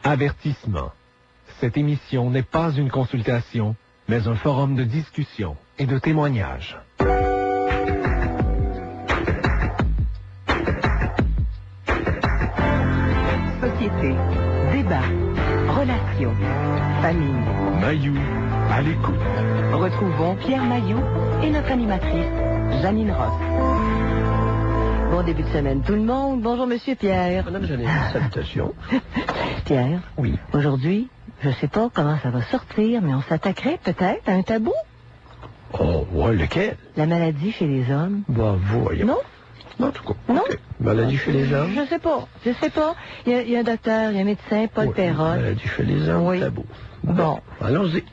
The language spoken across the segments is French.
Avertissement. Cette émission n'est pas une consultation, mais un forum de discussion et de témoignage. Société, débat, relations, famille. Mailloux à l'écoute. Retrouvons Pierre Mailloux et notre animatrice, Janine Ross. Bon début de semaine tout le monde. Bonjour Monsieur Pierre. Madame Janine, salutations. Pierre, Oui. aujourd'hui, je sais pas comment ça va sortir, mais on s'attaquerait peut-être à un tabou. Oh, ouais, lequel? La maladie chez les hommes. Bah, voyons. Non? En tout cas. Non? Okay. Maladie chez les hommes? Je sais pas. Il y a un docteur, il y a un médecin, Paul Perrotte. Maladie chez les hommes, Oui. tabou. Bon. Allons-y.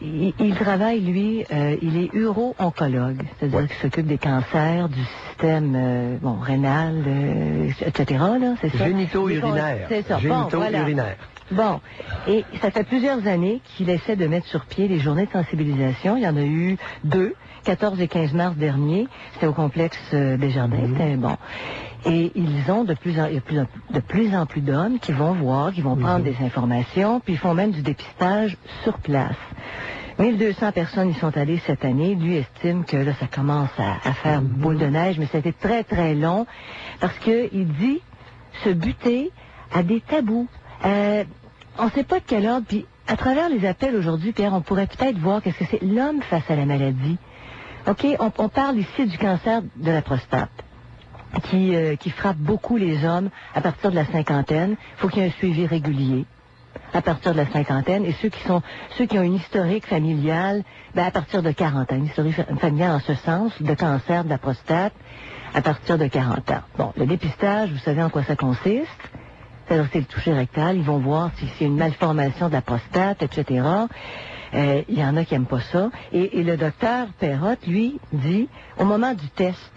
Il travaille, lui, il est uro-oncologue, c'est-à-dire qu'il s'occupe des cancers, du système rénal, etc. Là, c'est ça? Génito-urinaire. C'est ça. Génito-urinaire. Bon, et ça fait plusieurs années qu'il essaie de mettre sur pied les journées de sensibilisation. Il y en a eu 2, 14 et 15 mars dernier. C'était au complexe Desjardins. C'était bon. Et ils ont de plus en plus d'hommes qui vont voir, qui vont prendre des informations, puis ils font même du dépistage sur place. 1200 personnes y sont allées cette année. Lui estime que là, ça commence à faire boule de neige, mais c'était très, très long parce que il dit se buter à des tabous. On ne sait pas de quel ordre, puis à travers les appels aujourd'hui, Pierre, on pourrait peut-être voir qu'est-ce que c'est l'homme face à la maladie. OK, on parle ici du cancer de la prostate qui frappe beaucoup les hommes à partir de la cinquantaine. Il faut qu'il y ait un suivi régulier à partir de la cinquantaine. Et ceux qui ont une historique familiale, à partir de 40 ans. Une historique familiale en ce sens, de cancer de la prostate, à partir de 40 ans. Bon, le dépistage, vous savez en quoi ça consiste. C'est-à-dire c'est le toucher rectal. Ils vont voir s'il y a une malformation de la prostate, etc. Il y en a qui n'aiment pas ça. Et le docteur Perrotte, lui, dit, au moment du test,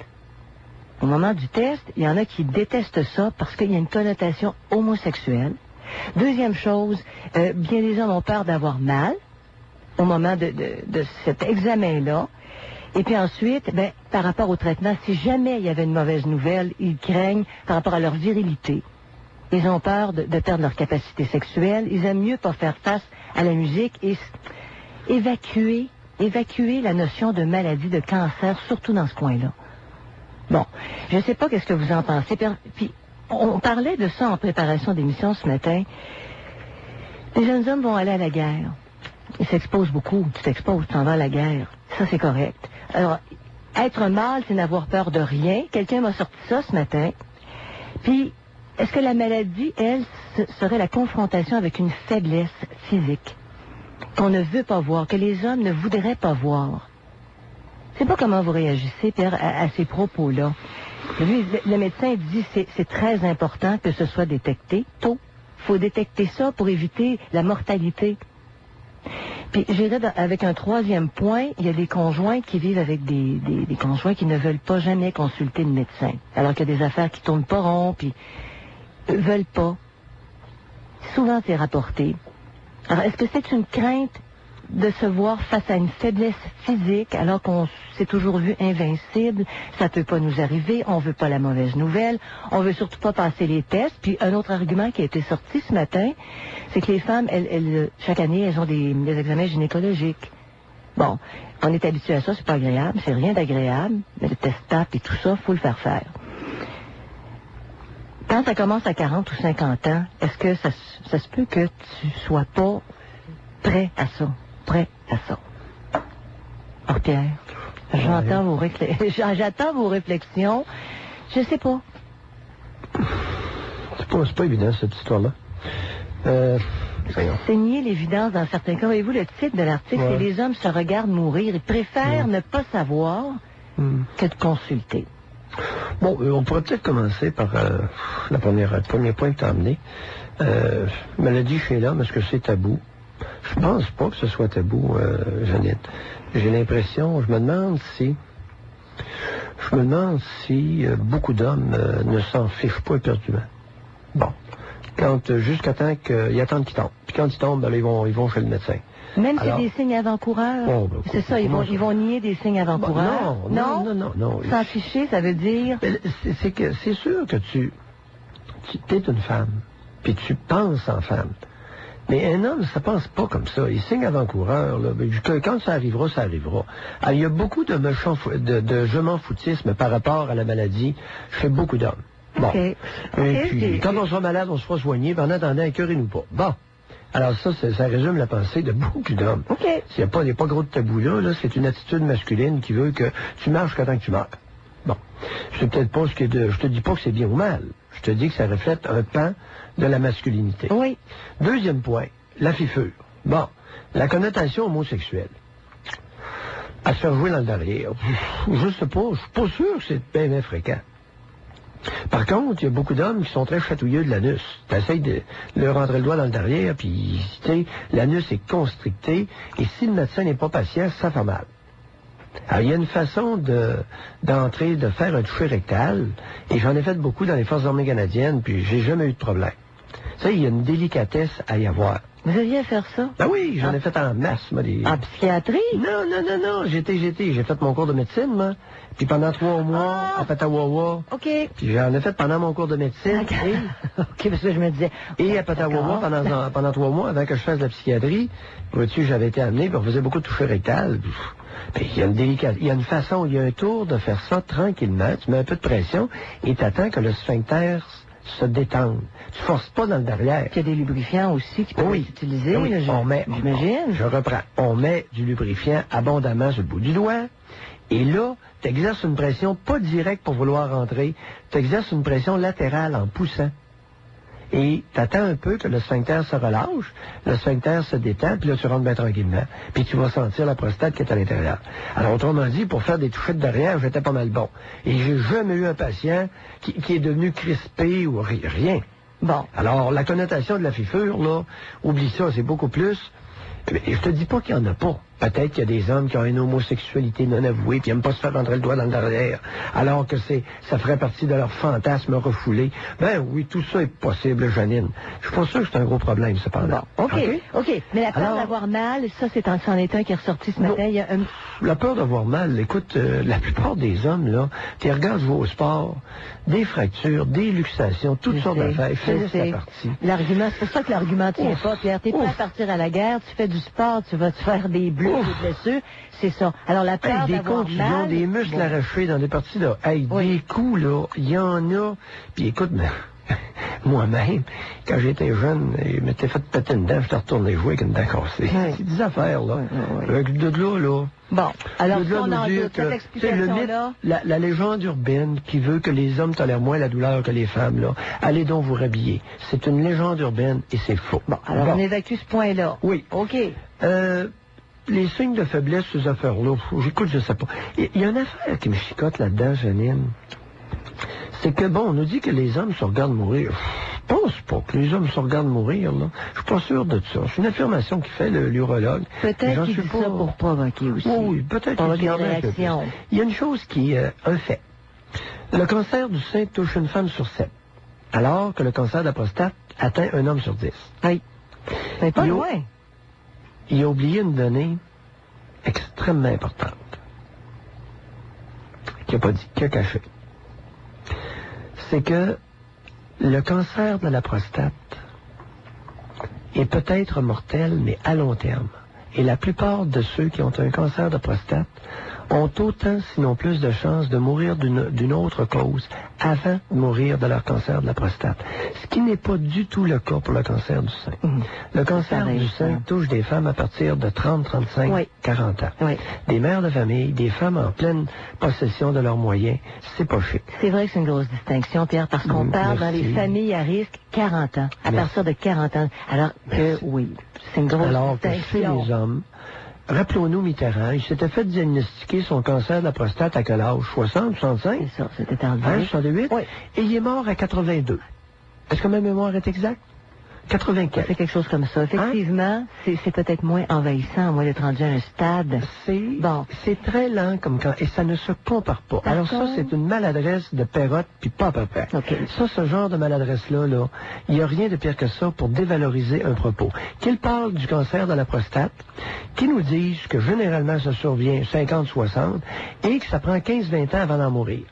il y en a qui détestent ça parce qu'il y a une connotation homosexuelle. Deuxième chose, bien des hommes ont peur d'avoir mal au moment de cet examen-là. Et puis ensuite, par rapport au traitement, si jamais il y avait une mauvaise nouvelle, ils craignent par rapport à leur virilité. Ils ont peur de perdre leur capacité sexuelle. Ils aiment mieux pas faire face à la musique et évacuer la notion de maladie, de cancer, surtout dans ce coin-là. Bon, je ne sais pas qu'est-ce que vous en pensez. Puis, on parlait de ça en préparation d'émission ce matin. Les jeunes hommes vont aller à la guerre. Ils s'exposent beaucoup. Tu t'exposes, tu t'en vas à la guerre. Ça, c'est correct. Alors, être mâle, c'est n'avoir peur de rien. Quelqu'un m'a sorti ça ce matin. Puis, est-ce que la maladie, elle, serait la confrontation avec une faiblesse physique qu'on ne veut pas voir, que les hommes ne voudraient pas voir? Je ne sais pas comment vous réagissez, Pierre, à ces propos-là. Lui, le médecin dit que c'est très important que ce soit détecté tôt. Il faut détecter ça pour éviter la mortalité. Puis, j'irais avec un troisième point, il y a des conjoints qui vivent avec des conjoints qui ne veulent pas jamais consulter le médecin. Alors qu'il y a des affaires qui tournent pas rond, puis veulent pas. Souvent, c'est rapporté. Alors, est-ce que c'est une crainte de se voir face à une faiblesse physique alors qu'on s'est toujours vu invincible? Ça peut pas nous arriver, on veut pas la mauvaise nouvelle, on veut surtout pas passer les tests. Puis un autre argument qui a été sorti ce matin, c'est que les femmes, elles chaque année, elles ont des examens gynécologiques. Bon, on est habitué à ça, c'est pas agréable, c'est rien d'agréable, mais le test TAP et tout ça, faut le faire faire. Quand ça commence à 40 ou 50 ans, est-ce que ça se peut que tu sois pas prêt à ça? Alors, Pierre, j'entends vos réflexions. Je sais pas. C'est pas évident, cette histoire-là. C'est nier l'évidence dans certains cas. Voyez-vous, le titre de l'article, c'est « Les hommes se regardent mourir. Ils préfèrent ne pas savoir que de consulter ». Bon, on pourrait peut-être commencer par le premier point que tu as amené. Maladie chez l'homme, est-ce que c'est tabou? Je pense pas que ce soit tabou, Jeannette. J'ai l'impression, je me demande si beaucoup d'hommes ne s'en fichent pas éperdument. Bon. Jusqu'à temps qu'ils attendent qu'ils tombent. Puis quand ils tombent, ils vont chez le médecin. Même si c'est des signes avant-coureurs. C'est ça, ils vont nier des signes avant-coureurs. Non. S'en ficher, ça veut dire... C'est sûr que tu es une femme, puis tu penses en femme. Mais un homme, ça pense pas comme ça. Il signe avant-coureur, là. Quand ça arrivera, ça arrivera. Alors, il y a beaucoup de je m'en foutisme par rapport à la maladie chez beaucoup d'hommes. Bon. Okay. Et puis, quand on sera malade, on se fera soigner, puis en attendant, écœurez-nous pas. Bon. Alors ça résume la pensée de beaucoup d'hommes. OK. S'il n'y a pas gros de tabou là, c'est une attitude masculine qui veut que tu marches jusqu'à temps que tu meurs. Bon. C'est peut-être pas je te dis pas que c'est bien ou mal. Je te dis que ça reflète un pan de la masculinité. Oui. Deuxième point, la fifure. Bon. La connotation homosexuelle. À se faire jouer dans le derrière. Je sais pas, je suis pas sûr que c'est bien fréquent. Par contre, il y a beaucoup d'hommes qui sont très chatouilleux de l'anus. Tu essaies de leur rentrer le doigt dans le derrière, puis, tu sais, l'anus est constricté, et si le médecin n'est pas patient, ça fait mal. Alors, il y a une façon de faire un toucher rectal, et j'en ai fait beaucoup dans les Forces armées canadiennes, puis j'ai jamais eu de problème. Tu sais, il y a une délicatesse à y avoir. Vous aviez à faire ça? Ben oui, j'en ai fait en masse, moi. En psychiatrie? Non, j'ai fait mon cours de médecine, moi. Puis pendant 3 mois, à Petawawa. OK. Puis j'en ai fait pendant mon cours de médecine. OK, parce que je me disais... Et à Petawawa pendant 3 mois, avant que je fasse de la psychiatrie, vois-tu, j'avais été amené, puis on faisait beaucoup de toucher rectal. Puis il y a il y a une façon, il y a un tour de faire ça tranquillement. Tu mets un peu de pression et t'attends que le sphincter se détende. Tu forces pas dans le derrière. Il y a des lubrifiants aussi qui peuvent être utilisés. Oui, j'imagine. Je reprends. On met du lubrifiant abondamment sur le bout du doigt. Et là, tu exerces une pression pas directe pour vouloir rentrer. Tu exerces une pression latérale en poussant. Et tu attends un peu que le sphincter se relâche, le sphincter se détend, puis là, tu rentres bien tranquillement. Puis tu vas sentir la prostate qui est à l'intérieur. Alors, autrement dit, pour faire des touchettes derrière, j'étais pas mal bon. Et j'ai jamais eu un patient qui est devenu crispé ou rien. Bon. Alors, la connotation de la fifure, là, oublie ça, c'est beaucoup plus. Mais je te dis pas qu'il y en a pas. Peut-être qu'il y a des hommes qui ont une homosexualité non avouée, puis n'aiment pas se faire rentrer le doigt dans le derrière, alors que ça ferait partie de leur fantasme refoulé. Ben oui, tout ça est possible, Janine. Je suis pas sûr que c'est un gros problème, cependant. Bon, OK. Mais la peur d'avoir mal, ça, c'en est un qui est ressorti ce matin. Il y a La peur d'avoir mal, écoute, la plupart des hommes, là, tu regardes jouer au sport, des fractures, des luxations, toutes sortes d'affaires, c'est partie. L'argument, c'est pour ça que l'argument tient pas, Pierre. T'es pas à partir à la guerre, tu fais du sport, tu vas te faire des bleus, des blessures, c'est ça. Alors la peur des d'avoir contusions, mal, des muscles arrachés dans des parties, là. Des coups, là, il y en a. Puis écoute, moi-même, quand j'étais jeune, je m'étais fait péter une dent, je t'ai retourné jouer avec une dent cassée. C'est des affaires, là. De là. Bon, alors de là, on en doute, cette explication-là... La légende urbaine qui veut que les hommes tolèrent moins la douleur que les femmes, là. Allez donc vous rhabiller. C'est une légende urbaine et c'est faux. Bon, alors on évacue ce point-là. Oui. OK. Les signes de faiblesse, ces affaires-là, j'écoute, je sais pas. Il y a une affaire qui me chicote là-dedans, Janine. C'est que, bon, on nous dit que les hommes se regardent mourir. Je pense pas que les hommes se regardent mourir, là. Je suis pas sûr de ça. C'est une affirmation qui fait l'urologue. Peut-être qu'il dit ça pour provoquer aussi. Oui, peut-être qu'il dit en un peu plus. Il y a une chose qui est un fait. Le cancer du sein touche une femme sur 7, alors que le cancer de la prostate atteint un homme sur 10. Oui. C'est pas loin. Il a oublié une donnée extrêmement importante. Qu'il n'a pas dit, qu'il a caché. C'est que le cancer de la prostate est peut-être mortel, mais à long terme. Et la plupart de ceux qui ont un cancer de prostate ont autant, sinon plus, de chances de mourir d'une autre cause avant de mourir de leur cancer de la prostate. Ce qui n'est pas du tout le cas pour le cancer du sein. Le cancer du sein touche des femmes à partir de 30, 35, 40 ans. Oui. Des mères de famille, des femmes en pleine possession de leurs moyens, c'est pas chic. C'est vrai que c'est une grosse distinction, Pierre, parce qu'on parle dans les familles à risque 40 ans, à partir de 40 ans. Alors que, oui, c'est une grosse distinction. Que chez les hommes, rappelons-nous Mitterrand, il s'était fait diagnostiquer son cancer de la prostate à quel âge? 60, 65? C'est ça, c'était tardif. 68? Oui. Et il est mort à 82. Est-ce que ma mémoire est exacte? 84. C'est quelque chose comme ça. Effectivement, c'est peut-être moins envahissant, moins d'être rendu à un stade. C'est très lent comme quand, et ça ne se compare pas. Alors ça, c'est une maladresse de Perrotte, puis pas à peu près. Ça, ce genre de maladresse-là, il n'y a rien de pire que ça pour dévaloriser un propos. Qu'il parle du cancer de la prostate, qu'ils nous disent que généralement ça survient 50-60, et que ça prend 15-20 ans avant d'en mourir.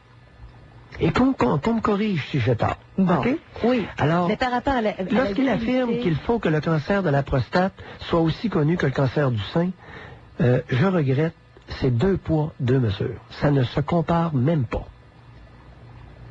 Et qu'on me corrige si j'ai tort. Bon. OK? Oui. Alors, mais par rapport à lorsqu'il affirme qu'il faut que le cancer de la prostate soit aussi connu que le cancer du sein, je regrette, c'est 2 poids, 2 mesures. Ça ne se compare même pas.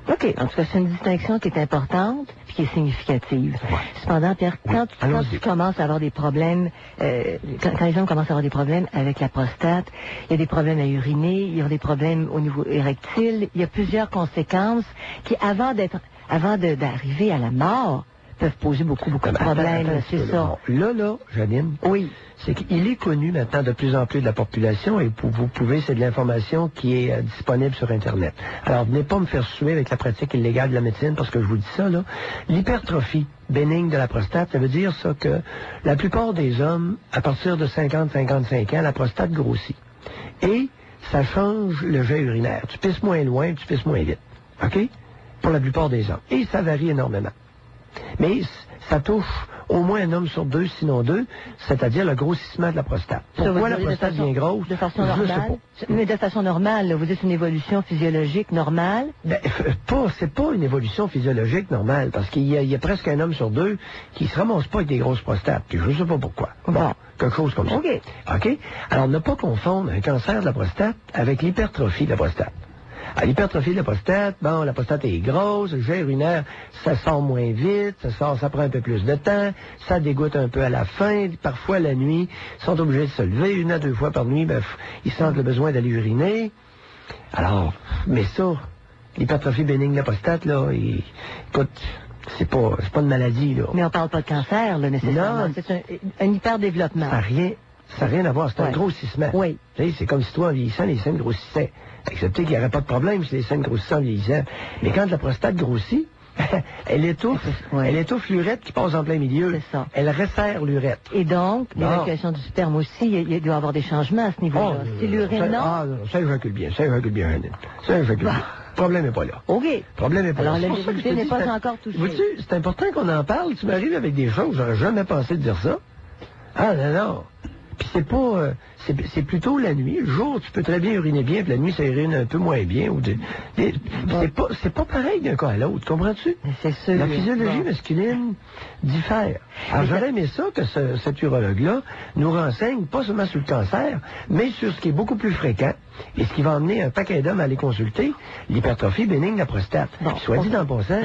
OK. En tout cas, c'est une distinction qui est importante et qui est significative. Ouais. Cependant, Pierre, Oui. quand tu commences à avoir des problèmes, quand les hommes commencent à avoir des problèmes avec la prostate, il y a des problèmes à uriner, il y a des problèmes au niveau érectile, il y a plusieurs conséquences qui, avant d'arriver à la mort, peuvent poser beaucoup de problèmes. C'est ça. Là, Janine, Oui. c'est qu'il est connu maintenant de plus en plus de la population et vous pouvez, c'est de l'information qui est disponible sur Internet. Alors, venez pas me faire suer avec la pratique illégale de la médecine parce que je vous dis ça, là. L'hypertrophie bénigne de la prostate, ça veut dire ça que la plupart des hommes, à partir de 50-55 ans, la prostate grossit. Et ça change le jet urinaire. Tu pisses moins loin, tu pisses moins vite. OK? Pour la plupart des hommes. Et ça varie énormément. Mais ça touche au moins un homme sur 2, sinon 2, c'est-à-dire le grossissement de la prostate. Pourquoi la prostate devient grosse? De façon je normale? sais pas. Mais de façon normale, là, vous dites une évolution physiologique normale? Ben, c'est pas une évolution physiologique normale, parce qu'il y a presque un homme sur 2 qui se ramasse pas avec des grosses prostates, puis je sais pas pourquoi. Bon, quelque chose comme ça. OK? Alors, ne pas confondre un cancer de la prostate avec l'hypertrophie de la prostate. À l'hypertrophie de la prostate, bon, la prostate est grosse, le jet urinaire, ça sort moins vite, ça prend un peu plus de temps, ça dégoûte un peu à la fin, parfois la nuit, ils sont obligés de se lever 1 à 2 fois par nuit, ben, ils sentent le besoin d'aller uriner. Alors, mais ça, l'hypertrophie bénigne de la prostate, là, écoute, c'est pas une maladie, là. Mais on parle pas de cancer, là, nécessairement. Non. C'est un hyperdéveloppement. Ça n'a rien à voir, c'est un grossissement. Oui. Tu sais, c'est comme si toi, en vieillissant, les seins grossissaient. Excepté qu'il n'y aurait pas de problème si les seins grossissaient en vieillissant. Mais quand la prostate grossit, elle étouffe l'urètre qui passe en plein milieu. C'est ça. Elle resserre l'urètre. Et donc, l'évacuation du sperme aussi, il doit y avoir des changements à ce niveau-là. Si l'urine, non? Ça évacue bien, Janine. Ça évacue bien. Le problème n'est pas là. OK. Le problème n'est pas alors, là. la virilité n'est pas encore touchée. Vois-tu, c'est important qu'on en parle. Tu m'arrives avec des choses, j'aurais jamais pensé de dire ça. Ah, non. Puis c'est pas... c'est plutôt la nuit. Le jour, tu peux très bien uriner bien, puis la nuit, ça urine un peu moins bien. C'est pas pareil d'un cas à l'autre, comprends-tu? C'est sûr. La physiologie masculine diffère. Alors j'aurais aimé ça que cet urologue-là nous renseigne, pas seulement sur le cancer, mais sur ce qui est beaucoup plus fréquent, et ce qui va emmener un paquet d'hommes à aller consulter, l'hypertrophie bénigne de la prostate. Puis, soit dit en passant,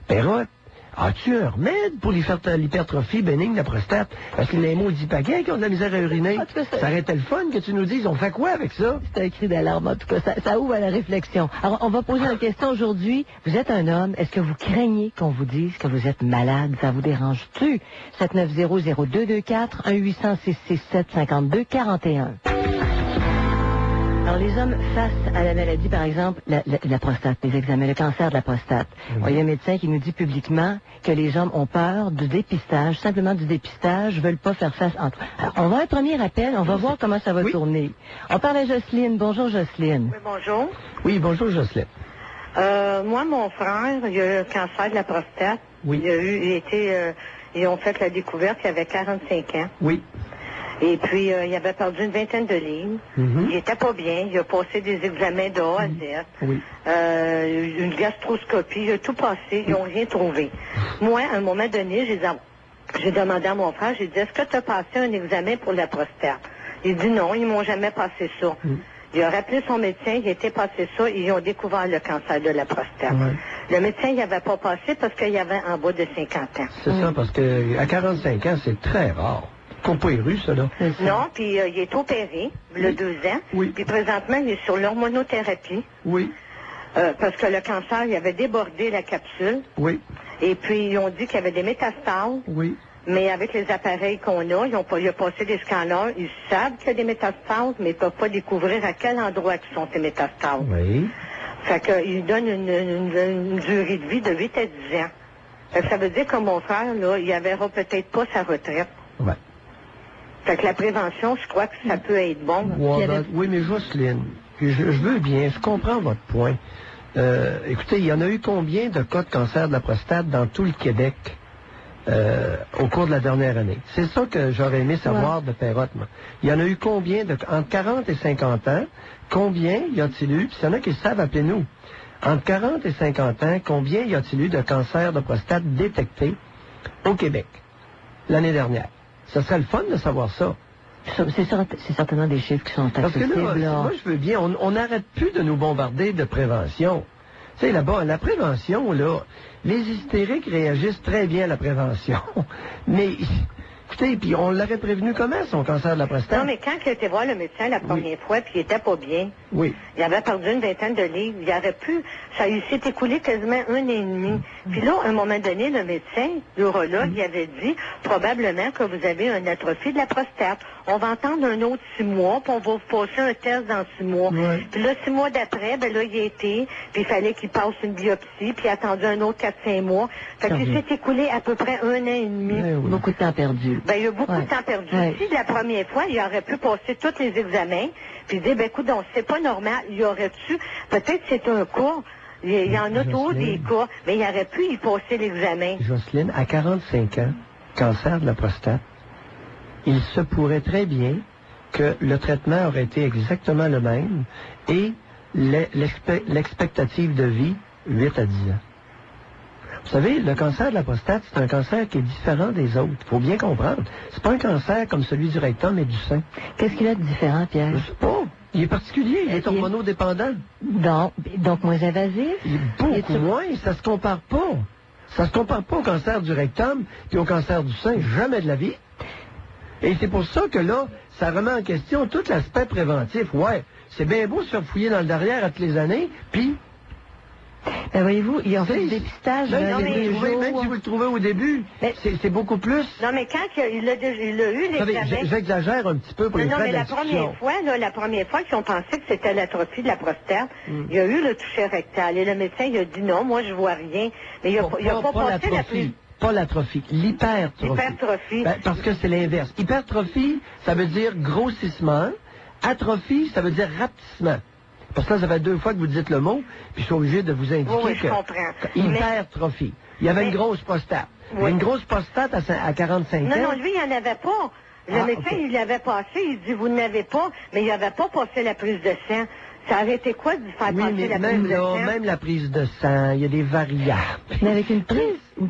Perrotte, as-tu un remède pour l'hypertrophie bénigne de la prostate? Parce que les maudits paquets qui ont de la misère à uriner, ça aurait été le fun que tu nous dises, on fait quoi avec ça? C'est un cri d'alarme, en tout cas, ça ouvre à la réflexion. Alors, on va poser la question aujourd'hui. Vous êtes un homme, est-ce que vous craignez qu'on vous dise que vous êtes malade? Ça vous dérange-tu? 790-0224, 1-800-667-5241. Alors, les hommes face à la maladie, par exemple, la prostate, les examens, le cancer de la prostate. Il y a un médecin qui nous dit publiquement que les hommes ont peur du dépistage, simplement du dépistage, veulent pas faire face entre eux. Alors, on va un premier appel, on va voir comment ça va tourner. On parle à Jocelyne. Bonjour, Jocelyne. Oui, bonjour. Oui, bonjour, Jocelyne. Moi, mon frère, il a eu le cancer de la prostate. Oui. Ils ont fait la découverte, il avait 45 ans. Oui. Et puis, il avait perdu une vingtaine de livres. Il était pas bien. Il a passé des examens de A à Z. Oui. Une gastroscopie. Il a tout passé. Ils n'ont rien trouvé. Moi, à un moment donné, j'ai demandé à mon frère, j'ai dit, est-ce que tu as passé un examen pour la prostate? Il dit non, ils m'ont jamais passé ça. Il a rappelé son médecin, il a été passé ça, ils ont découvert le cancer de la prostate. Le médecin, il n'avait pas passé parce qu'il y avait en bas de 50 ans. C'est ça, parce qu'à 45 ans, c'est très rare. Compérus, ça, là. Non, puis il est opéré, il a 2 ans. Oui. Puis présentement, il est sur l'hormonothérapie. Oui. Parce que le cancer, il avait débordé la capsule. Oui. Et puis, ils ont dit qu'il y avait des métastases. Oui. Mais avec les appareils qu'on a, il a passé des scanners. Ils savent qu'il y a des métastases, mais ils ne peuvent pas découvrir à quel endroit sont ces métastases. Oui. Fait qu'ils donnent une durée de vie de 8 à 10 ans. Fait que ça veut dire que mon frère, là, il ne verra peut-être pas sa retraite. Ouais. Fait que la prévention, je crois que ça peut être bon. Oui, mais Jocelyne, je veux bien, je comprends votre point. Écoutez, il y en a eu combien de cas de cancer de la prostate dans tout le Québec au cours de la dernière année? C'est ça que j'aurais aimé savoir de Perrotte, moi. Il y en a eu combien entre 40 et 50 ans? Combien y a-t-il eu? Puis s'il y en a qui le savent, appelez-nous. Entre 40 et 50 ans, combien y a-t-il eu de cancers de prostate détectés au Québec l'année dernière? Ce serait le fun de savoir ça. C'est certainement des chiffres qui sont Parce que accessibles. là, moi, je veux bien, on n'arrête plus de nous bombarder de prévention. Tu sais, là-bas, la prévention, là, les hystériques réagissent très bien à la prévention. Mais, écoutez, puis on l'aurait prévenu comment, son cancer de la prostate? Non, mais quand il était voir le médecin la première fois, puis il était pas bien, oui. Il avait perdu une vingtaine de livres, il aurait pu, il s'est écoulé quasiment 1 an et demi. Puis là, à un moment donné, le médecin, l'urologue, il avait dit, probablement que vous avez une atrophie de la prostate. On va attendre un autre 6 mois, puis on va vous passer un test dans 6 mois. Ouais. Puis là, 6 mois d'après, ben là, il a été, puis il fallait qu'il passe une biopsie, puis il a attendu un autre 4-5 mois. Fait qu'il s'est écoulé à peu près 1 an et demi. Oui. Beaucoup de temps perdu. Ben, il y a beaucoup de temps perdu. Si la première fois, il aurait pu passer tous les examens, puis dire, ben écoute, donc, c'est pas normal, il aurait dû, peut-être c'est un cas, il y en a toujours des cas, mais il aurait pu y passer l'examen. Jocelyne, à 45 ans, cancer de la prostate, il se pourrait très bien que le traitement aurait été exactement le même et l'expectative de vie, 8 à 10 ans. Vous savez, le cancer de la prostate, c'est un cancer qui est différent des autres. Il faut bien comprendre. C'est pas un cancer comme celui du rectum et du sein. Qu'est-ce qu'il a de différent, Pierre? Je sais pas. Il est particulier. Il est hormonodépendant. Donc moins invasif? Il est beaucoup moins. Ça se compare pas. Ça se compare pas au cancer du rectum et au cancer du sein. Jamais de la vie. Et c'est pour ça que là, ça remet en question tout l'aspect préventif. Ouais, c'est bien beau se faire fouiller dans le derrière à toutes les années, puis... Ben voyez-vous, ils ont fait du dépistage. Même si vous le trouvez au début, c'est beaucoup plus. Non, mais quand il a eu l'examen... J'exagère un petit peu pour les frais mais la première fois qu'ils ont pensé que c'était l'atrophie de la prostate, il y a eu le toucher rectal. Et le médecin, il a dit non, moi, je vois rien. Mais il a pas passé la prise. Pas l'atrophie, l'hypertrophie. L'hypertrophie. Ben, parce que c'est l'inverse. Hypertrophie, ça veut dire grossissement. Atrophie, ça veut dire rapetissement. Parce que là, ça fait 2 fois que vous dites le mot, puis je suis obligé de vous indiquer je comprends. Hypertrophie. Il y avait une grosse prostate. Oui. Une grosse prostate à 45 ans. Non, lui, il n'y en avait pas. Le médecin, il l'avait passé, il dit, vous n'avez pas, mais il n'avait pas passé la prise de sang. Ça aurait été quoi de faire passer la prise de sang? Même la prise de sang, il y a des variables. Mais avec une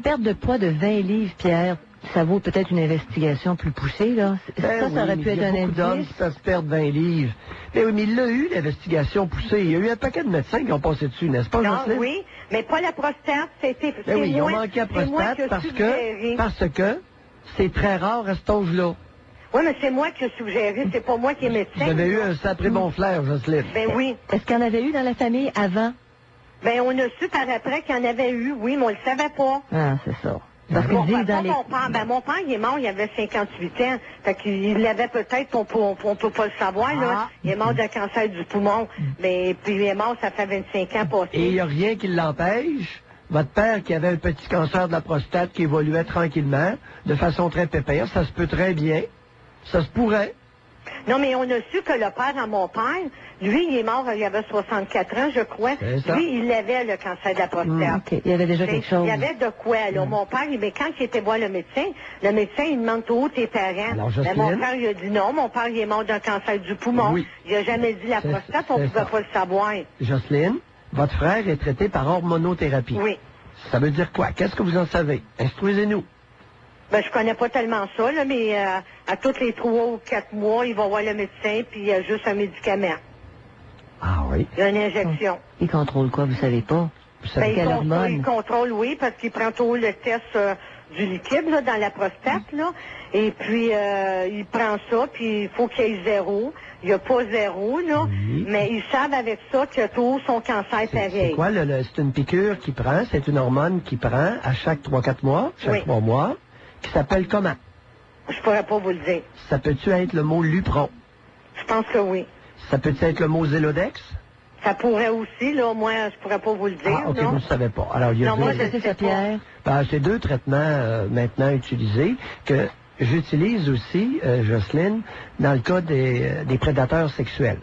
perte de poids de 20 livres, Pierre, ça vaut peut-être une investigation plus poussée, là. Ça aurait pu être un indice. Il y a beaucoup d'hommes qui peuvent perdre 20 livres. Mais oui, mais il a eu l'investigation poussée. Il y a eu un paquet de médecins qui ont passé dessus, n'est-ce pas, Jocelyne? Oui, mais pas la prostate. Oui, ils ont manqué la prostate parce que c'est très rare à cet âge-là. Oui, mais c'est moi qui ai suggéré, c'est pas moi qui est médecin. Vous avez eu un sacré bon flair, Jocelyne. Ben oui. Est-ce qu'il y en avait eu dans la famille avant? Ben, on a su par après qu'il y en avait eu, oui, mais on le savait pas. Ah, c'est ça. Parce mon père, il est mort, il avait 58 ans. Fait qu'il l'avait peut-être, on peut pas le savoir, là. Il est mort d'un cancer du poumon. Mais, puis il est mort, ça fait 25 ans passé. Et il n'y a rien qui l'empêche. Votre père, qui avait un petit cancer de la prostate qui évoluait tranquillement, de façon très pépère, ça se peut très bien. Ça se pourrait. Non, mais on a su que le père à mon père, lui, il est mort, il avait 64 ans, je crois. Lui, il avait le cancer de la prostate. OK, il y avait déjà quelque chose. Il y avait de quoi, là. Mon père, mais quand il était voir le médecin, il demande où tes parents. Alors, mon père, il a dit non, mon père, il est mort d'un cancer du poumon. Oui. Il a jamais dit la prostate, on ne pouvait pas le savoir. Jocelyne, votre frère est traité par hormonothérapie. Oui. Ça veut dire quoi? Qu'est-ce que vous en savez? Instruisez-nous. Ben, je connais pas tellement ça, là, mais à tous les 3 ou 4 mois, il va voir le médecin, puis il y a juste un médicament. Ah oui? Il y a une injection. Il contrôle quoi, vous savez pas? Vous savez quelle hormone? Il contrôle, oui, parce qu'il prend toujours le test du liquide, là, dans la prostate, là. Et puis, il prend ça, puis il faut qu'il y ait 0. Il n'y a pas 0, là. Oui. Mais ils savent avec ça qu'il y a tout son cancer pareil. C'est quoi, c'est une piqûre qu'il prend, c'est une hormone qu'il prend à chaque 3-4 mois, chaque 3 mois, qui s'appelle comment? Je pourrais pas vous le dire. Ça peut-tu être le mot Lupron? Je pense que oui. Ça peut-tu être le mot Zélodex? Ça pourrait aussi, là. Moi, je pourrais pas vous le dire. Ah, OK, non? vous ne savez pas. Alors, il y a moi, je sais, Pierre. C'est 2 traitements maintenant utilisés que j'utilise aussi, Jocelyne, dans le cas des prédateurs sexuels.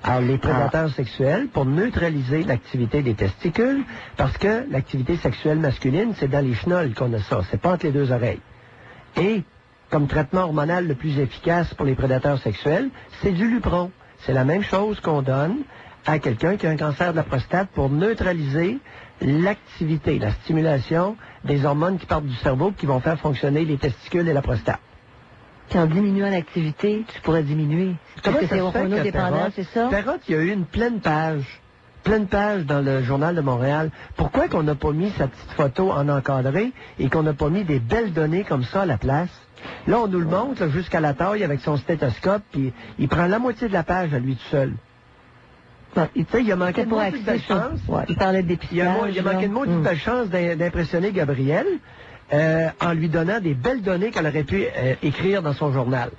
Alors, les prédateurs sexuels, pour neutraliser l'activité des testicules, parce que l'activité sexuelle masculine, c'est dans les chenolles qu'on a ça, c'est pas entre les 2 oreilles. Et, comme traitement hormonal le plus efficace pour les prédateurs sexuels, c'est du Lupron. C'est la même chose qu'on donne à quelqu'un qui a un cancer de la prostate pour neutraliser l'activité, la stimulation des hormones qui partent du cerveau qui vont faire fonctionner les testicules et la prostate. Puis en diminuant l'activité, tu pourrais diminuer. Comment Parce que c'est ça se fait que hormonodépendant, c'est ça? Perrotte, il y a eu une pleine page dans le Journal de Montréal. Pourquoi qu'on n'a pas mis sa petite photo en encadré et qu'on n'a pas mis des belles données comme ça à la place? Là, on nous le montre là, jusqu'à la taille avec son stéthoscope, puis il prend la moitié de la page à lui tout seul. Tu sais, il a manqué de maudite belle chance. Ouais, il parlait de dépistage. Il a manqué de maudite belle chance d'impressionner Gabriel en lui donnant des belles données qu'elle aurait pu écrire dans son journal.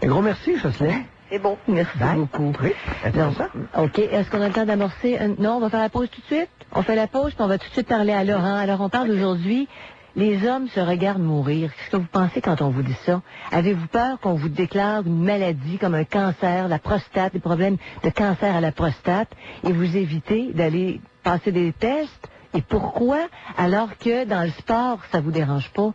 Un gros merci, Jocelyn. C'est bon. Merci beaucoup. Oui, intéressant. OK. Est-ce qu'on a le temps d'amorcer? Non, on va faire la pause tout de suite. On fait la pause, puis on va tout de suite parler à Laurent. Alors, on parle aujourd'hui. Les hommes se regardent mourir. Qu'est-ce que vous pensez quand on vous dit ça? Avez-vous peur qu'on vous déclare une maladie comme un cancer, la prostate, des problèmes de cancer à la prostate, et vous évitez d'aller passer des tests? Et pourquoi? Alors que dans le sport, ça vous dérange pas.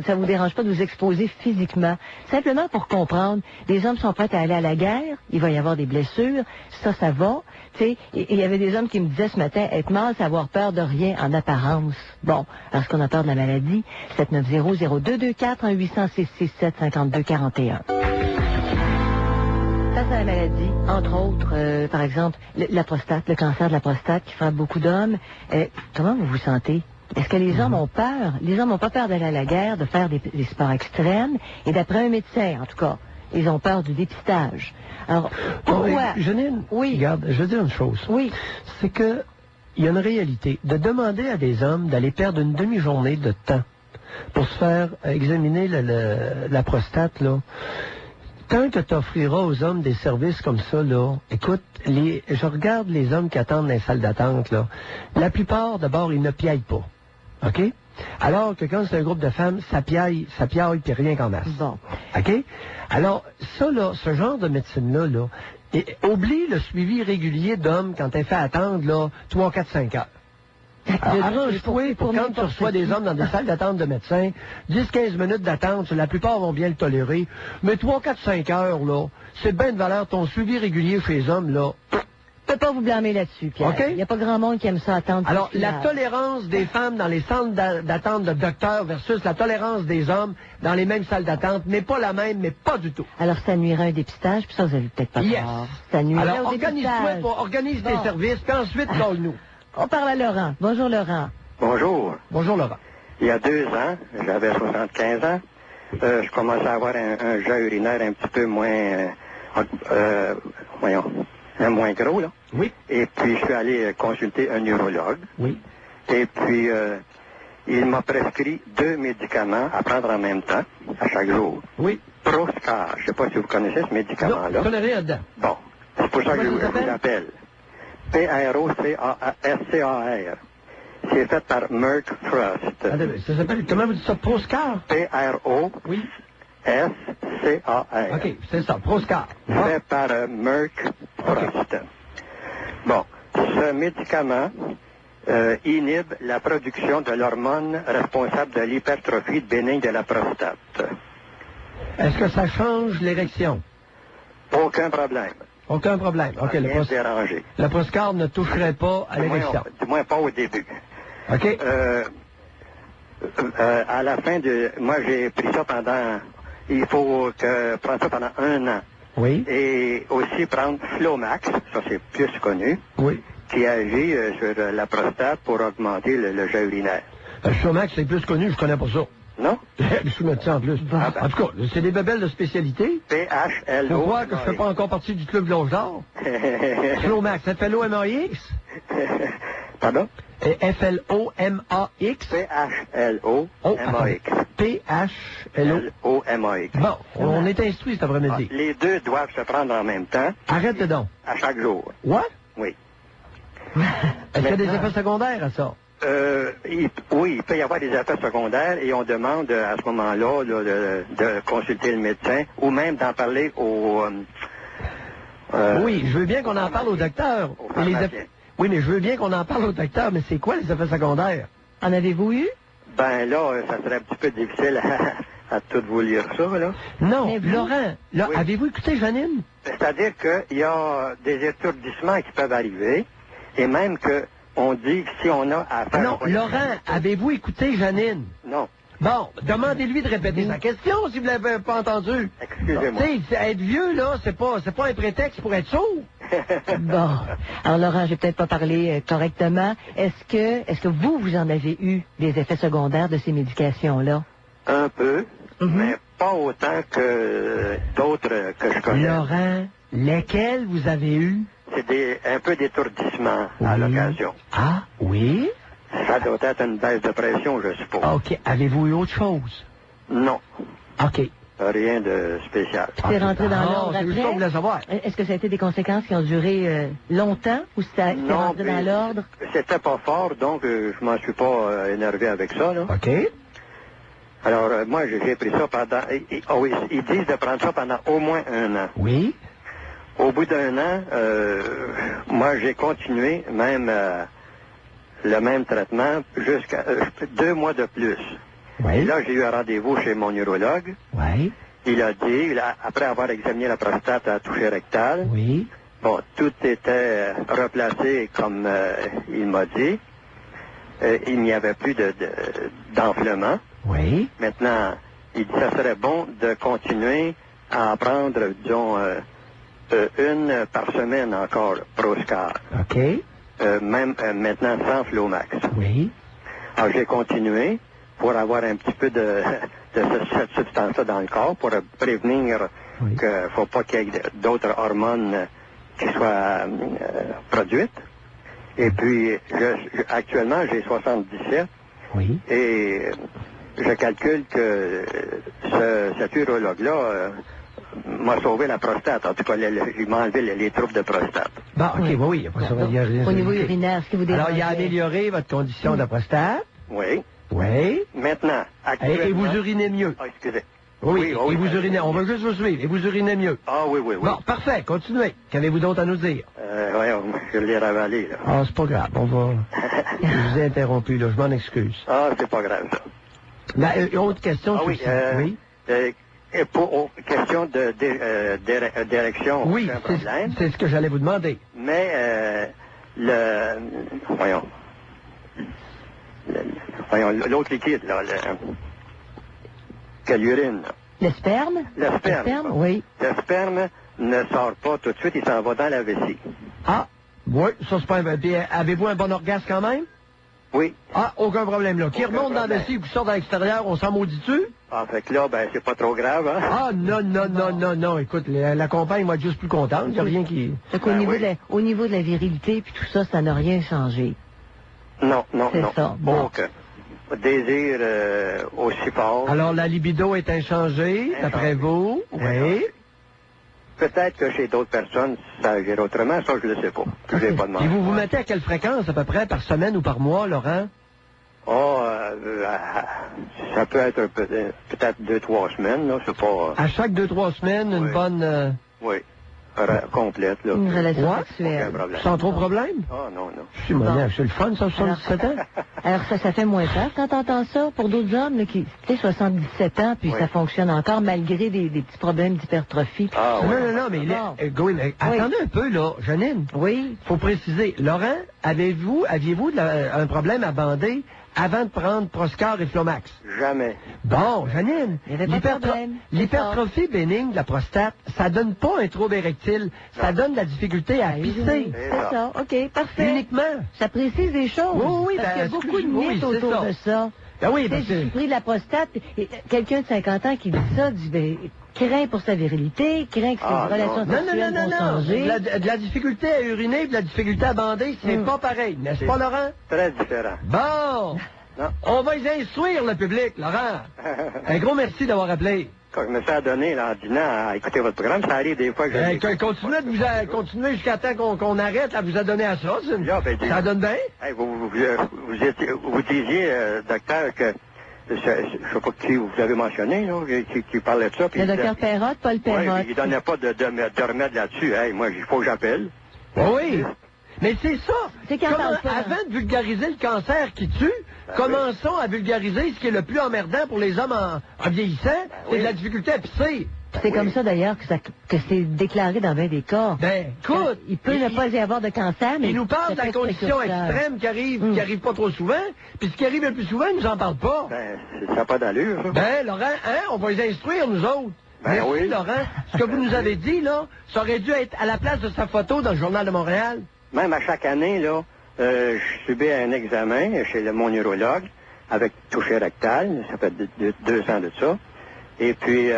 Ça vous dérange pas de vous exposer physiquement. Simplement pour comprendre, les hommes sont prêts à aller à la guerre, il va y avoir des blessures, ça va. Tu sais, il y avait des hommes qui me disaient ce matin, être mâle, c'est avoir peur de rien en apparence. Bon, parce qu'on a peur de la maladie, 790-0224-1866-67-52-41. Face à la maladie, entre autres, par exemple, la prostate, le cancer de la prostate qui frappe beaucoup d'hommes, comment vous vous sentez? Est-ce que les hommes ont peur? Les hommes n'ont pas peur d'aller à la guerre, de faire des sports extrêmes, et d'après un médecin, en tout cas, ils ont peur du dépistage. Alors, pourquoi? Janine, oui. Regarde, je veux dire une chose. Oui. C'est que il y a une réalité. De demander à des hommes d'aller perdre une demi-journée de temps pour se faire examiner la prostate, là, tant que tu offriras aux hommes des services comme ça, là, écoute, je regarde les hommes qui attendent dans les salles d'attente, là. La plupart, d'abord, ils ne piaillent pas. OK? Alors que quand c'est un groupe de femmes, ça piaille, puis rien qu'en masse. Bon. OK? Alors, ça, là, ce genre de médecine-là, là, oublie le suivi régulier d'hommes quand t'es fait attendre, là, 3, 4, 5 heures. Arrange-toi pour quand tu reçois des hommes dans des salles d'attente de médecins, 10-15 minutes d'attente, la plupart vont bien le tolérer, mais 3, 4, 5 heures, là, c'est bien de valeur ton suivi régulier chez les hommes, là. Je peux pas vous blâmer là-dessus, Pierre. OK? Il n'y a pas grand monde qui aime ça attendre. Alors, la tolérance des femmes dans les centres d'attente de docteurs versus la tolérance des hommes dans les mêmes salles d'attente n'est pas la même, mais pas du tout. Alors, ça nuirait un dépistage, puis ça, vous avez peut-être pas tort. Ça nuirait Alors, au dépistage. organise tes services, puis ensuite, call-nous. On parle à Laurent. Bonjour, Laurent. Bonjour. Bonjour, Laurent. Il y a 2 ans, j'avais 75 ans, je commençais à avoir un jet urinaire un petit peu moins, moins gros, là. Oui. Et puis, je suis allé consulter un neurologue. Oui. Et puis, il m'a prescrit 2 médicaments à prendre en même temps, à chaque jour. Oui. Proscar, je ne sais pas si vous connaissez ce médicament-là. Non, je connais rien dedans. Bon, c'est pour ça que je vous l'appelle? l'appelle. Proscar. C'est fait par Merck Trust. Attendez, ça s'appelle, comment vous dites ça, Proscar? Oui. Proscar. OK, c'est ça, Proscar. Fait par Merck Trust. Bon, ce médicament inhibe la production de l'hormone responsable de l'hypertrophie bénigne de la prostate. Est-ce que ça change l'érection? Aucun problème. Aucun problème. OK, Rien dérangé. le Proscar ne toucherait pas à l'érection. Du moins pas au début. OK. À la fin de... Moi, j'ai pris ça pendant... Il faut prendre ça pendant 1 an. Oui. Et aussi prendre Flomax, ça c'est plus connu, Oui. qui agit sur la prostate pour augmenter le jet urinaire. Chomax, c'est plus connu, je connais pas ça. Non? Je suis médecin en plus. En tout cas, c'est des bébelles de spécialité. PHLO. Faut voir que je fais pas encore partie du club de l'Ange d'Or. Flomax, F-L-O-M-A-X? Pardon? F-L-O-M-A-X? P-H-L-O-M-A-X. P-H-L-O. Bon, on est instruits cet après-midi. Les deux doivent se prendre en même temps. Arrête donc. À chaque jour. What? Oui. Est-ce qu'il y a des effets secondaires à ça? Oui, il peut y avoir des effets secondaires et on demande à ce moment-là là, de consulter le médecin ou même d'en parler au... oui, je veux bien qu'on en parle au docteur. Oui, mais je veux bien qu'on en parle au docteur, mais c'est quoi les effets secondaires? En avez-vous eu? Ben là, ça serait un petit peu difficile à tout vous lire ça, là. Non, Mais vous- Laurent, là, Oui. avez-vous écouté Janine? C'est-à-dire qu'il y a des étourdissements qui peuvent arriver, et même que on dit que si on a à faire... Non, Laurent, avez-vous écouté Janine? Non, Bon, demandez-lui de répéter sa question si vous ne l'avez pas entendu. excusez-moi. Tu sais, être vieux, là, c'est pas un prétexte pour être sourd. Bon. Alors, Laurent, j'ai peut-être pas parlé correctement. Est-ce que vous en avez eu des effets secondaires de ces médications-là? Un peu, mais pas autant que d'autres que je connais. Laurent, lesquels vous avez eu? C'est un peu d'étourdissement à Oui. l'occasion. Ah, oui? Ça doit être une baisse de pression, je suppose. OK. Avez-vous eu autre chose? Non, OK. rien de spécial. C'est rentré dans Ah, l'ordre c'est juste après? qu'on voulait savoir. Est-ce que ça a été des conséquences qui ont duré longtemps ou c'est rentré dans mais l'ordre? c'était pas fort, donc je m'en suis pas énervé avec ça, là. OK. Alors, moi, j'ai pris ça pendant... oui, ils disent de prendre ça pendant au moins 1 an. Oui. Au bout d'1 an, moi, j'ai continué même le même traitement jusqu'à 2 mois de plus. Et Oui. là, j'ai eu un rendez-vous chez mon neurologue. Oui. Il a dit, après avoir examiné la prostate à toucher rectal, Oui. bon, tout était replacé comme il m'a dit. Il n'y avait plus d'enflement. Oui. Maintenant, il dit que ça serait bon de continuer à en prendre, disons, une par semaine encore, Proscar. OK. Même maintenant sans Flomax. Oui. Alors, j'ai continué pour avoir un petit peu de cette substance-là dans le corps, pour prévenir Oui. qu'il ne faut pas qu'il y ait d'autres hormones qui soient produites. Et puis, actuellement, j'ai 77 Oui. et je calcule que cet urologue-là m'a sauvé la prostate. En tout cas, il m'a enlevé les troubles de prostate. Bon, OK, oui, oui. Après ça, il y a rien. Au niveau urinaire, est-ce que vous Alors, il a dérangez? amélioré votre condition de prostate. Oui. Oui. Maintenant, actuellement... Et vous urinez mieux. Ah, excusez. Oui, et vous urinez. On va juste vous suivre. Et vous urinez mieux. Ah oui, oui, oui. Bon, parfait. Continuez. Qu'avez-vous d'autre à nous dire? Voyons, je l'ai ravalé, là. Ah, c'est pas grave. On va... Je vous ai interrompu, là. Je m'en excuse. Ah, c'est pas grave, ça. Mais, autre question? Ah sur oui, ça? Oui. Et pour question d'érection, Oui, c'est un problème. c'est ce que j'allais vous demander. Mais voyons, l'autre liquide, là, que l'urine, là. Le sperme? Le sperme. Oui. Le sperme ne sort pas tout de suite, il s'en va dans la vessie. Ah, oui, ça c'est pas un... Bien, avez-vous un bon orgasme quand même? Oui. Ah, aucun problème, là. Qui Aucun remonte dans le problème. vessie, qui sort à l'extérieur, on s'en maudit-tu? Ah, fait que là, ben, c'est pas trop grave, hein? Ah, non. Écoute, la compagne va être juste plus contente. Il n'y a rien qui... Donc, au, Ben niveau oui. au niveau de la virilité puis tout ça, ça n'a rien changé. Non. C'est ça. Bon. Donc, désir aussi fort. Alors, la libido est inchangée, d'après vous? Oui. Peut-être que chez d'autres personnes, ça agirait autrement, ça, je ne le sais pas. Je n'ai pas demandé. Et vous vous mettez à quelle fréquence, à peu près, par semaine ou par mois, Laurent? Oh, ça peut être peut-être 2-3 semaines, là, c'est pas... À chaque 2-3 semaines, une Oui. bonne... Oui, complète, là. Une relation Ouais. Aucun sexuelle. problème. Sans trop de problème? Oh, non. C'est le fun, ça, 77 ans? Alors ça fait moins peur quand t'entends ça pour d'autres hommes là, qui, tu sais, 77 ans, puis Oui. ça fonctionne encore malgré des petits problèmes d'hypertrophie. Ah, oui. Non, mais Bon. attendez un peu, là, Janine. Oui. Faut préciser. Laurent, aviez-vous un problème à bander avant de prendre Proscar et Flomax? Jamais. Bon, Janine, Il y avait pas de problème. l'hypertrophie bénigne de la prostate, ça donne pas un trouble érectile, ça donne de la difficulté à pisser. C'est ça. OK, parfait. Uniquement. Ça précise des choses. Oui, parce ben, qu'il y a beaucoup de oui, mythes c'est autour ça. de ça. Ben oui, Tu sais, parce que... j'ai pris de la prostate. Et quelqu'un de 50 ans qui dit ça, dit, ben, craint pour sa virilité, craint que ses Ah, relations Non. sexuelles vont changer. De la difficulté à uriner et de la difficulté à bander, c'est pas pareil, n'est-ce pas, Laurent? Très différent. Bon! Non. On va y instruire le public, Laurent. Un gros merci d'avoir appelé. Quand je me suis adonné, là, en dînant, à écouter votre programme, ça arrive des fois que je... Continuez jusqu'à temps qu'on arrête à vous adonner à ça. Là, ben, Ça donne bien? Hey, vous disiez, docteur, que... Je sais pas qui vous avez mentionné, là, qui parlait de ça. puis Le il disait- docteur Perrotte, Paul Ouais, Perrotte. il donnait pas de remède là-dessus. Hey, moi, il faut que j'appelle. Oui. Mais c'est ça. C'est qu'on parle pas. Avant de vulgariser le cancer qui tue, commençons à vulgariser ce qui est le plus emmerdant pour les hommes en vieillissant, c'est de la difficulté à pisser. C'est comme ça, d'ailleurs, que c'est déclaré dans bien des cas. Ben, écoute, Il peut ne pas y avoir de cancer, mais... il nous parle de la condition extrême qui arrive pas trop souvent, puis ce qui arrive le plus souvent, il nous en parle pas. Ben, ça n'a pas d'allure. Ça. Ben, Laurent, on va les instruire, nous autres. Ben Merci, oui. Laurent. Ce que vous nous avez dit, là, ça aurait dû être à la place de sa photo dans le Journal de Montréal. Même à chaque année, là, je subis un examen chez mon neurologue avec toucher rectal. Ça fait 2 ans de ça. Et puis,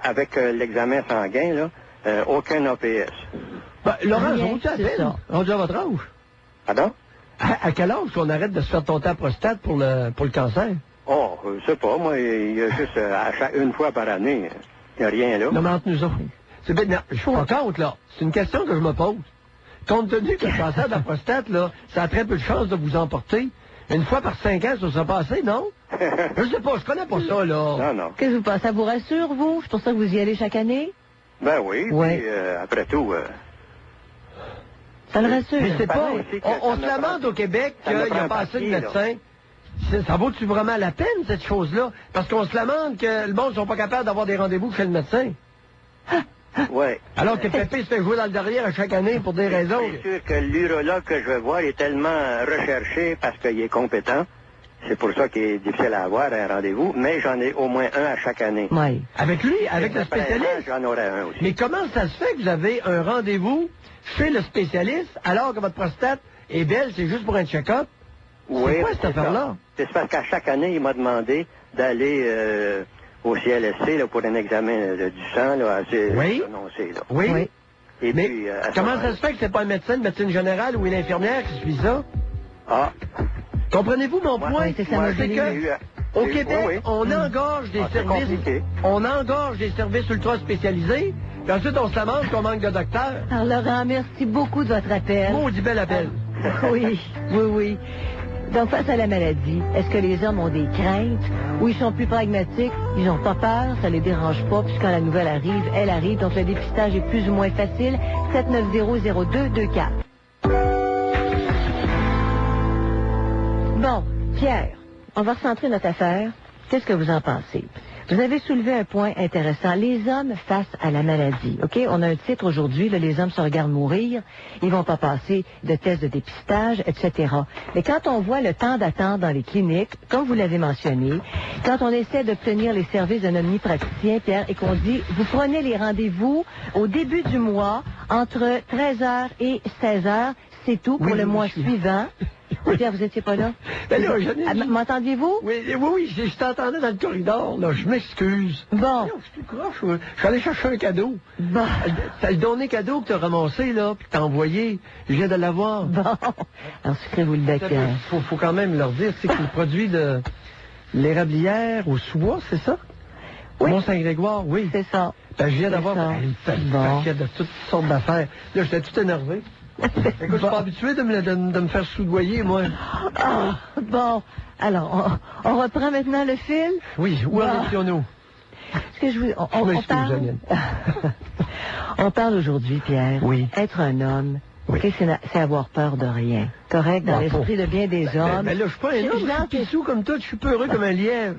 avec l'examen sanguin, là, aucun APS. Ben, Laurent, Rien, on vous c'est appelle. ça. On dit à votre âge. Pardon? À quel âge qu'on arrête de se faire tenter la prostate pour le cancer? Oh, je sais pas, moi, il y a juste une fois par année. Il n'y a rien là. Non, mais entre nous autres. C'est bien, non, je suis pas contre, là. C'est une question que je me pose. Compte tenu que le cancer de la prostate, là, ça a très peu de chances de vous emporter. Une fois par 5 ans, ça sera passé, non? Je sais pas, je connais pas ça, là. Non, non. Qu'est-ce que vous pensez? Ça vous rassure, vous? C'est pour ça que vous y allez chaque année? Ben oui, Ouais. puis après tout... Ça le rassure? Mais c'est pas... paraît aussi que On ça se me lamente prend- au Québec ça qu'il me n'y prend a un pas assez de papier, là. médecins. Ça vaut-tu vraiment la peine, cette chose-là? Parce qu'on se lamente que le monde ne sont pas capables d'avoir des rendez-vous chez le médecin. ouais. Alors que Pépé se fait jouer dans le derrière à chaque année pour des raisons. C'est sûr que l'urologue que je vais voir est tellement recherché parce qu'il est compétent. C'est pour ça qu'il est difficile à avoir un rendez-vous, mais j'en ai au moins un à chaque année. Oui. Avec lui, avec le Après un an, spécialiste. j'en aurai un aussi. Mais comment ça se fait que vous avez un rendez-vous chez le spécialiste alors que votre prostate est belle, c'est juste pour un check-up? Oui, C'est quoi cette ça. affaire-là? C'est parce qu'à chaque année, il m'a demandé d'aller au CLSC là, pour un examen du sang là, assez Oui. prononcé. Là. Oui. Oui. Et Mais puis, à ce comment moment-là- ça se fait que c'est pas un médecin de médecine générale ou une infirmière qui suit ça? Ah, Comprenez-vous mon point? Oui, c'est ça, moi, mon C'est j'ai que eu, au j'ai eu- Québec, oui, oui. on engorge des c'est services. compliqué. On engorge des services ultra spécialisés, puis ensuite on se lamente qu'on manque de docteurs. Alors, Laurent, merci beaucoup de votre appel. Maudit bel appel. Oui, oui, oui. Donc, face à la maladie, est-ce que les hommes ont des craintes ou ils sont plus pragmatiques? Ils n'ont pas peur, ça les dérange pas, puis quand la nouvelle arrive, elle arrive. Donc, le dépistage est plus ou moins facile. 790-0224. Bon, Pierre, on va recentrer notre affaire. Qu'est-ce que vous en pensez? Vous avez soulevé un point intéressant. Les hommes face à la maladie. OK? On a un titre aujourd'hui, là, les hommes se regardent mourir. Ils vont pas passer de tests de dépistage, etc. Mais quand on voit le temps d'attente dans les cliniques, comme vous l'avez mentionné, quand on essaie d'obtenir les services d'un omnipraticien, Pierre, et qu'on dit, vous prenez les rendez-vous au début du mois, entre 13h et 16h, c'est tout pour Oui, le oui, mois je suis- suivant. Pierre, vous étiez pas là? Ben là, je- M'entendiez-vous? Oui, je t'entendais dans le corridor, là. Je m'excuse. Bon. Non, je suis tout croche, ouais. Je suis allé chercher un cadeau. Bon. T'as le dernier cadeau que t'as ramassé, là, puis que t'as envoyé. Je viens de l'avoir. Bon. Alors, sucrez-vous le bec. Faut quand même leur dire, c'est que le produit de l'érablière au soie, c'est ça? Oui. Mont-Saint-Grégoire, oui. C'est ça. Ben, je viens C'est d'avoir ça. un Bon. paquet de toutes sortes d'affaires. Là, j'étais tout énervé. Écoute, je suis pas habitué de me faire soudoyer, moi. Ah, bon. Alors, on reprend maintenant le fil. Oui, où en Bon. étions-nous? Est-ce que je vous... Je On m'excuse, parle... Janine. on parle aujourd'hui, Pierre. Oui. Être un homme, Oui. ok, c'est avoir peur de rien. Correct? Dans Bon, l'esprit de bien des hommes. Ben là, je suis pas un homme, je Non, suis pissou comme toi, je suis peureux comme un lièvre.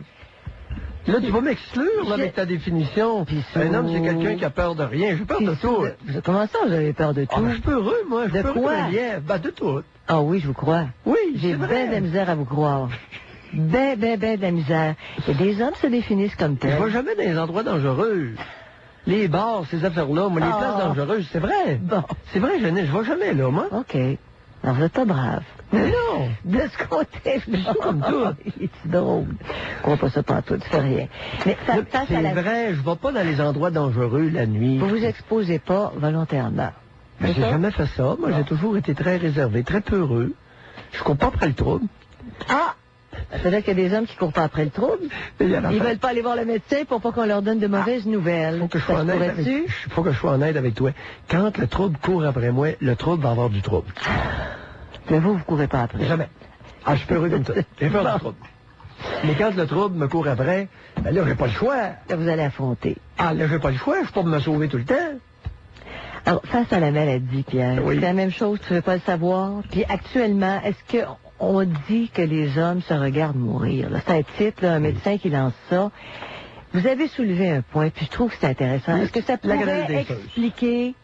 Là, tu vas m'exclure là, avec ta définition. Pissou. Un homme, c'est quelqu'un qui a peur de rien. J'ai peur de tout. Comment ça, vous avez peur de tout? Ah, ben, je suis peureux, moi. Je suis De peureux quoi? comme un lièvre. Ben, de tout. Ah oui, je vous crois. Oui, J'ai c'est bien vrai. de la misère à vous croire. Ben de la misère. Et des hommes se définissent comme Je tels. vais jamais dans les endroits dangereux. Les bars, ces affaires-là, moi, les Ah. places dangereuses, c'est vrai. Bon. C'est vrai, je vais jamais là, moi. OK. Alors, vous êtes pas brave. Mais non. De ce côté, C'est comme toi. C'est drôle. Je crois pas ça pantoute, tu fais rien. Mais face à C'est la... vrai, je vais pas dans les endroits dangereux la nuit. Vous vous exposez pas volontairement. Ben, j'ai ça? jamais fait ça. Moi, j'ai toujours été très réservé, très peureux. Je cours pas après le trouble. Ah! C'est-à-dire qu'il y a des hommes qui courent pas après le trouble. Il y a la Ils fin. veulent pas aller voir le médecin pour pas qu'on leur donne de mauvaises nouvelles. Faut que je Ça sois se en aide pourrait-tu? avec... Faut que je sois en aide avec toi. Quand le trouble court après moi, le trouble va avoir du trouble. Mais vous courez pas après. Jamais. Ah, je suis peureux comme ça. J'ai peur du trouble. Mais quand le trouble me court après, ben là, j'ai pas le choix. Là, vous allez affronter. Ah, là, j'ai pas le choix. Je peux pas me sauver tout le temps. Alors, face à la maladie, Pierre, Oui. c'est la même chose, tu veux pas le savoir. Puis actuellement, est-ce qu'on dit que les hommes se regardent mourir? Là? C'est un titre, là, un médecin qui lance ça. Vous avez soulevé un point, puis je trouve que c'est intéressant. Est-ce que ça La pourrait grève des expliquer...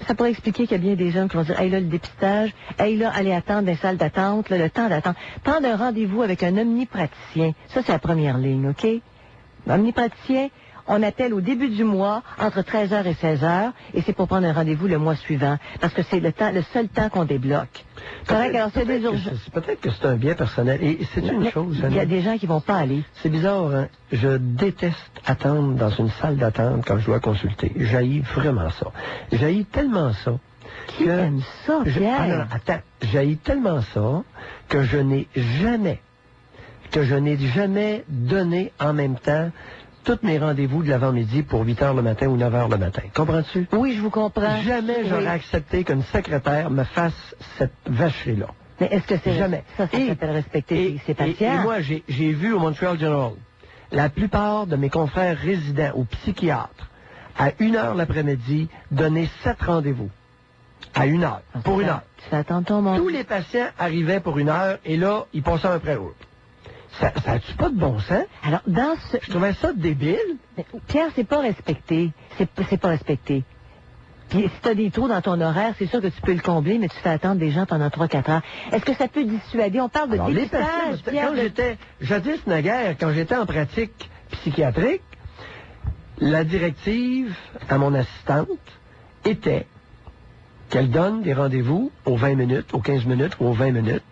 Ça pourrait expliquer qu'il y a bien des hommes qui vont dire, hey là, le dépistage, hey là, aller attendre dans les salles d'attente, là, le temps d'attente. Prendre un rendez-vous avec un omnipraticien, ça c'est la première ligne, OK? Omnipraticien, on appelle au début du mois, entre 13h et 16h, et c'est pour prendre un rendez-vous le mois suivant, parce que c'est le seul temps qu'on débloque. Correct, alors c'est des urgences. Peut-être que c'est un bien personnel. Et c'est une chose, Il y a des gens qui vont pas aller. c'est bizarre, hein? Je déteste attendre dans une salle d'attente quand je dois consulter. J'haïs vraiment ça. J'haïs tellement ça. Qui aime ça, Pierre? Non, attends. J'haïs tellement ça que je n'ai jamais donné en même temps tous mes rendez-vous de l'avant-midi pour 8 h le matin ou 9 h le matin. Comprends-tu? Oui, je vous comprends. Jamais Oui. j'aurais accepté qu'une secrétaire me fasse cette vacherie-là. Mais est-ce que c'est... Jamais. Ça s'appelle respecter ses patients. Et moi, j'ai vu au Montreal Journal, la plupart de mes confrères résidents ou psychiatres, à 1 h l'après-midi, donner 7 rendez-vous. À 1 h. Pour 1 h. Tu fais attendre ton monde. Tous les patients arrivaient pour 1 h et là, ils passaient un après l'autre. Ça a-tu pas de bon sens? Alors, dans ce... Je trouvais ça débile. Mais, Pierre, c'est pas respecté. C'est pas respecté. Puis si tu as des trous dans ton horaire, c'est sûr que tu peux le combler, mais tu fais attendre des gens pendant 3-4 heures. Est-ce que ça peut dissuader? On parle de Alors, les dépistage, patients, Pierre. quand j'étais, jadis naguère, quand j'étais en pratique psychiatrique, la directive à mon assistante était qu'elle donne des rendez-vous aux 20 minutes, aux 15 minutes ou aux 20 minutes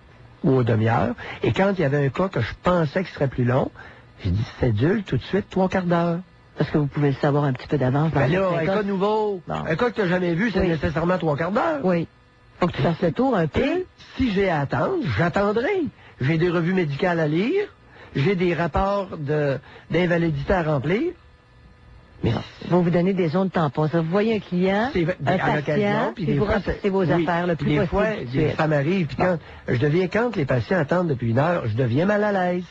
ou aux demi-heures. Et quand il y avait un cas que je pensais qu'il serait plus long, j'ai dit cédule tout de suite, 3/4 d'heure. Parce que vous pouvez le savoir un petit peu d'avance. dans Ben là, certains un cas. cas nouveau, Bon. un cas que tu n'as jamais vu, c'est Oui. nécessairement 3/4 d'heure. Oui. Faut que tu fasses le tour un peu. Et si j'ai à attendre, j'attendrai. J'ai des revues médicales à lire, j'ai des rapports d'invalidité à remplir. Mais Ils vont vous donner des zones tampons. Ça, vous voyez un client, c'est un à l'occasion, patient, puis puis des vous fois, remplissez vos oui, affaires le puis plus des possible fois, tout de suite. ça m'arrive. Puis quand les patients attendent depuis 1 heure, je deviens mal à l'aise.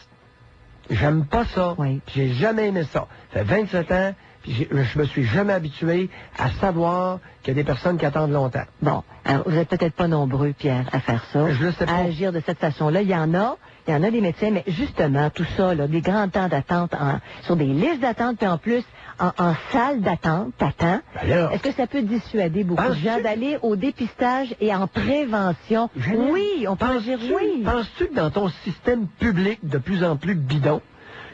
J'aime pas ça. Oui. J'ai jamais aimé ça. Ça fait 27 ans, puis je me suis jamais habitué à savoir qu'il y a des personnes qui attendent longtemps. Bon, alors vous n'êtes peut-être pas nombreux, Pierre, à faire ça, Je le sais pas. à agir de cette façon-là. Il y en a des médecins, mais justement, tout ça, là, des grands temps d'attente sur des listes d'attente, puis en plus, en salle d'attente, t'attends. Ben là, Est-ce que ça peut dissuader beaucoup de Penses-tu- gens d'aller au dépistage et en prévention? Jeannette, Oui, on peut dire oui. Penses-tu que dans ton système public de plus en plus bidon,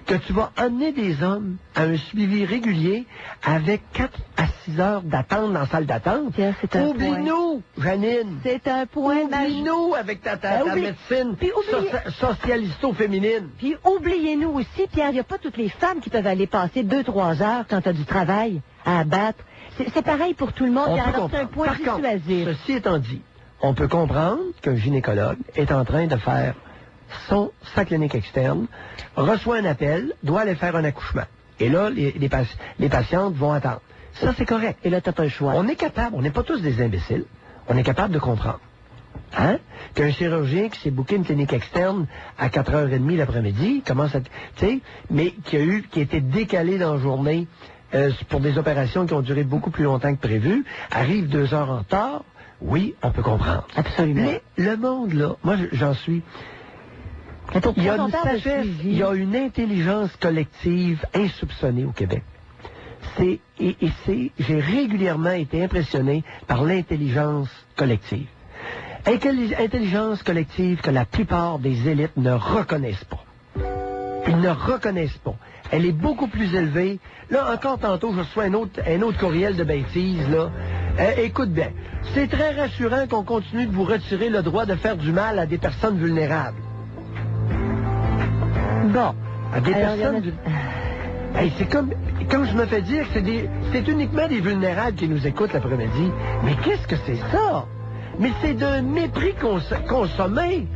que tu vas amener des hommes à un suivi régulier avec 4 à 6 heures d'attente dans la salle d'attente? Pierre, c'est un Oublie-nous, Janine. C'est un point majeur. Oublie-nous avec ta oublie- médecine Puis oublie- socialisto-féminine. Puis oubliez-nous aussi, Pierre, il n'y a pas toutes les femmes qui peuvent aller passer 2-3 heures quand tu as du travail à abattre. C'est pareil pour tout le monde. On Pierre. peut Alors, c'est un comprendre. point Par contre, dissuasif. ceci étant dit, on peut comprendre qu'un gynécologue est en train de faire sa clinique externe, reçoit un appel, doit aller faire un accouchement. Et là, les patientes vont attendre. Ça, c'est correct. Et là, tu n'as pas le choix. On est capable, on n'est pas tous des imbéciles, on est capable de comprendre. Hein? Qu'un chirurgien qui s'est booké une clinique externe à 4h30 l'après-midi, commence à... Tu sais, mais qui a été décalé dans la journée pour des opérations qui ont duré beaucoup plus longtemps que prévu, arrive 2 heures en retard, oui, on peut comprendre. Absolument. Mais le monde, là, moi, j'en suis... Mais pour Il y a on une parle de sagesse, suivi. il y a une intelligence collective insoupçonnée au Québec. J'ai régulièrement été impressionné par l'intelligence collective. Intelligence collective que la plupart des élites ne reconnaissent pas. Ils ne reconnaissent pas. Elle est beaucoup plus élevée. Là, encore tantôt, je reçois un autre courriel de bêtises, là. Écoute bien. C'est très rassurant qu'on continue de vous retirer le droit de faire du mal à des personnes vulnérables. Bon. À des Alors, personnes... Hey, c'est comme quand je me fais dire que c'est uniquement des vulnérables qui nous écoutent l'après-midi. Mais qu'est-ce que c'est ça? Mais c'est d'un mépris consommé.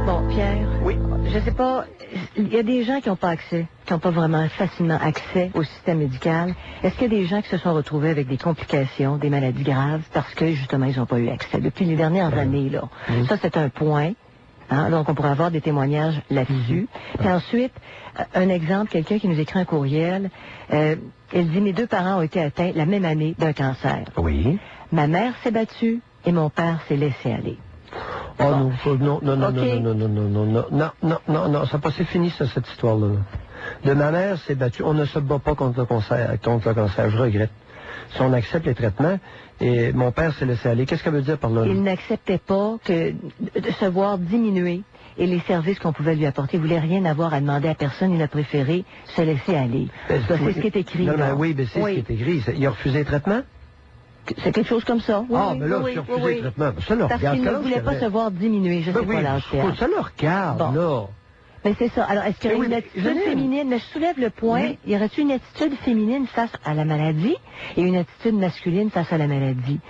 Bon, Pierre. Oui. Je sais pas, il y a des gens qui n'ont pas accès, qui n'ont pas vraiment facilement accès au système médical. Est-ce qu'il y a des gens qui se sont retrouvés avec des complications, des maladies graves, parce que justement, ils n'ont pas eu accès depuis les dernières années, là? Ça, c'est un point. Hein? Donc, on pourrait avoir des témoignages là-dessus. Puis ensuite, un exemple, quelqu'un qui nous écrit un courriel, Elle dit, mes 2 parents ont été atteints la même année d'un cancer. Oui. Ma mère s'est battue et mon père s'est laissé aller. Oh non, non, non, non, Ok. non, non, non, non, non, non, non, non, non, non, ça pas, c'est fini ça, cette histoire-là. De ma mère s'est battue. On ne se bat pas contre le cancer, je regrette. Si on accepte les traitements, et mon père s'est laissé aller. Qu'est-ce qu'elle veut dire par là? Il n'acceptait pas de se voir diminuer et les services qu'on pouvait lui apporter. Il voulait rien avoir à demander à personne. Il a préféré se laisser aller. C'est ce qui est écrit. Non, là. oui, mais c'est ce qui est écrit. Il a refusé les traitements? C'est quelque chose comme ça. Oui, Ah, oui, mais là, oui, il a oui, refusé oui. les traitements. Ça le Parce regarde. qu'il ne quel âge voulait qu'il pas avait? se voir diminuer. Je ne sais Oui, pas l'âge. Pierre. ça le regarde, Bon. là. Mais c'est ça. Alors, est-ce qu'il y a Mais oui, une mais attitude Janine. féminine? Mais je soulève le point. Oui. Y aurait-il une attitude féminine face à la maladie et une attitude masculine face à la maladie?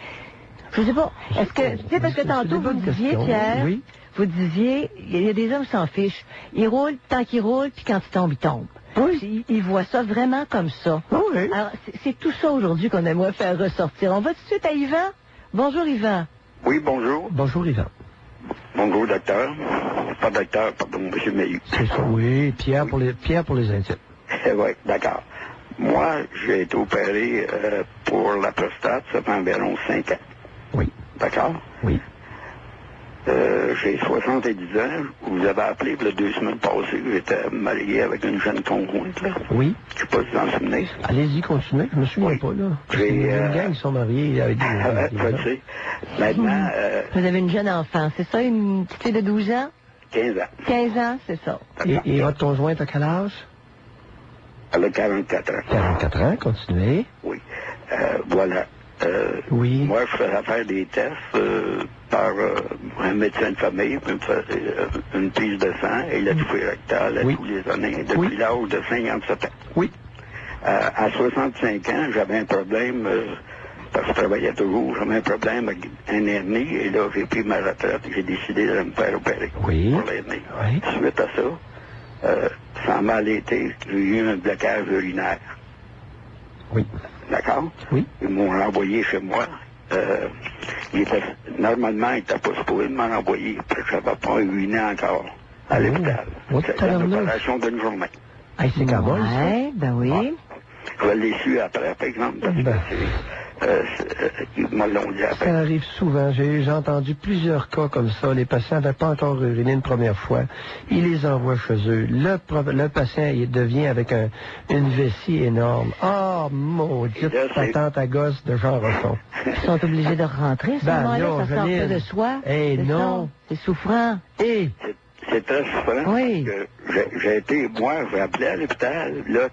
Je sais pas. Est-ce que, tu sais, parce que C'est tantôt, des vous bonnes disiez, questions. Pierre, Oui. vous disiez, il y a des hommes qui s'en fichent. Ils roulent tant qu'ils roulent, puis quand ils tombent, ils tombent. Oui. Ils voient ça vraiment comme ça. Oui. Alors, c'est tout ça aujourd'hui qu'on aimerait faire ressortir. On va tout de suite à Yvan. Bonjour, Yvan. Oui, bonjour. Bonjour, Yvan. Bonjour, docteur. Pas docteur, pardon, monsieur Mailly. C'est ça. Oui, Pierre pour les intimes. Oui, d'accord. Moi, j'ai été opéré pour la prostate, ça fait environ 5 ans. Oui. D'accord? Oui. J'ai 70 ans. Vous avez appelé il y a 2 semaines passées. J'étais marié avec une jeune conjointe, là. Oui. Je sais pas si vous en souvenez. Allez-y, continuez. Je me souviens Oui. pas, là. J'ai, Il y a une gang qui sont mariés avec des... Je sais. Maintenant, Vous avez une jeune enfant, c'est ça? Une petite fille de 12 ans? 15 ans. 15 ans, c'est ça. Et votre conjointe à quel âge? Elle a 44 ans. 44 ans, continuez. Oui. Voilà. Oui. Moi, je faisais faire des tests par un médecin de famille, puis il me faisait une prise de sang et la touffée rectale à Oui. tous les années, depuis Oui. l'âge de 57 ans. Oui. À 65 ans, j'avais un problème, parce que je travaillais toujours, j'avais un problème avec un hernie, et là, j'ai pris ma retraite, j'ai décidé de me faire opérer Oui. pour l'hernie. Oui. Suite à ça, ça m'a été, j'ai eu un blocage urinaire. Oui. D'accord? Oui. Ils m'ont renvoyé chez moi. Normalement, il n'était pas supposé m'en envoyer, parce que je n'avais pas uriné encore à l'hôpital. Oh, C'était une tabarnouche. opération d'une journée. Hey, c'est quand même, ça. Ouais, ben oui. Je l'ai su après, par exemple, parce que Ben. ils me l'ont dit après. Ça arrive souvent. J'ai entendu plusieurs cas comme ça. Les patients n'avaient pas encore uriné une première fois. Ils les envoient chez eux. Le patient il devient avec une vessie énorme. Ah, maudite Et là, c'est- patente à gosse de Jean Rochon. Ils sont obligés de rentrer à ce Ben moment-là, non, ça sort Janine. pas de soi. Eh C'est non. ça. C'est souffrant. Et, C'est très souffrant. Oui. Parce que j'ai été, moi, j'ai appelé à l'hôpital. Là,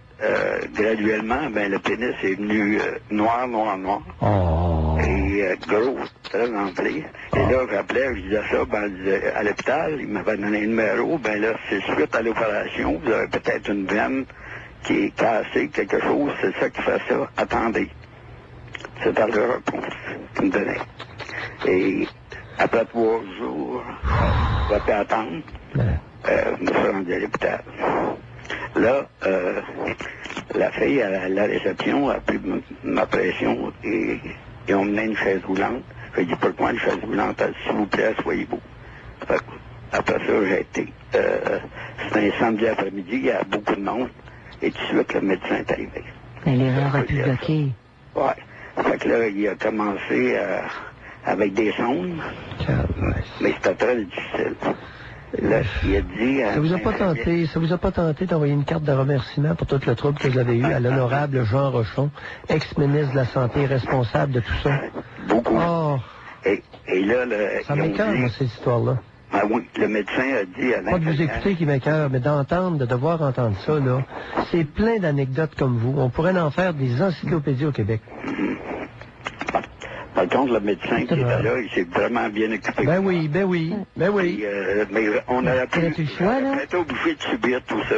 graduellement, ben, le pénis est venu noir. oh, Et gros, très enflé. Et là, j'appelais, je disais ça, ben, à l'hôpital, il m'avait donné un numéro, ben là, c'est suite à l'opération, vous avez peut-être une veine qui est cassée, quelque chose, c'est ça qui fait ça. Attendez. C'est à leur réponse qu'ils me donnaient. Et après 3 jours, je vais attendre. ben, Je me suis rendu à l'hôpital. Là, la fille à la réception a pris ma pression et ils ont mené une chaise roulante. J'ai dit, pourquoi une chaise roulante? Elle dit, s'il vous plaît, soyez beau. Fait que, après ça, j'ai été. C'était un samedi après-midi, il y a beaucoup de monde. Et tout de suite, le médecin est arrivé. Mais l'erreur a pu bloquer. Ouais. Fait que là, il a commencé avec des sondes, calme. mais c'était très difficile. Là, il a dit... Ça vous a pas tenté d'envoyer une carte de remerciement pour tout le trouble que vous avez eu à l'honorable Jean Rochon, ex-ministre de la Santé, responsable de tout ça? Beaucoup. Oh, Et là, ça ils ont m'écoeure, dit... moi, cette histoire-là. Ah oui, le médecin a dit à Pas de vous écouter qui m'écoeure, mais d'entendre, de devoir entendre ça, là, c'est plein d'anecdotes comme vous. On pourrait en faire des encyclopédies au Québec. Par contre, le médecin qui était là, il s'est vraiment bien occupé. Ben oui, ben oui, ben oui. Et, mais on aurait pu... T'aurais-tu le choix, là? On aurait été obligé de subir tout ça,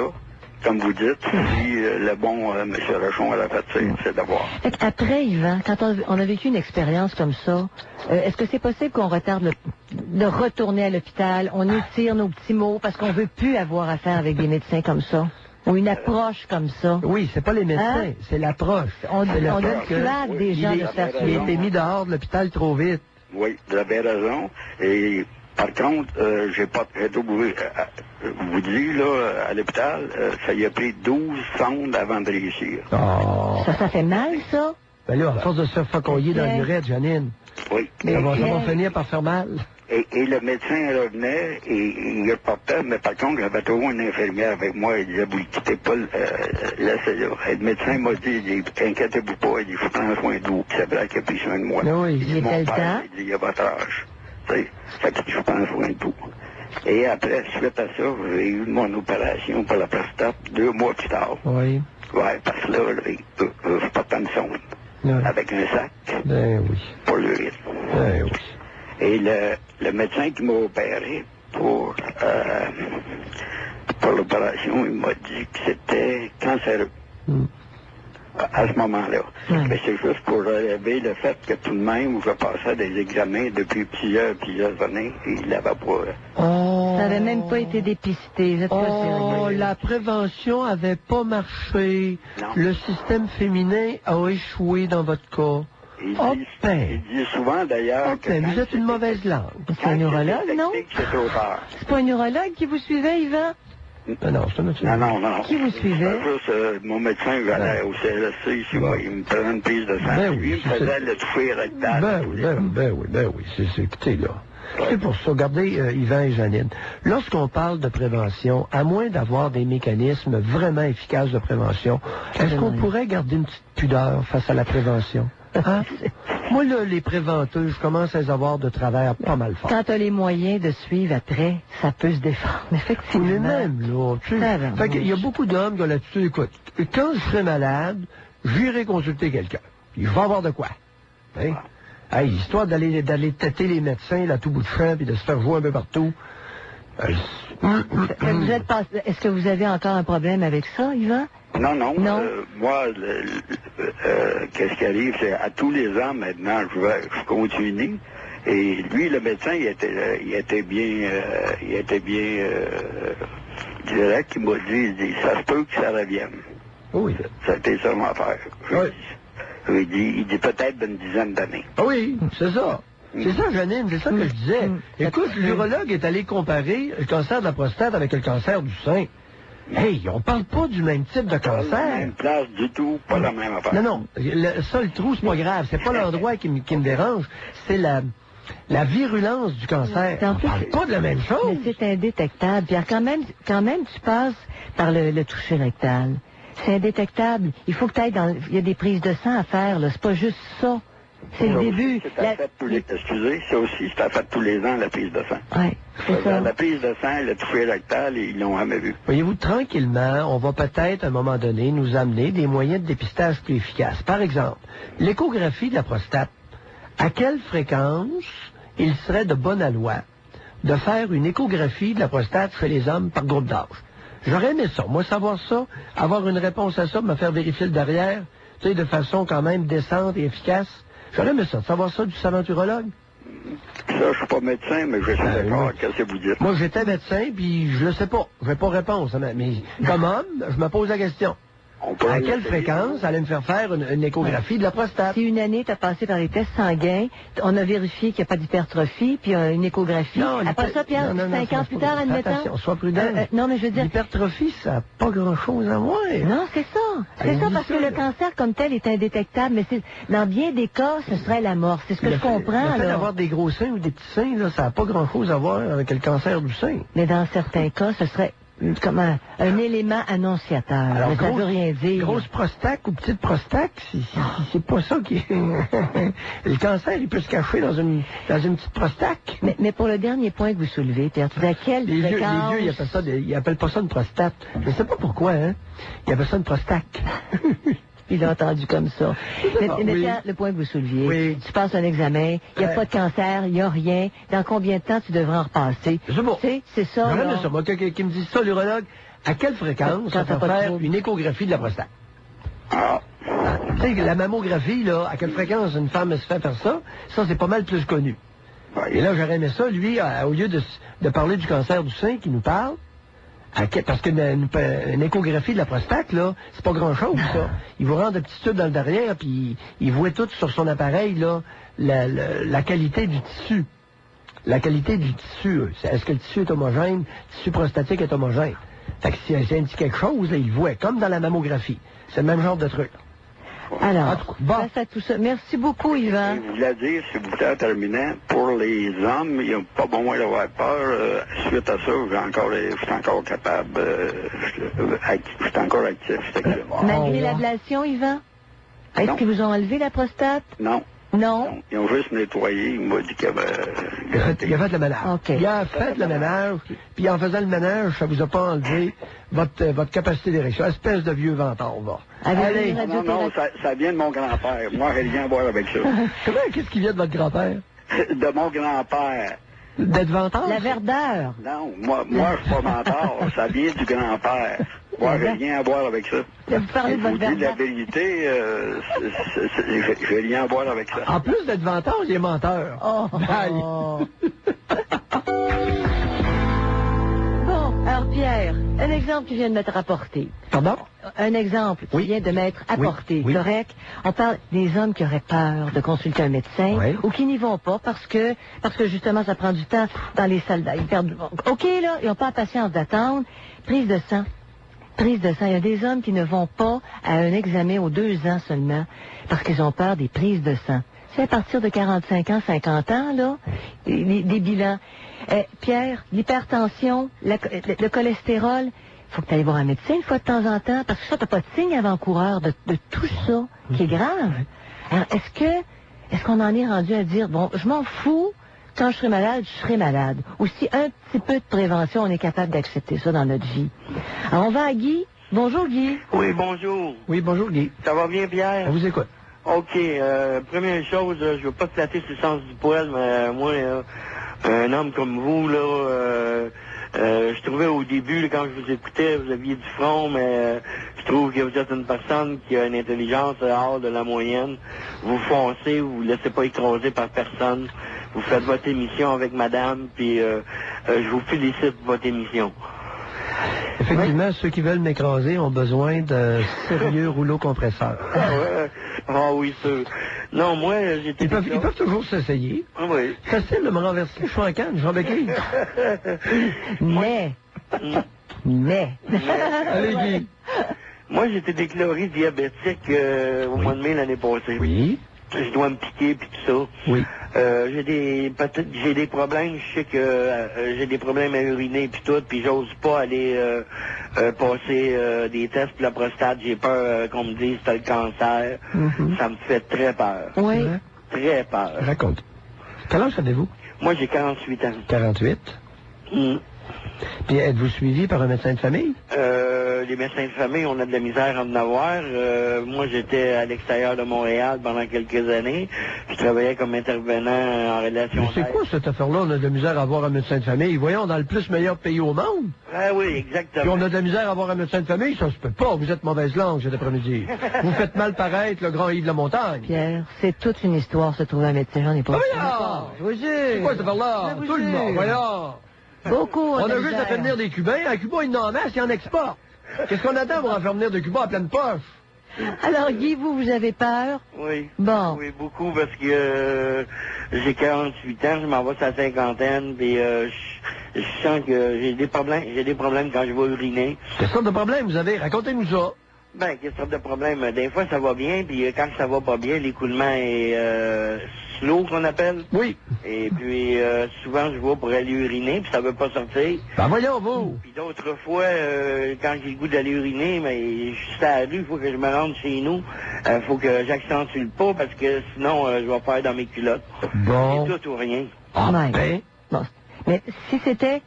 comme vous dites, si le bon M. Rochon aurait fait ses devoirs. Fait qu'après, Yvan, quand on a vécu une expérience comme ça, est-ce que c'est possible qu'on retarde de retourner à l'hôpital, on étire nos petits mots parce qu'on veut plus avoir affaire avec des médecins comme ça? Ou une approche comme ça? Oui, c'est pas les médecins, Hein? c'est l'approche. On C'est donne l'approche. hâte des gens de faire Il a été mis dehors de l'hôpital trop vite. Oui, vous avez raison. Et Par contre, j'ai trouvé, vous dis, là, à l'hôpital, ça y a pris 12 sondes avant de réussir. Oh. Ça fait mal, ça? Ben là, à force de se faire facoyer dans l'urette, Janine, Oui. ça va finir par faire mal. Et le médecin revenait et il reportait, mais par contre, j'avais trouvé une infirmière avec moi. Il disait, vous ne quittez pas, laissez-le. Et le médecin m'a dit, il dit, inquiétez-vous pas, il dit, je prends soin de vous. C'est vrai qu'il a pris soin de moi. Oui, il dit, mon père, il dit, il a votre âge. Tu sais, fait que je prends soin de vous. Et après, suite à ça, j'ai eu mon opération pour la prostate 2 mois plus tard. Oui. Ouais, parce que là, je portais une sonde. Oui. Avec un sac. Ben oui. Pour l'urine. Ben oui. Et le médecin qui m'a opéré pour l'opération, il m'a dit que c'était cancéreux. À ce moment-là. Mais c'est juste pour relever le fait que tout de même, je passais des examens depuis plusieurs années et il n'avait pas... Ça n'avait même pas été dépisté. Vous êtes pas sérieux. La prévention avait pas marché. Non. Le système féminin a échoué dans votre cas. Il dit souvent, d'ailleurs... que vous êtes une mauvaise langue. C'est un neurologue, non? C'est trop tard. C'est pas un neurologue qui vous suivait, Yvan? Non, c'est un médecin. Non. Qui vous suivait? Juste, mon médecin, j'allais au CLSC, il me prenait une prise de sang. Ben Lui, oui, il me faisait le toucher rectal. Ben oui. Écoutez, là. C'est pour ça. Regardez, Yvan et Janine. Lorsqu'on parle de prévention, à moins d'avoir des mécanismes vraiment efficaces de prévention, est-ce qu'on pourrait garder une petite pudeur face à la prévention? Hein? Moi, là, les préventeux, je commence à les avoir de travers pas mal fort. Quand tu as les moyens de suivre après, ça peut se défendre, effectivement. Mais même, là, tu sais. Fait qu'il y a beaucoup d'hommes qui ont là-dessus, écoute, quand je serai malade, j'irai consulter quelqu'un. Puis je vais avoir de quoi. Hein? Hey, histoire d'aller têter les médecins, là, tout bout de champ, puis de se faire jouer un peu partout. Est-ce que vous avez encore un problème avec ça, Yvan? Non. Non. Moi, qu'est-ce qui arrive, c'est à tous les ans maintenant, je continue. Et lui, le médecin, il était bien direct. Il m'a dit, ça se peut que ça revienne. Oui. Ça a été ça mon affaire. Oui. Il dit peut-être d'une dizaine d'années. Ah oui, c'est ça. C'est ça, Janine, c'est ça que je disais. Écoute, l'urologue est allé comparer le cancer de la prostate avec le cancer du sein. Hey, on parle pas du même type de cancer. Pas la même place du tout, pas la même affaire. Non. Ça, le trou, c'est pas grave. C'est pas l'endroit qui me dérange. C'est la virulence du cancer. On parle pas de la même chose. Mais c'est indétectable. Puis quand même, tu passes par le toucher rectal. C'est indétectable. Il faut que tu ailles il y a des prises de sang à faire, là. C'est pas juste ça. C'est le début. Excusez, ça aussi, c'est à fait tous les ans, la prise de sang. Oui, c'est ça. La prise de sang, le toucher rectal, ils l'ont jamais vu. Voyez-vous, tranquillement, on va peut-être, à un moment donné, nous amener des moyens de dépistage plus efficaces. Par exemple, l'échographie de la prostate. À quelle fréquence il serait de bonne loi de faire une échographie de la prostate chez les hommes par groupe d'âge? J'aurais aimé ça. Moi, savoir ça, avoir une réponse à ça, me faire vérifier le derrière, tu sais, de façon quand même décente et efficace. J'aurais aimé ça, savoir ça du savant urologue. Ça, je suis pas médecin, mais je sais d'accord. Qu'est-ce que vous dites? Moi, j'étais médecin, puis je le sais pas. Je n'ai pas réponse. Mais comme homme, je me pose la question. À quelle fréquence allait me faire une échographie de la prostate? Si une année, tu as passé par les tests sanguins, on a vérifié qu'il n'y a pas d'hypertrophie, puis une échographie. Non, après ça, Pierre, 5 ans plus tard, admettons. Attention, sois prudent. Non, mais je veux dire... L'hypertrophie, ça n'a pas grand-chose à voir. Non, c'est ça. C'est ça, parce que le cancer comme tel est indétectable, mais dans bien des cas, ce serait la mort. C'est ce que je comprends. Le fait d'avoir des gros seins ou des petits seins, là, ça n'a pas grand-chose à voir avec le cancer du sein. Mais dans certains cas, ce serait... comme un élément annonciateur. Alors, mais ça veut rien dire. Grosse prostate ou petite prostate, c'est pas ça qui est... Le cancer, il peut se cacher dans une petite prostate. Mais pour le dernier point que vous soulevez, Pierre, tu dis à quelle fréquence... Les vieux, ils appellent pas ça une prostate. Je ne sais pas pourquoi, hein. Ils appellent ça une prostate. Il a entendu comme ça. Mais Pierre, le point que vous souleviez, tu passes un examen, il n'y a pas de cancer, il n'y a rien. Dans combien de temps tu devrais en repasser? C'est bon. C'est ça. Ça. Moi, quelqu'un qui me dit ça, l'urologue, à quelle fréquence ça va faire une échographie de la prostate? Tu sais, la mammographie, là, à quelle fréquence une femme se fait faire ça, c'est pas mal plus connu. Et là, j'aurais aimé ça, lui, au lieu de parler du cancer du sein qui nous parle, parce qu'une échographie de la prostate, là, c'est pas grand-chose, ça. Il vous rend de petits tubes dans le derrière, puis il voit tout sur son appareil, là, la qualité du tissu. la qualité du tissu. Est-ce que le tissu est homogène? Le tissu prostatique est homogène. Fait que si elle dit quelque chose, là, il le voit, comme dans la mammographie. C'est le même genre de truc. Alors, face à tout ça. Merci beaucoup, Yvan. Je voulais dire, s'il vous plaît, en terminant, pour les hommes, il n'y a pas besoin d'avoir peur. Suite à ça, je suis encore capable, je suis encore actif sexuellement. Malgré l'ablation, Yvan? Est-ce qu'ils vous ont enlevé la prostate? Non. Non? Ils ont juste nettoyé. Il m'a dit qu'il avait... Il a fait le ménage. Okay. Il a fait le ménage, puis en faisant le ménage, ça vous a pas enlevé votre capacité d'érection. Espèce de vieux ventard, va. Allez. Non, ça vient de mon grand-père. Moi, j'ai rien à voir avec ça. Comment, qu'est-ce qui vient de votre grand-père? De mon grand-père. D'être ventard? La verdeur. Non, moi, je suis pas menteur. Ça vient du grand-père. Moi, j'ai rien à voir avec ça. Vous parlez de votre Je vous dis la verdeur. vérité, j'ai rien à voir avec ça. En plus d'être ventard, il est menteur. Oh. Bon, alors Pierre, un exemple qui vient de m'être rapporté. Pardon? Un exemple qui vient de m'être apporté, Oui. correct? On parle des hommes qui auraient peur de consulter un médecin ou qui n'y vont pas parce que justement ça prend du temps dans les salles d'aide. Ils perdent... OK, là, ils n'ont pas la patience d'attendre. Prise de sang. Il y a des hommes qui ne vont pas à un examen aux 2 ans seulement parce qu'ils ont peur des prises de sang. C'est à partir de 45 ans, 50 ans, là, des bilans. Pierre, l'hypertension, le cholestérol, faut que tu ailles voir un médecin une fois de temps en temps parce que ça, t'as pas de signe avant-coureur de tout ça qui est grave. Alors, est-ce qu'on en est rendu à dire, bon, je m'en fous, quand je serai malade, je serai malade. Ou si un petit peu de prévention, on est capable d'accepter ça dans notre vie. Alors, on va à Guy. Bonjour, Guy. Oui, bonjour. Oui, bonjour, Guy. Ça va bien, Pierre? On vous écoute. OK. Première chose, je veux pas flatter sur le sens du poil, mais moi, un homme comme vous, là, je trouvais au début, là, quand je vous écoutais, vous aviez du front, mais je trouve que vous êtes une personne qui a une intelligence hors de la moyenne. Vous foncez, vous vous laissez pas écraser par personne. Vous faites votre émission avec madame, puis je vous félicite pour votre émission. Effectivement, ceux qui veulent m'écraser ont besoin de sérieux rouleaux compresseurs. Ah oui, sûr. Non, moi, j'étais... Ils peuvent toujours s'essayer. Ah oui. Facile de me renverser. Je suis en canne, je suis en béquille. Mais. Allez, Guy. Moi, j'étais déclaré diabétique au mois de mai l'année passée. Oui. Je dois me piquer puis tout ça. Oui. J'ai des problèmes, je sais que j'ai des problèmes à uriner puis tout, puis j'ose pas aller passer des tests pour la prostate. J'ai peur qu'on me dise t'as le cancer. Ça me fait très peur. Oui. Très peur. Raconte. Quel âge avez-vous? Moi, j'ai 48 ans. 48. Puis êtes-vous suivi par un médecin de famille? Les médecins de famille, on a de la misère à en avoir. Moi, j'étais à l'extérieur de Montréal pendant quelques années. Je travaillais comme intervenant en relation. Mais c'est quoi cette affaire-là? On a de la misère à avoir un médecin de famille. Voyons, dans le plus meilleur pays au monde. Ah oui, exactement. Puis on a de la misère à avoir un médecin de famille, ça se peut pas. Vous êtes mauvaise langue cet après-midi. Vous faites mal paraître le grand Yves de la Montagne. Pierre, c'est toute une histoire se trouver un médecin. J'en ai pas. Je vous jure. C'est quoi cette affaire-là? Je vous Tout le monde, jure. voyons. Beaucoup. On a juste à faire venir des Cubains. À Cuba, ils n'en masse, ils en exportent. Qu'est-ce qu'on attend pour en faire venir de Cuba à pleine poche? Alors, Guy, vous avez peur? Oui. Bon. Oui, beaucoup, parce que j'ai 48 ans, je m'en vais sur la cinquantaine, puis je sens que j'ai des problèmes quand je vais uriner. Quelle sorte de problème vous avez? Racontez-nous ça. Ben, quelle sorte de problème? Des fois, ça va bien, puis quand ça va pas bien, l'écoulement est slow, qu'on appelle. Oui. Et puis, souvent, je vais pour aller uriner, puis ça veut pas sortir. Ben voyons, vous. Puis d'autres fois, quand j'ai le goût d'aller uriner, mais je suis sur la rue, il faut que je me rende chez nous. Il faut que j'accentue le pas, parce que sinon, je vais faire dans mes culottes. Bon. C'est tout ou rien. Ah, Ouais. ben. Bon. Mais si c'était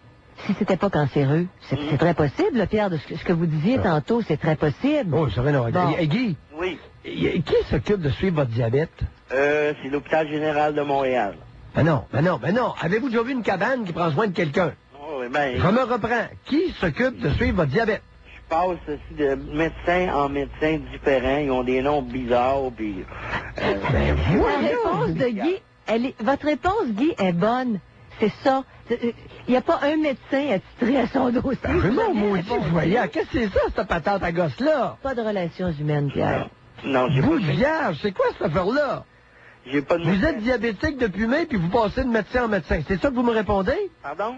pas cancéreux, c'est très possible, là, Pierre, de ce que vous disiez tantôt, c'est très possible. Oh, ça rien à Bon. Hey, Guy, Oui. qui s'occupe de suivre votre diabète? C'est l'hôpital général de Montréal. Ben non. Avez-vous déjà vu une cabane qui prend soin de quelqu'un? Oh, ben, Je me reprends. Qui s'occupe de suivre votre diabète? je passe aussi de médecin en médecin différents. Ils ont des noms bizarres, puis... La réponse de Guy, votre réponse, Guy, est bonne. C'est ça. Il n'y a pas un médecin attitré à son dossier. Ben, mon maudit, voyons, qu'est-ce que c'est ça, cette patente à gosse-là? Pas de relations humaines, Pierre. Non, j'ai pas... Bout de vierge, c'est quoi cette affaire-là? J'ai pas de Vous médecin. êtes diabétique depuis mai, puis vous passez de médecin en médecin. C'est ça que vous me répondez? Pardon?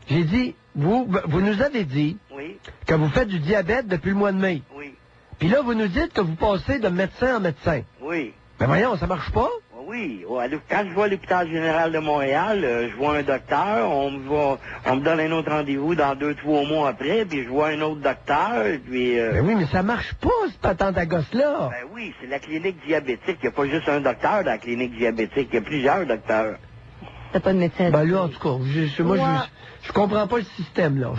J'ai dit, vous nous avez dit Oui, que vous faites du diabète depuis le mois de mai. oui, Puis là, vous nous dites que vous passez de médecin en médecin. oui. Ben voyons, ça marche pas? Oui, quand je vois l'hôpital général de Montréal, je vois un docteur, on me donne un autre rendez-vous dans 2-3 mois après, puis je vois un autre docteur, puis... Ben oui, mais ça marche pas, cette patente à gosse-là. Ben oui, c'est la clinique diabétique. Il n'y a pas juste un docteur dans la clinique diabétique, il y a plusieurs docteurs. T'as pas de médecin. Ben là, en tout cas, moi, Ouais. je comprends pas le système, là.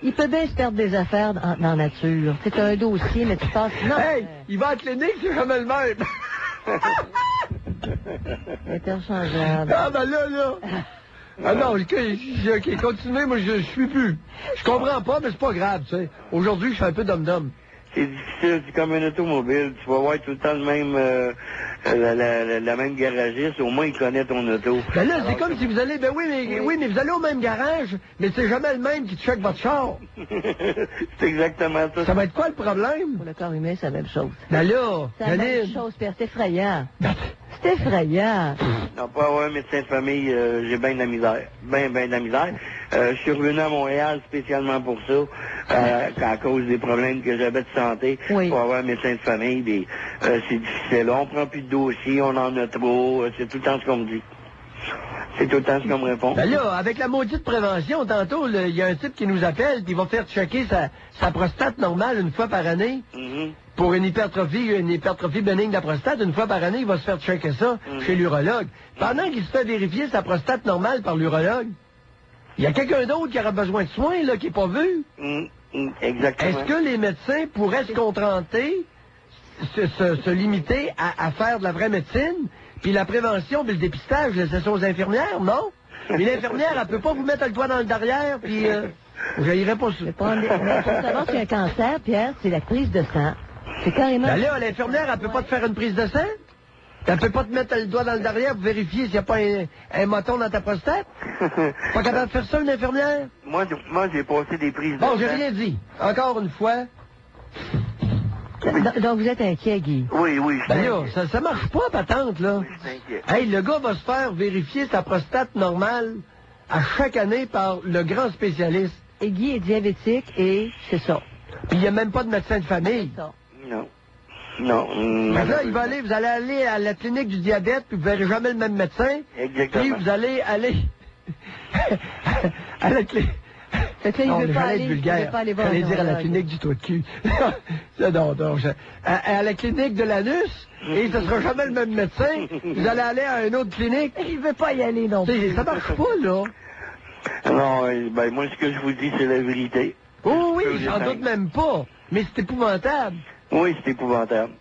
Il peut bien se perdre des affaires dans la nature. C'est un dossier, mais tu passes... Non, Hey, il va à la clinique, c'est jamais le même. interchangeable. Ah, ben là. Ah non, OK, continuez, moi, je suis plus. Je comprends pas, mais c'est pas grave, tu sais. Aujourd'hui, je suis un peu dom-dom. C'est difficile, c'est comme un automobile. Tu vas voir tout le temps le même, la même garagiste. Au moins, il connaît ton auto. Ben là, c'est comme si vous allez, ben oui, mais vous allez au même garage, mais c'est jamais le même qui check votre char. C'est exactement ça. Ça va être quoi le problème? Pour le corps humain, c'est la même chose. Ben là, C'est la même Janine. chose, Pierre. C'est effrayant. C'est effrayant. Non, pas avoir un médecin de famille, j'ai bien de la misère. Ben de la misère. Je suis revenu à Montréal spécialement pour ça, à cause des problèmes que j'avais de santé. Oui. Pour avoir un médecin de famille, puis, c'est difficile. On prend plus de dossiers, on en a trop. C'est tout le temps ce qu'on me dit. C'est tout le temps ce qu'on me répond. Ben là, avec la maudite prévention, tantôt, il y a un type qui nous appelle, puis il va faire checker sa prostate normale une fois par année. Mhm. Pour une hypertrophie bénigne de la prostate, une fois par année, il va se faire checker ça chez l'urologue. Pendant qu'il se fait vérifier sa prostate normale par l'urologue, il y a quelqu'un d'autre qui aura besoin de soins, là, qui n'est pas vu. Exactement. Est-ce que les médecins pourraient se contenter, se limiter à faire de la vraie médecine, puis la prévention, puis le dépistage, c'est ça aux infirmières, non? Mais l'infirmière, elle peut pas vous mettre le doigt dans le derrière, puis j'irai pas sur... Mais pour savoir s'il y a un cancer, Pierre, c'est la prise de sang. C'est carrément... Ben là, l'infirmière, elle peut pas te faire une prise de sang? Elle peut pas te mettre le doigt dans le derrière pour vérifier s'il n'y a pas un moton dans ta prostate? Pas capable de faire ça, une infirmière? Moi, j'ai passé des prises de Bon, j'ai sang. rien dit. Encore une fois. Donc vous êtes inquiet, Guy. Oui, je suis Ben là, inquiet. ça marche pas, patente, là. Oui, je suis inquiet. Hey, le gars va se faire vérifier sa prostate normale à chaque année par le grand spécialiste. Et Guy est diabétique et c'est ça. Puis il n'y a même pas de médecin de famille. C'est ça. Non. Mais là, vous allez aller à la clinique du diabète, puis vous verrez jamais le même médecin. Exactement. Puis vous allez à la clinique. Fait que là, Non, il veut pas j'allais aller, être il vulgaire. veut pas aller voir J'allais un dire à la neurologue. clinique du trou de cul. À la clinique de l'anus, et ce sera jamais le même médecin. Vous allez aller à une autre clinique. Il veut pas y aller non plus. Ça marche pas, là. Non, ben moi, ce que je vous dis, c'est la vérité. Oh oui, Je j'en le doute même pas. Mais c'est épouvantable. Oui, c'est épouvantable.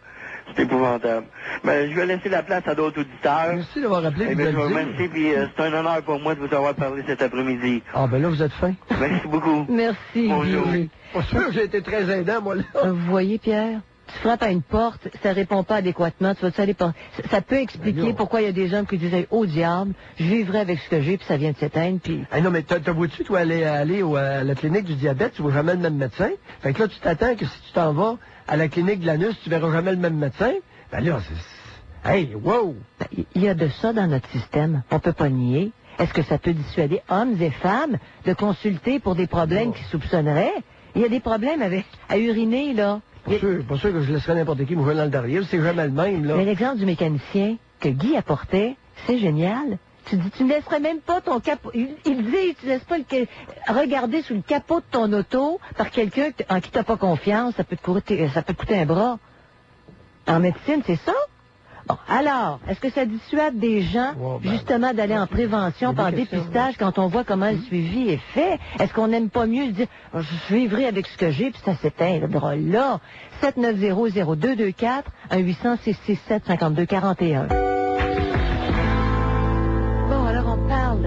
C'est épouvantable. Ben, je vais laisser la place à d'autres auditeurs. Merci d'avoir rappelé. Eh bien, je vous remercie, puis c'est un honneur pour moi de vous avoir parlé cet après-midi. Ah, ben là, vous êtes fin. Merci beaucoup. Merci, Bonjour. Guy. Pas sûr que j'ai été très aidant, moi, là. Vous voyez, Pierre, tu frappes à une porte, ça répond pas adéquatement, tu vas-tu aller par... Ça peut expliquer Ben non. pourquoi il y a des hommes qui disent hey, « Oh diable, je vivrai avec ce que j'ai, puis ça vient de s'éteindre, puis... Ah non, mais t'as vois-tu, toi, aller à la clinique du diabète, tu vois jamais le même médecin. Fait que là, tu t'attends que si tu t'en vas à la clinique de l'anus, tu verras jamais le même médecin. Ben là, c'est... Hey, wow! » Il y a de ça dans notre système, on peut pas nier. Est-ce que ça peut dissuader hommes et femmes de consulter pour des problèmes qu'ils soupçonneraient? Il y a des problèmes à uriner, là. Pas sûr que je laisserais n'importe qui me jouer dans le derrière, c'est jamais le même, là. Mais l'exemple du mécanicien que Guy apportait, c'est génial. Tu dis, tu ne laisserais même pas ton capot... Il dit, tu ne laisses pas regarder sous le capot de ton auto par quelqu'un en qui tu n'as pas confiance, ça peut te coûter un bras. En médecine, c'est ça? Bon, alors, est-ce que ça dissuade des gens, justement, d'aller en prévention par dépistage quand on voit comment le suivi est fait? Est-ce qu'on n'aime pas mieux dire, je vivrai avec ce que j'ai, puis ça s'éteint, le drôle-là? 790-0224, 1-800-667-5241. Bon, alors on parle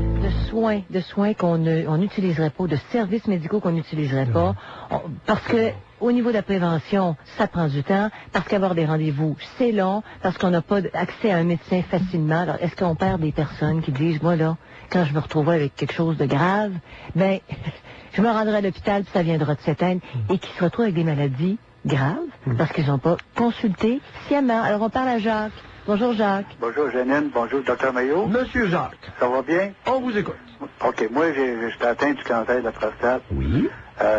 de soins qu'on n'utiliserait pas, de services médicaux qu'on n'utiliserait pas, parce que au niveau de la prévention, ça prend du temps, parce qu'avoir des rendez-vous, c'est long, parce qu'on n'a pas accès à un médecin facilement. Alors, est-ce qu'on perd des personnes qui disent, moi là, quand je me retrouverai avec quelque chose de grave, ben, je me rendrai à l'hôpital, puis ça viendra de s'éteindre, et qui se retrouvent avec des maladies graves, parce qu'ils n'ont pas consulté sciemment. Alors, on parle à Jacques. Bonjour, Jacques. Bonjour, Janine. Bonjour, Dr. Maillot. Monsieur Jacques, Ça va bien? on vous écoute. OK. Moi, j'étais atteint du cancer de la prostate Oui,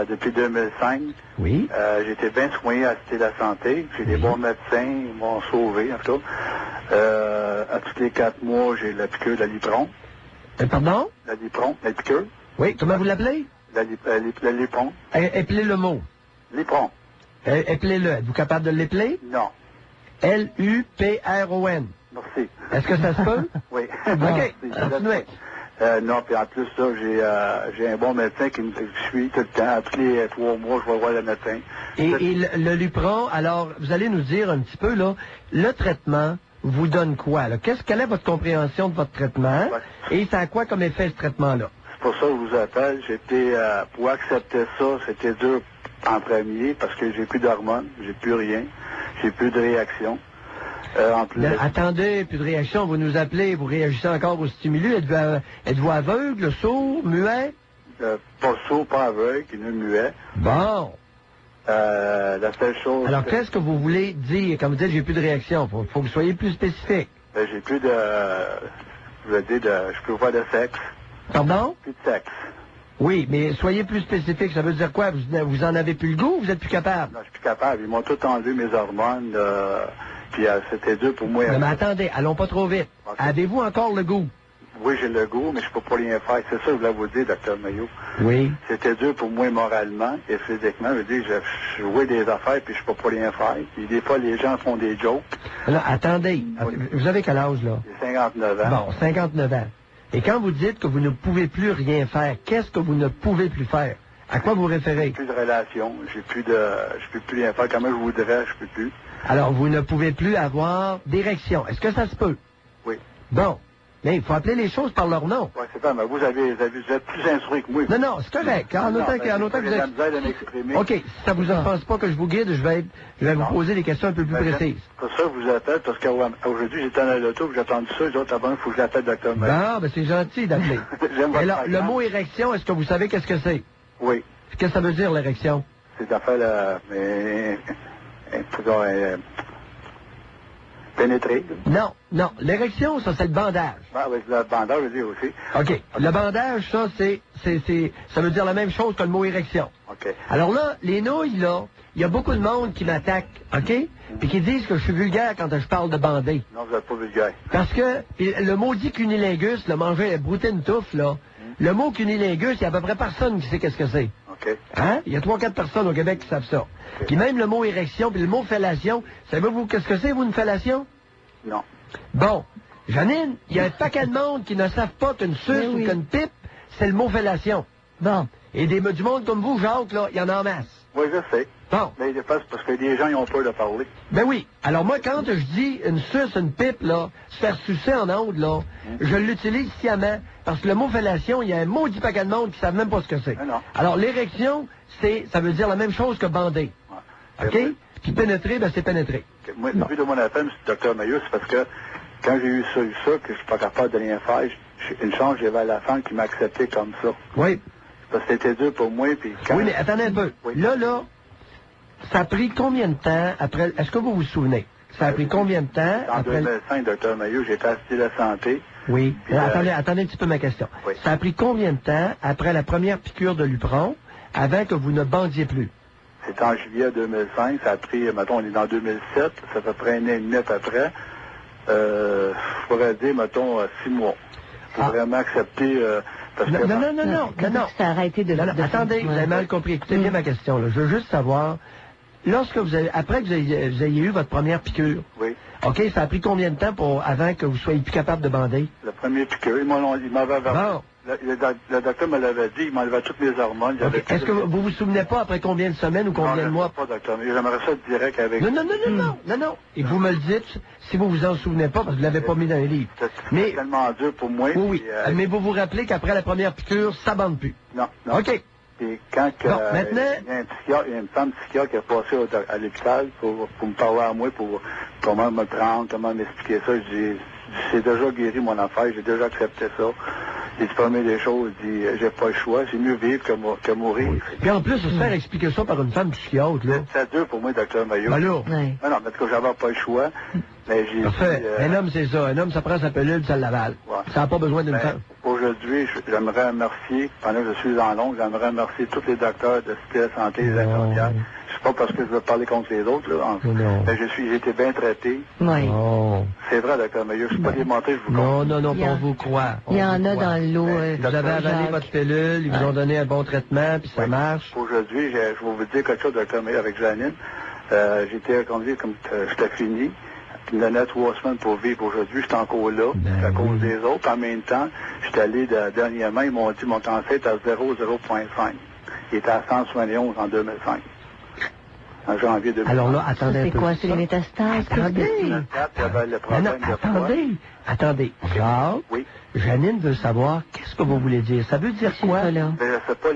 depuis 2005. oui. J'ai été bien soigné à la Cité de la Santé. J'ai des bons médecins, ils m'ont sauvé, en tout cas. À tous les 4 mois, j'ai la piqûre de la Lipron. Pardon? La Lipron, la piqûre. Oui, comment vous l'appelez? La Lipron. Appelez le mot. Lipron. Appelez-le. Êtes-vous capable de l'épeler? Non. L-U-P-R-O-N. Merci. Est-ce que ça se peut? Oui. OK, Merci. continuez. Non, puis en plus, là, j'ai un bon médecin qui me suit tout le temps. À tous les 3 mois, je vais voir le médecin. Et le Lupron, alors, vous allez nous dire un petit peu, là, le traitement vous donne quoi, là? Quelle est votre compréhension de votre traitement? Ouais. Et ça a quoi comme effet, ce traitement-là? C'est pour ça que je vous appelle. J'étais, pour accepter ça, c'était dur en premier parce que j'ai plus d'hormones, j'ai plus rien, j'ai plus de réaction. En plus, Attendez, plus de réaction, vous nous appelez, vous réagissez encore au stimulus, êtes-vous aveugle, sourd, muet? pas sourd, pas aveugle, qui est muet. Bon. La seule chose... Alors, qu'est-ce que vous voulez dire? Quand vous dites j'ai plus de réaction, faut que vous soyez plus spécifique. j'ai plus de... Je veux dire, je peux voir de sexe. Pardon? Plus de sexe. Oui, mais soyez plus spécifique. Ça veut dire quoi? Vous en avez plus le goût ou vous êtes plus capable? Non, je suis plus capable. Ils m'ont tout enlevé mes hormones. Puis c'était dur pour moi. Non, mais attendez, allons pas trop vite. Ok. Avez-vous encore le goût? Oui, j'ai le goût, mais je peux pas rien faire. C'est ça que je voulais vous dire, Dr. Maillot. Oui. C'était dur pour moi moralement et physiquement. Je veux dire, je jouais des affaires puis je peux pas rien faire. Puis des fois, les gens font des jokes. Alors, attendez. Oui. Vous avez quel âge, là? J'ai 59 ans. Bon, 59 ans. Et quand vous dites que vous ne pouvez plus rien faire, qu'est-ce que vous ne pouvez plus faire? À quoi vous référez? J'ai plus de relation. Je peux plus rien faire. Comme je voudrais, je peux plus. Alors, vous ne pouvez plus avoir d'érection. Est-ce que ça se peut? Oui. Bon. Mais il faut appeler les choses par leur nom. Oui, c'est pas, mais vous êtes plus instruit que moi. Non, non, c'est correct. En autant que vous j'ai la êtes... misère de m'exprimer. OK, si ça vous offense pas que je vous guide, je vais vous poser des questions un peu plus précises. C'est pour ça que je vous appelle, parce qu'aujourd'hui, j'étais dans l'auto, puis j'ai entendu ça, j'ai dit, il faut que je l'appelle Dr. Maillot. Bon, ben c'est gentil d'appeler. J'aime votre Et là, le programme. mot érection, est-ce que vous savez qu'est-ce que c'est? Oui, Qu'est-ce que ça veut dire, l'érection? c'est d'affaire, pénétrer. Non, non. L'érection, ça, c'est le bandage. Ah, oui, le bandage, je veux dire aussi. OK. Le bandage, ça, ça veut dire la même chose que le mot érection. OK. Alors là, les nouilles, là, il y a beaucoup de monde qui m'attaque, OK? Puis qui disent que je suis vulgaire quand je parle de bander. Non, vous n'êtes pas vulgaire. Parce que le maudit cunilingus, le manger, brouter une touffe, là, le mot cunilingus, il y a à peu près personne qui sait qu'est-ce que c'est. OK. Hein? Il y a 3-4 personnes au Québec qui savent ça. Puis même le mot érection, puis le mot fellation, savez-vous qu'est-ce que c'est, vous, une fellation? Non. Bon, Janine, il y a un paquet de monde qui ne savent pas qu'une suce ou qu'une pipe, c'est le mot fellation. Bon. Et du monde comme vous, Jacques, là, il y en a en masse. Oui, je sais. Bon. Mais parce que les gens, ils ont peur de parler. Ben oui. Alors moi, quand je dis une suce, une pipe, là, se faire sucer en ondes, là, je l'utilise sciemment, parce que le mot fellation, il y a un maudit paquet de monde qui ne savent même pas ce que c'est. Ah non. Alors l'érection, ça veut dire la même chose que bander. Ouais. OK? Puis pénétrer, ben c'est pénétrer. OK. Moi, le but de mon appel, M. Dr. Maillot, c'est parce que quand j'ai eu ça, que je suis pas capable de rien faire, une chance, j'avais la femme qui m'a accepté comme ça. Oui. Parce que c'était dur pour moi, puis quand... Oui, mais attendez un peu. Oui. Là, ça a pris combien de temps après... Est-ce que vous vous souvenez? Ça a pris combien de temps En après... 2005, Dr. Maillot, j'étais à la Cité de la Santé. Oui. Puis, Attendez un petit peu ma question. Oui. Ça a pris combien de temps après la première piqûre de Lupron avant que vous ne bandiez plus? C'était en juillet 2005. Ça a pris, mettons, on est dans 2007. C'est à peu près un an et demi après. Je pourrais dire, mettons, 6 mois. Faut vraiment accepter... parce que, Non. Ça a arrêté de... Non, attendez, vous avez mal compris. Écoutez bien ma question. Là. Je veux juste savoir, après que vous ayez eu votre première piqûre, oui. OK, ça a pris combien de temps avant que vous soyez plus capable de bander? Le premier piqûre, il m'avait... Bon. Le docteur me l'avait dit, il m'enlevait toutes mes hormones. OK. Est-ce que vous vous souvenez pas après combien de semaines ou combien de mois? Non, pas, docteur, mais j'aimerais ça direct avec... Non. Et vous me le dites, si vous vous en souvenez pas, parce que vous l'avez pas mis dans les livres. C'est tellement dur pour moi. Oui. Puis, Mais vous vous rappelez qu'après la première piqûre, ça bande plus. Non. OK. Puis quand maintenant... il y a une femme psychiatre qui est passée à l'hôpital pour me parler à moi, pour comment me prendre, comment m'expliquer ça, je dis, c'est déjà guéri mon affaire, j'ai déjà accepté ça. J'ai dit, première des choses, j'ai pas le choix, c'est mieux vivre que mourir. Oui. Puis en plus, se faire expliquer ça par une femme psychiatre, là. C'est dur pour moi, docteur Maillot. Ben là. Oui. Non, parce que j'avais pas le choix. Mais j'ai Parfait. dit, Un homme, c'est ça. Un homme, ça prend sa pilule, ça l'avale. Ouais. Ça n'a pas besoin d'une femme. Aujourd'hui, j'aimerais remercier, pendant que je suis en longue, j'aimerais remercier tous les docteurs de Cité de la Santé, les infirmières. C'est pas parce que je veux parler contre les autres, là. Non. Mais j'ai été bien traité. Oui. Non. C'est vrai, docteur Maillot, je ne suis pas démonté, je vous Non, comprends. non, Il y a- on vous croit. Il y On en vous a croit. dans l'eau. Vous avez avalé Jacques. votre pilule, ils vous ont donné un bon traitement, puis ça marche. Aujourd'hui, je vais vous dire quelque chose, docteur Maillot, avec Janine. J'étais conduit comme j'étais fini. Il me donnait 3 semaines pour vivre. Aujourd'hui, je suis encore là. Ben C'est à cause oui. des autres. En même temps, j'étais allé dernièrement, ils m'ont dit mon cancer est à 0,5. Il était à 171 en 2005. En janvier 2005. Alors là, Ça, attendez un c'est peu. quoi? C'est les métastases? Attendez. Il y avait le Non, problème non, de froid. attendez. Jacques, Oui. Janine veut savoir qu'est-ce que vous voulez dire. Ça veut dire quoi? Ça, là. Mais je sais pas,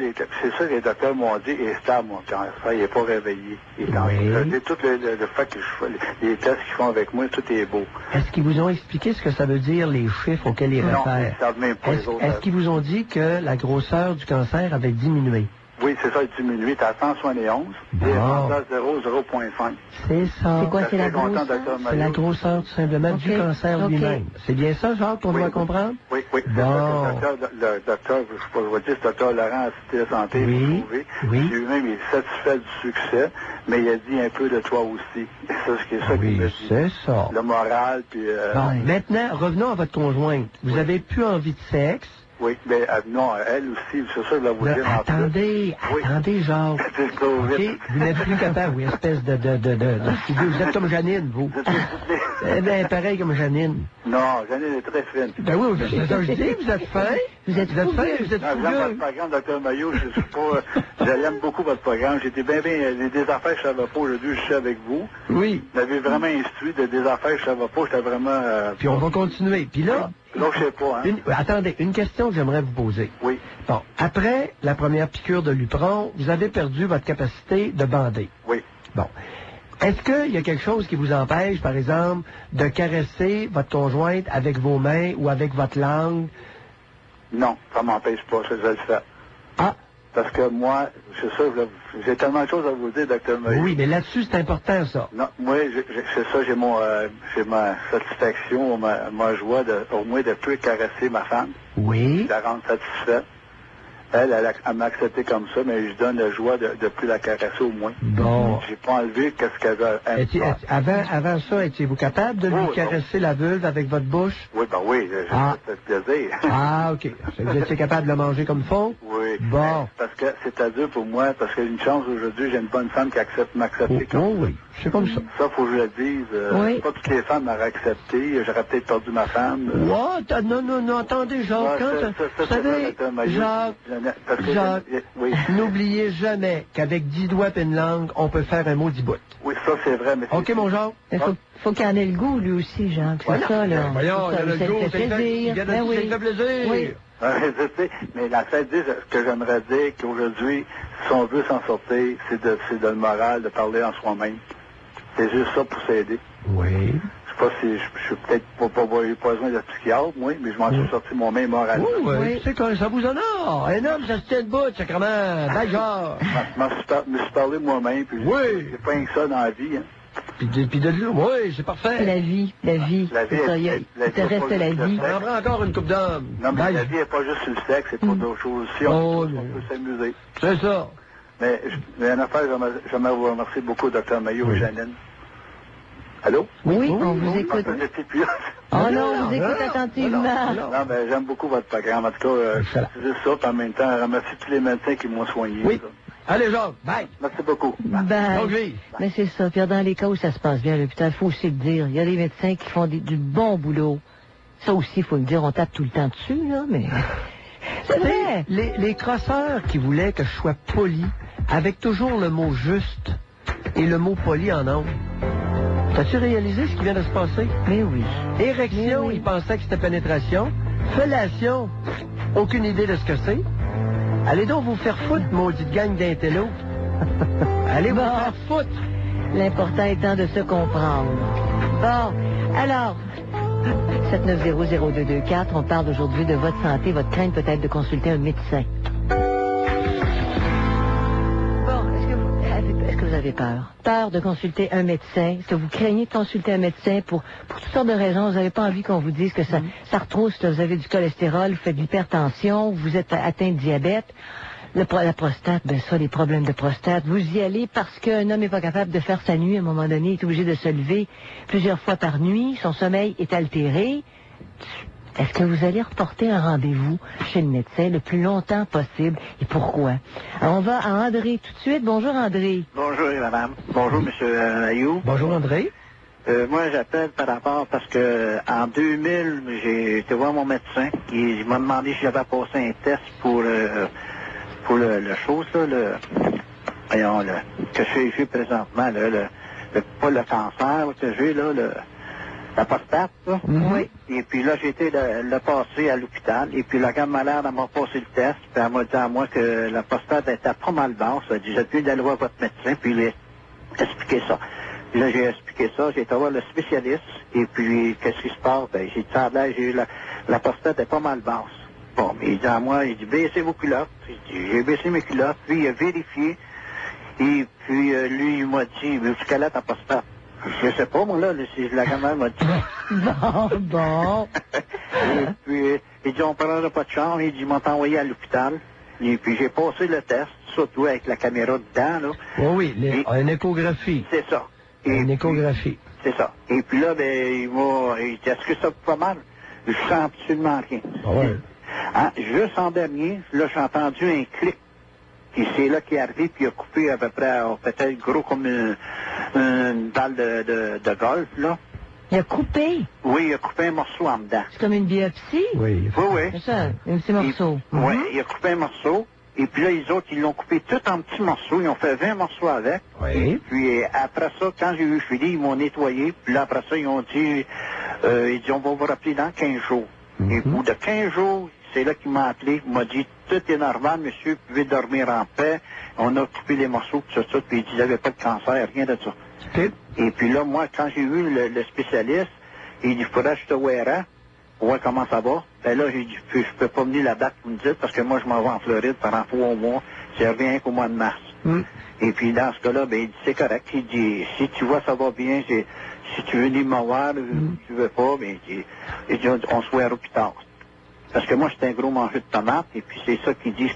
c'est ça que les docteurs m'ont dit, il est stable, mon cancer, il n'est pas réveillé. Il est en- Oui. Je dis, tout le fait que je fais, les tests qu'ils font avec moi, tout est beau. Est-ce qu'ils vous ont expliqué ce que ça veut dire, les chiffres auxquels ils Non, ils réfèrent? ne savent même pas les autres. Est-ce qu'ils vous ont dit que la grosseur du cancer avait diminué? Oui, c'est ça, il diminue, il est à 171, il est Bon. rendu à 0,5. C'est ça. C'est quoi, c'est la Très content, grosseur? docteur C'est la Maillot. grosseur, tout simplement, du Ok, cancer ok. lui-même. C'est bien ça, Jacques, qu'on Oui. doit comprendre? Oui, oui. Bon. Le docteur, je sais pas, je vais dire, c'est le docteur Laurent à Cité de la Santé, Oui, vous trouvez. oui. Lui-même, il est satisfait du succès, mais il a dit un peu de toi aussi. C'est ça qu'il Oui, me dit. c'est ça. Le moral, puis... Bon, maintenant, revenons à votre conjointe. Vous avez plus envie de sexe? Oui, mais non, elle aussi, c'est ça que je voulais vous dire en plus. Attendez, Oui. attendez, Jacques. C'est le COVID. OK, vous n'êtes plus capable, oui, espèce de figure. Vous êtes comme Janine, vous. Eh bien, pareil comme Janine. Non, Janine est très fine. Ben oui, c'est ça que je dis, vous êtes fin. Vous êtes fin, fougueux. vous êtes Non, j'aime votre fougueux. programme, Dr Maillot. Je suis pas... J'aime beaucoup votre programme. J'étais bien, des affaires que je savais pas. Aujourd'hui, je suis avec vous. Oui, Vous m'avez vraiment instruit de des affaires que je savais pas. J'étais vraiment... puis on va continuer. Puis là, Là, je sais pas, hein. attendez, une question que j'aimerais vous poser. Oui, Bon, après la première piqûre de Lupron, vous avez perdu votre capacité de bander. oui. Bon. Est-ce qu'il y a quelque chose qui vous empêche, par exemple, de caresser votre conjointe avec vos mains ou avec votre langue? Non, ça m'empêche pas. Je le fais. Ah, Parce que moi, c'est ça, j'ai tellement de choses à vous dire, Dr Maillot. oui, mais là-dessus, c'est important, ça. Non, moi, c'est ça, j'ai ma satisfaction, ma joie au moins de plus caresser ma femme. Oui. Je la rendre satisfaite. Elle m'a accepté comme ça, mais je donne la joie de plus la caresser au moins. Bon. J'ai pas enlevé qu'est-ce qu'elle veut. Avant ça, étiez-vous capable de lui Oui, caresser la vulve avec votre bouche? Oui, ben oui, j'ai fait plaisir. Ah, OK. Vous étiez capable de le manger comme fond? Oui. Bon. Parce que c'est à dur pour moi, parce qu'il y a une chance aujourd'hui, j'ai une bonne femme qui m'accepter comme Oh, oui. C'est comme ça. ça. Faut que je le dise. Oui. Pas toutes les femmes m'auraient accepté. J'aurais peut-être perdu ma femme. What? Non, attendez, Jacques. Vous savez, Jacques, Oui. n'oubliez jamais qu'avec 10 doigts et une langue, on peut faire un maudit bout. Oui, ça c'est vrai, mais OK, mon Jacques? Il faut qu'il en ait le goût, lui aussi, Jacques. C'est Voilà. ça, là. Voyons, C'est ça, il a ça le goût, fait c'est ça, plaisir. il vient de Ben dire oui. que ça fait plaisir. Oui. je sais, mais la fait dire ce que j'aimerais dire qu'aujourd'hui, si on veut s'en sortir, c'est de le moral, de parler en soi-même. C'est juste ça pour s'aider. Oui. Je sais pas si je suis peut-être pas besoin de psychiatre, moi, mais je m'en suis sorti moi-même moralement. Oui. C'est quand ça vous honore. Un homme, ça se tient debout, sacrement. Bye, Jacques. Je me suis parlé moi-même, puis Oui. j'ai pas rien que ça dans la vie, hein. Puis de là, oui, c'est parfait. C'est la vie. La vie, C'est ça, il te reste la vie. On en prend encore une coupe d'hommes. Non, mais Bye. la vie n'est pas juste le sexe, c'est pas d'autres choses aussi. On peut s'amuser. C'est ça. Mais une affaire, j'aimerais vous remercier beaucoup, Dr Maillot et Janine. Allô? Oui, on vous écoute. Vous étiez plus là. Oh non, on vous écoute attentivement. Non, mais j'aime beaucoup votre programme. En tout cas, c'est juste ça. Puis en même temps, remercie tous les médecins qui m'ont soigné. Oui. Ça. Allez, Jacques, bye. Merci beaucoup. Ben, Longue vie. mais c'est ça. Puis dans les cas où ça se passe bien à l'hôpital, il faut aussi le dire. Il y a des médecins qui font du bon boulot. Ça aussi, il faut le dire. On tape tout le temps dessus, là, mais... C'est vrai. Les crosseurs qui voulaient que je sois poli, avec toujours le mot juste et le mot poli en nombre. T'as-tu réalisé ce qui vient de se passer? Mais oui. Érection, Oui. ils pensaient que c'était pénétration. Fellation, aucune idée de ce que c'est. Allez donc vous faire foutre, maudite gang d'intello. Allez vous Bon. faire foutre. L'important étant de se comprendre. Bon, alors, 790-0224, on parle aujourd'hui de votre santé, votre crainte peut-être de consulter un médecin. Bon, est-ce que Est-ce que vous avez peur? Peur de consulter un médecin? Est-ce que vous craignez de consulter un médecin pour toutes sortes de raisons? Vous n'avez pas envie qu'on vous dise que ça retrousse, là, vous avez du cholestérol, vous faites de l'hypertension, vous êtes atteint de diabète. La prostate, ben ça, les problèmes de prostate, vous y allez parce qu'un homme n'est pas capable de faire sa nuit à un moment donné, il est obligé de se lever plusieurs fois par nuit, son sommeil est altéré. Est-ce que vous allez reporter un rendez-vous chez le médecin le plus longtemps possible et pourquoi? Alors, on va à André tout de suite. Bonjour André. Bonjour madame. Bonjour monsieur Ayou. Bonjour André. Moi j'appelle par rapport parce que en 2000, j'ai été voir mon médecin. Il m'a demandé si j'avais passé un test pour le chose, là, que j'ai présentement, pas le cancer que j'ai, là, la prostate, là. Oui. Et puis là, j'ai été le passer à l'hôpital. Et puis la gamme malade, elle m'a passé le test. Puis elle m'a dit à moi que la prostate était pas mal basse. Elle dit, j'ai pu d'aller voir votre médecin, puis il a expliqué ça. Puis là, j'ai expliqué ça, j'ai été voir le spécialiste. Et puis, qu'est-ce qui se passe? Ben, j'ai dit, ça là, j'ai eu la prostate est pas mal basse. Bon, mais il dit à moi, il dit, baissez vos culottes. J'ai baissé mes culottes, puis il a vérifié. Et puis, lui, il m'a dit, veux-tu qu'elle a ta prostate? Je sais pas, moi, là, si la gamelle m'a dit. Bon. Et puis, il dit, on prendra pas de chambre. Il dit, il m'a envoyé à l'hôpital. Et puis, j'ai passé le test, surtout avec la caméra dedans, là. Oui, une échographie. C'est ça. Une échographie. C'est ça. Et puis là, ben, il dit, est-ce que ça va pas mal? Je sens absolument rien. Ah ouais. Hein, juste en dernier, là, j'ai entendu un clic. Puis c'est là qu'il est arrivé, puis il a coupé à peu près, peut-être gros comme une balle de golf, là. Il a coupé? Oui, il a coupé un morceau en dedans. C'est comme une biopsie? Oui. Oui. C'est ça, un petit morceau. Oui, il a coupé un morceau. Et puis là, les autres, ils l'ont coupé tout en petits morceaux. Ils ont fait 20 morceaux avec. Oui. Et puis après ça, quand j'ai eu fini, ils m'ont nettoyé. Puis là, après ça, ils ont dit, on va vous rappeler dans 15 jours. Et au bout de 15 jours, c'est là qu'il m'a appelé. Il m'a dit, tout est normal, monsieur, vous pouvez dormir en paix. On a coupé les morceaux, tout ça. Puis il dit, il n'y avait pas de cancer, rien de ça. Okay. Et puis là, moi, quand j'ai vu le spécialiste, il dit, il faudrait que je te voie pour voir comment ça va. Ben là, j'ai dit, je peux pas venir la date que vous me dites, parce que moi, je m'en vais en Floride pendant 3 mois. Ça revient qu'au mois de mars. Et puis, dans ce cas-là, ben, il dit, c'est correct. Il dit, si tu vois, ça va bien. Si tu veux venir me voir, tu veux pas, ben, il dit, on se voit plus tard. Parce que moi, j'étais un gros mangeur de tomates, et puis c'est ça qu'ils disent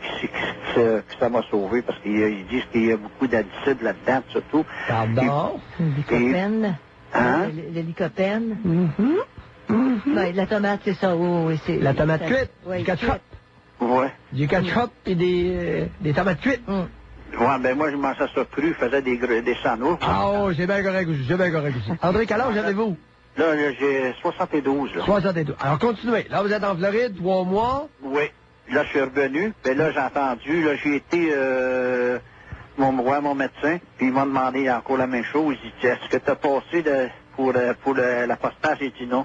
que ça m'a sauvé, parce qu'ils disent qu'il y a beaucoup d'additives là-dedans, surtout. Pardon? Le lycopène. Hein? Le lycopène. Ben, la tomate, c'est ça, oui, c'est... La tomate cuite, oui, du ketchup. Ouais. Du ketchup et des tomates cuites. Ouais, ben moi, je mangeais ça cru, je faisais des sandwichs. Ah, oh, c'est bien correct aussi. André, quel âge avez-vous? Là, j'ai 72, là. 72. Alors, continuez. Là, vous êtes en Floride, 3 mois. Oui. Là, je suis revenu. Ben là, j'ai entendu. Là, j'ai été mon médecin. Puis il m'a demandé encore la même chose. Il dit, est-ce que tu as passé pour la prostate? J'ai dit non.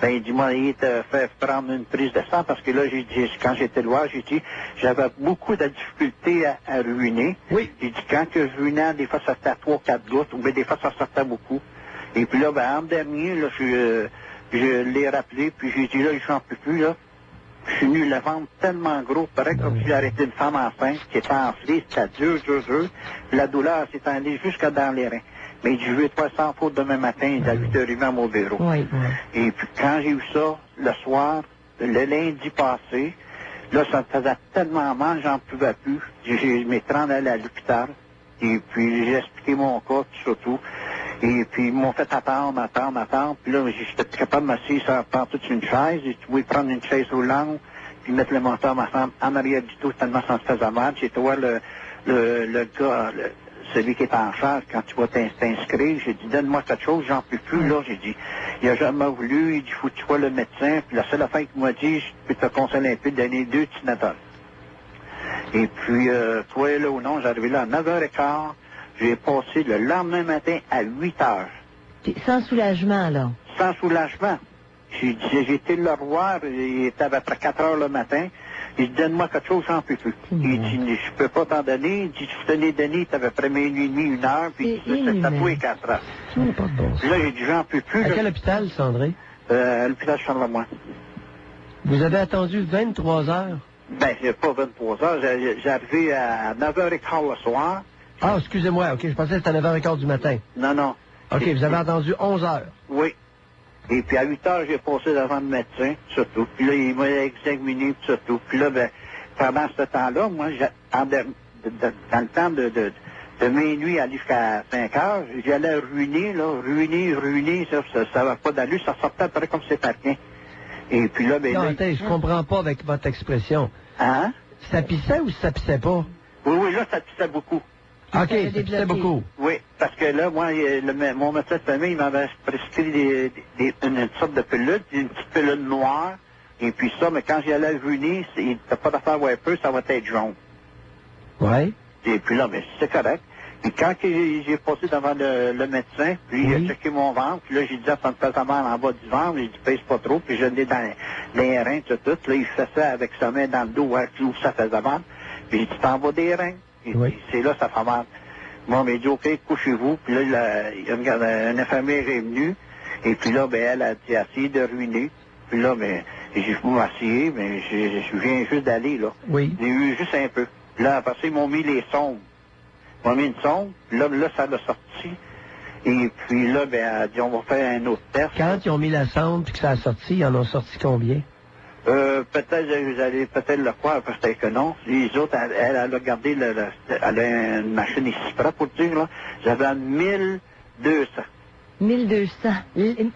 Ben, il dit, moi, il t'a fait prendre une prise de sang parce que là, j'ai dit, quand j'étais loin, j'ai dit, j'avais beaucoup de difficultés à ruiner. Oui. J'ai dit, quand que je ruinais, des fois, ça sortait 3-4 gouttes, ou bien des fois, ça sortait beaucoup. Et puis là, ben, en dernier, là, je l'ai rappelé, puis j'ai dit, là, je n'en peux plus, là. Je suis venu le ventre tellement gros, pareil comme si j'arrêtais une femme enceinte qui était enflée, c'était dur. La douleur s'est allée jusqu'à dans les reins. Mais il dit, je vais être sans faute demain matin, il a 8h30 à mon bureau. Oui. Et puis quand j'ai eu ça, le soir, le lundi passé, là, ça me faisait tellement mal, j'en pouvais plus. Je m'étais rendu à l'hôpital. Et puis j'ai expliqué mon cas, surtout. Et puis ils m'ont fait attendre. Puis là, j'étais capable de m'asseoir par toute une chaise. Et tu pouvais prendre une chaise roulante, puis mettre le moteur ma femme en arrière du tout, tellement ça me faisait mal. J'ai été voir le gars, celui qui est en charge, quand tu vas t'inscrire. J'ai dit, donne-moi quelque chose, j'en peux plus. Là, j'ai dit, il a jamais voulu. Il dit, faut que tu vois le médecin. Puis la seule affaire qu'il m'a dit, je peux te conseiller un peu de donner 2 Tylenol. Et puis, toi, là ou non, j'arrivais là à 9h15. J'ai passé le lendemain matin à 8h. Sans soulagement, là? Sans soulagement. J'ai été le revoir, il était à peu près 4h le matin. Il dit, donne-moi quelque chose, j'en peux plus. Il dit, je peux pas t'en donner. Il dit, je te l'ai donné, t'avais près minuit et demi, 1h, puis c'était à toi et 4h. Ça n'a pas de bon sens. Là, j'ai dit, j'en peux plus. À quel hôpital, Sandré? À l'hôpital Charlemagne. Vous avez attendu 23 heures? Ben, pas 23 heures. J'ai arrivé à 9h15 le soir. Ah, excusez-moi, OK, je pensais que c'était à 9h15 du matin. Non, non. OK, vous avez entendu 11h. Oui. Et puis à 8h, j'ai passé devant le médecin, surtout. Puis là, il m'a examiné, surtout. Puis là, ben, pendant ce temps-là, moi, dans le temps de minuit aller jusqu'à 5h, j'allais ruiner, ça va pas d'allure, ça sortait après comme c'est pas rien. Et puis là, ben Non, là, attends, je comprends pas avec votre expression. Hein? Ça pissait ou ça pissait pas? Oui, là, ça pissait beaucoup. OK, ça pissait beaucoup. Oui, parce que là, moi, mon médecin de famille, il m'avait prescrit une sorte de pilule, une petite pilule noire. Et puis ça, mais quand j'y allais ruiner, il n'était pas d'affaire wiper, ça va être jaune. Ouais. Et puis là, mais c'est correct. Puis quand j'ai passé devant le médecin, puis il a checké mon ventre, puis là, j'ai dit, ça me fait mal en bas du ventre, j'ai dit, pèse pas trop, puis je l'ai dans les reins, tout. Là, il fait ça avec sa main dans le dos, ouais, où ça faisait mal. Puis j'ai dit, t'en bas des reins. Et puis, c'est là, ça fait mal. Bon, mais il dit, OK, couchez-vous. Puis là, une infirmière est venue, et puis là, ben, elle a dit, essayé de ruiner. Puis là, ben, j'ai voulu m'essayer, mais je viens juste d'aller, là. Oui. J'ai eu juste un peu. Puis là, après ça, ils m'ont mis les sondes. Ils m'ont mis une sonde, puis là, ça l'a sorti. Et puis là, ben, elle a dit, on va faire un autre test. Quand ils ont mis la sonde puis que ça a sorti, ils en ont sorti combien? Peut-être, vous allez peut-être le croire, parce que non. Les autres, elle a regardé, elle a une machine ici près pour dire, là. J'avais 1200. 1200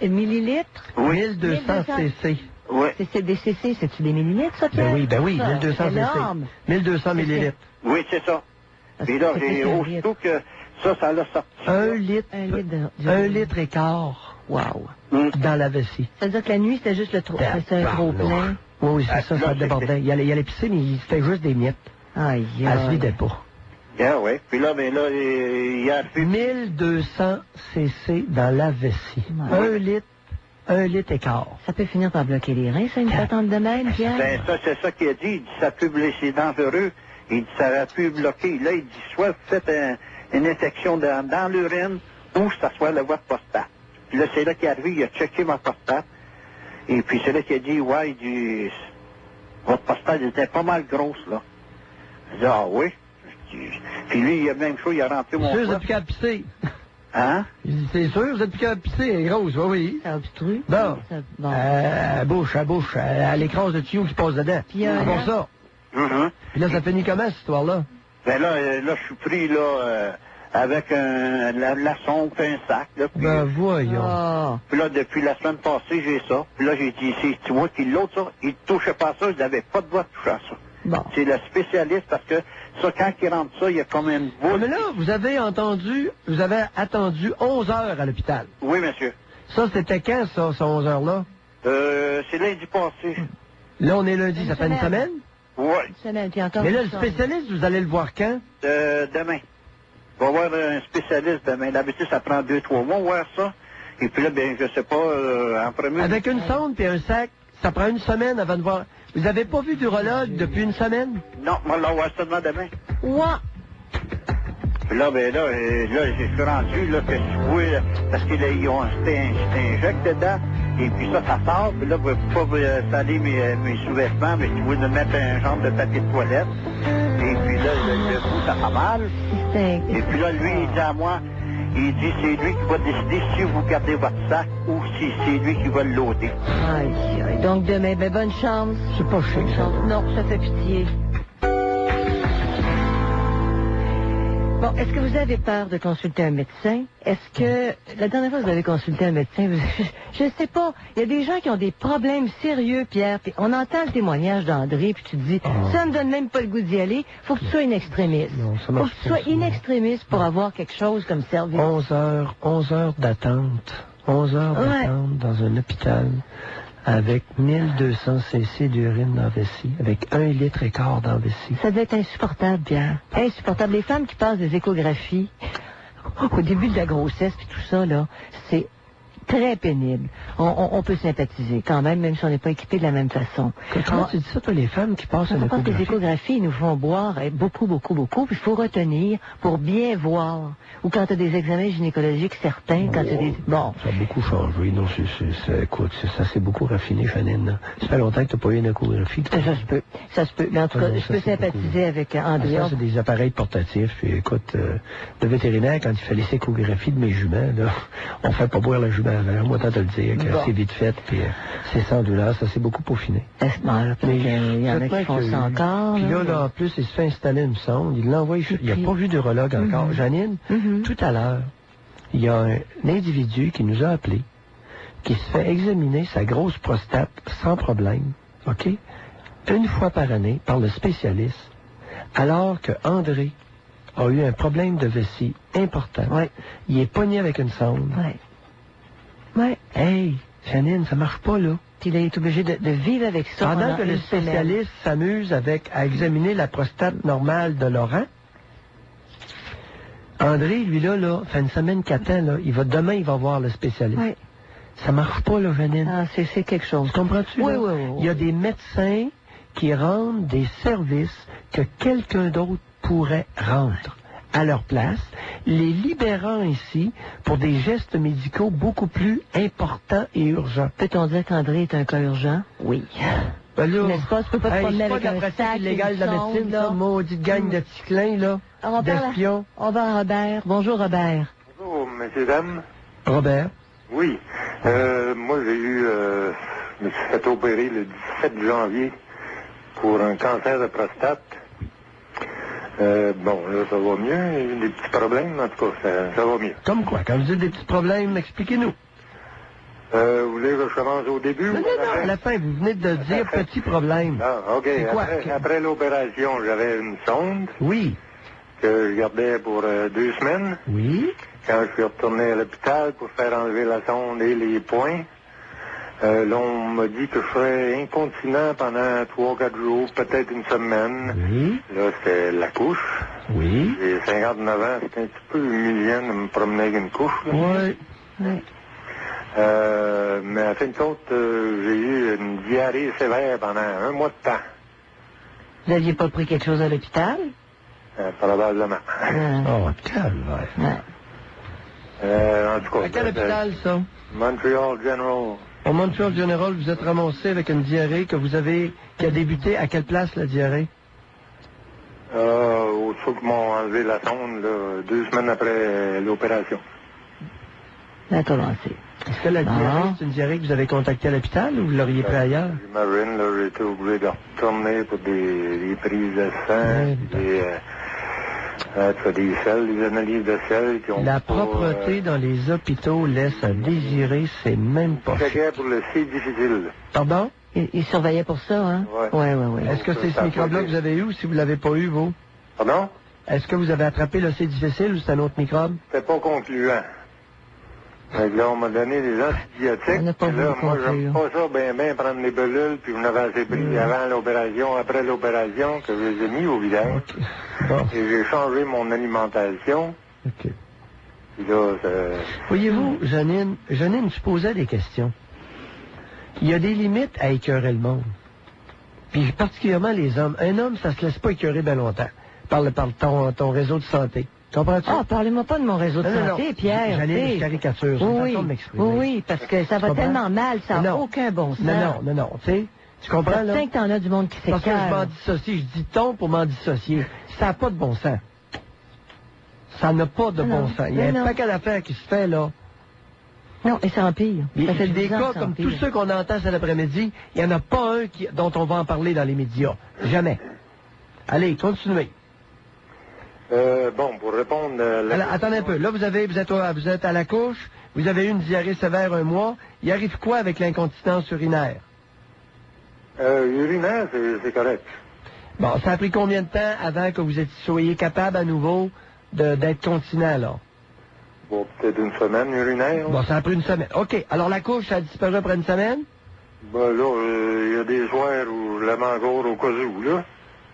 millilitres? Oui. 1200 cc. Oui. C'est des cc, c'est-tu des millilitres, ça, Pierre? Ben oui, 1200 cc. 1200 millilitres. Oui, c'est ça. Et là, j'ai aussitôt que ça l'a sorti. 1 litre. 1 litre et quart. Wow. Dans la vessie. C'est-à-dire que la nuit, c'était juste c'était un trop plein. Oui, c'est ça débordait. Il allait pisser, mais c'était juste des miettes. Aïe, elle se vidait pas. Yeah, oui. Puis là, ben là, il a fait... 1200 cc dans la vessie. 1 litre et quart. Ça peut finir par bloquer les reins, ça, une patente de même, Pierre? Ben, ça, c'est ça qu'il a dit. Il dit, ça peut blesser, dangereux. Il dit, ça aurait pu bloquer. Là, il dit, soit vous faites une infection dans l'urine, ou ça soit la voie prostate. Puis là, c'est là qu'il est arrivé, il a checké ma prostate. Et puis c'est là qu'il a dit, ouais, il dit, votre prostate était pas mal grosse, là. Je dis, ah oui. Puis lui, il a même chose, il a rentré mon sûr, vous êtes plus qu'à pisser. Hein? C'est sûr, vous êtes plus qu'à pisser, elle est grosse, oui. Ça obstrue. Bon. Bon. À bouche, elle écrase le tuyau qui passe dedans. Puis c'est pour ça. Puis là, ça finit comment, cette histoire-là? Ben là, je suis pris, là, avec la sonde et un sac, là. Puis, ben voyons. Puis là, depuis la semaine passée, j'ai ça. Puis là, j'ai dit, tu vois qu'il l'autre, ça, il touchait pas à ça, je n'avais pas de droit de toucher à ça. Bon. C'est le spécialiste parce que ça, quand il rentre ça, il y a comme une boule. Mais là, vous avez attendu 11 heures à l'hôpital. Oui, monsieur. Ça, c'était quand, ça, ces 11 heures-là? C'est lundi passé. Là, on est lundi, ça fait une semaine? Oui. Une semaine, puis encore. Mais là, le spécialiste, vous allez le voir quand? Demain. On va voir un spécialiste demain. D'habitude, ça prend 2-3 mois, voir ça. Et puis là, ben, je sais pas, en premier... Avec une sonde puis un sac, ça prend une semaine avant de voir... Vous avez pas vu d'urologue depuis une semaine? Non, moi, là, on va voir seulement demain. Ouais. Puis là, ben là, je suis rendu, là, que je vois, parce qu'ils ont injecte dedans, et puis ça sort, puis là, vous ne pouvez pas saler mes sous-vêtements, mais tu veux mettre un genre de papier de toilette, et puis là, le bout, ça fait mal. Et puis là, lui, il dit à moi, il dit, c'est lui qui va décider si vous gardez votre sac ou si c'est lui qui va le loader. Aïe, aïe. Donc demain, ben bonne chance. C'est pas chic, ça. Non, ça fait pitié. Bon, est-ce que vous avez peur de consulter un médecin? Est-ce que, la dernière fois que vous avez consulté un médecin, je ne sais pas, il y a des gens qui ont des problèmes sérieux, Pierre, puis on entend le témoignage d'André, puis tu te dis, ça me donne même pas le goût d'y aller, faut que tu sois inextrémiste. Faut que tu sois inextrémiste pour avoir quelque chose comme service. 11 heures d'attente. 11 heures d'attente dans un hôpital avec 1200 cc d'urine dans la vessie, avec 1 litre et quart dans la vessie. Ça devait être insupportable, Pierre. Insupportable. Les femmes qui passent des échographies au début de la grossesse puis tout ça, là, c'est très pénible. On peut sympathiser quand même si on n'est pas équipé de la même façon. Comment tu dis ça, toi, les femmes qui passent à Je pense que les l'échographie? échographies, ils nous font boire beaucoup. Puis il faut retenir pour bien voir. Ou quand tu as des examens gynécologiques certains, quand tu as des... Bon. Ça a beaucoup changé. Non, écoute, ça s'est beaucoup raffiné, Janine. Ça fait longtemps que tu n'as pas eu une échographie. Ça se peut. Mais en tout cas, je peux sympathiser avec André. Ça, c'est des appareils portatifs. Puis, écoute, le vétérinaire, quand il fait les échographies de mes juments, là, on fait pas boire la jument avant. Moi, tant te le dire, que c'est vite fait, puis c'est sans douleur. Ça s'est beaucoup peaufiné. Il y en a qui font ça encore. Puis là, en plus, il se fait installer une sonde. Il l'envoie. Il n'a pas vu d'urologue encore. Janine, tout à l'heure, il y a un individu qui nous a appelé, qui se fait examiner sa grosse prostate sans problème, OK? Une fois par année, par le spécialiste, alors que André a eu un problème de vessie important. Ouais. Il est pogné avec une sonde. Ouais. Hey, Janine, ça marche pas, là. Puis là, il est obligé de vivre avec ça. Pendant que le spécialiste s'amuse à examiner la prostate normale de Laurent, André, lui, là, fait une semaine qu'attend, là. Demain, il va voir le spécialiste. Oui. Ça marche pas, là, Janine. Ah, c'est quelque chose. Tu comprends-tu? Oui. Il y a des médecins qui rendent des services que quelqu'un d'autre pourrait rendre à leur place, les libérant ici pour des gestes médicaux beaucoup plus importants et urgents. Peut-on dire qu'André est un cas urgent? Oui. Ben là, n'est-ce pas? Tu peux pas te promener avec un sac illégal de la médecine, ça, maudite gang de petits là, d'espions. On va à Robert. Bonjour, Robert. Bonjour, messieurs, dames. Robert. Oui. Moi, je me suis fait opérer le 17 janvier pour un cancer de prostate. Bon, là, ça va mieux. Il y a eu des petits problèmes, en tout cas, ça va mieux. Comme quoi? Quand vous dites des petits problèmes, expliquez-nous. Vous voulez que je commence au début? Non, à la fin, vous venez de dire petits problèmes. Ah, OK. Après l'opération, j'avais une sonde. Oui. Que je gardais pour 2 semaines. Oui. Quand je suis retourné à l'hôpital pour faire enlever la sonde et les points, là, on m'a dit que je serais incontinent pendant 3-4 jours, peut-être une semaine. Oui. Là, c'était la couche. Oui. J'ai 59 ans, c'était un petit peu humiliant de me promener avec une couche. Là. Oui. Mais à fin de compte, j'ai eu une diarrhée sévère pendant 1 mois de temps. Vous n'aviez pas pris quelque chose à l'hôpital? Probablement. Oh, calvaire. En tout cas, à quel hôpital, ça? Montreal General. Au Montreal General, vous êtes ramassé avec une diarrhée qui a débuté à quelle place, la diarrhée? Au-dessous qu'ils m'ont enlevé la sonde, là, 2 semaines après l'opération. Ça a commencé. Est-ce que la diarrhée, c'est une diarrhée que vous avez contactée à l'hôpital ou vous l'auriez pris ailleurs? J'imagine, là, j'ai été obligé de retourner pour des prises de sang, des selles, des analyses de sel qui ont... La propreté dans les hôpitaux laisse à désirer, c'est même pas... C'était pour le C difficile. Pardon? Il surveillait pour ça, hein? Oui. Est-ce que c'est ce microbe-là que vous avez eu ou si vous ne l'avez pas eu, vous? Pardon? Est-ce que vous avez attrapé le C difficile ou c'est un autre microbe? C'était pas concluant. Donc là, on m'a donné des antibiotiques. Puis là, moi, j'aime pas ça bien prendre les belules, puis je n'avais assez pris avant l'opération, après l'opération, que je les ai mis au visage. Okay. Bon. Et j'ai changé mon alimentation. OK. Puis là, voyez-vous, Janine, tu posais des questions. Il y a des limites à écœurer le monde. Puis particulièrement les hommes. Un homme, ça se laisse pas écœurer bien longtemps. Par ton réseau de santé. Comprends-tu? Ah, parlez-moi pas de mon réseau de santé, Pierre. J'allais une caricature, c'est une façon de m'exprimer. Oui, parce que ça va tellement mal, ça n'a aucun bon sens. Non, tu sais, tu comprends, là? C'est que t'en as du monde qui s'écœure. Parce que je m'en dissocie, je dis ton pour m'en dissocier. Ça n'a pas de bon sens. Ça n'a pas de bon sens. Il y a un paquet d'affaires qui se fait, là. Non, et ça empire. Ça fait des cas comme tous ceux qu'on entend cet après-midi, il n'y en a pas un dont on va en parler dans les médias. Jamais. Allez, continuez. Bon, pour répondre... attendez un peu. Là, vous êtes à la couche, vous avez eu une diarrhée sévère 1 mois. Il arrive quoi avec l'incontinence urinaire? Urinaire, c'est correct. Bon, ça a pris combien de temps avant que vous soyez capable à nouveau d'être continent, là? Bon, peut-être une semaine urinaire. Bon, ça a pris 1 semaine. OK. Alors, la couche, ça a disparu après 1 semaine? Ben là, il y a des soirs où je l'aime encore au cas où, là.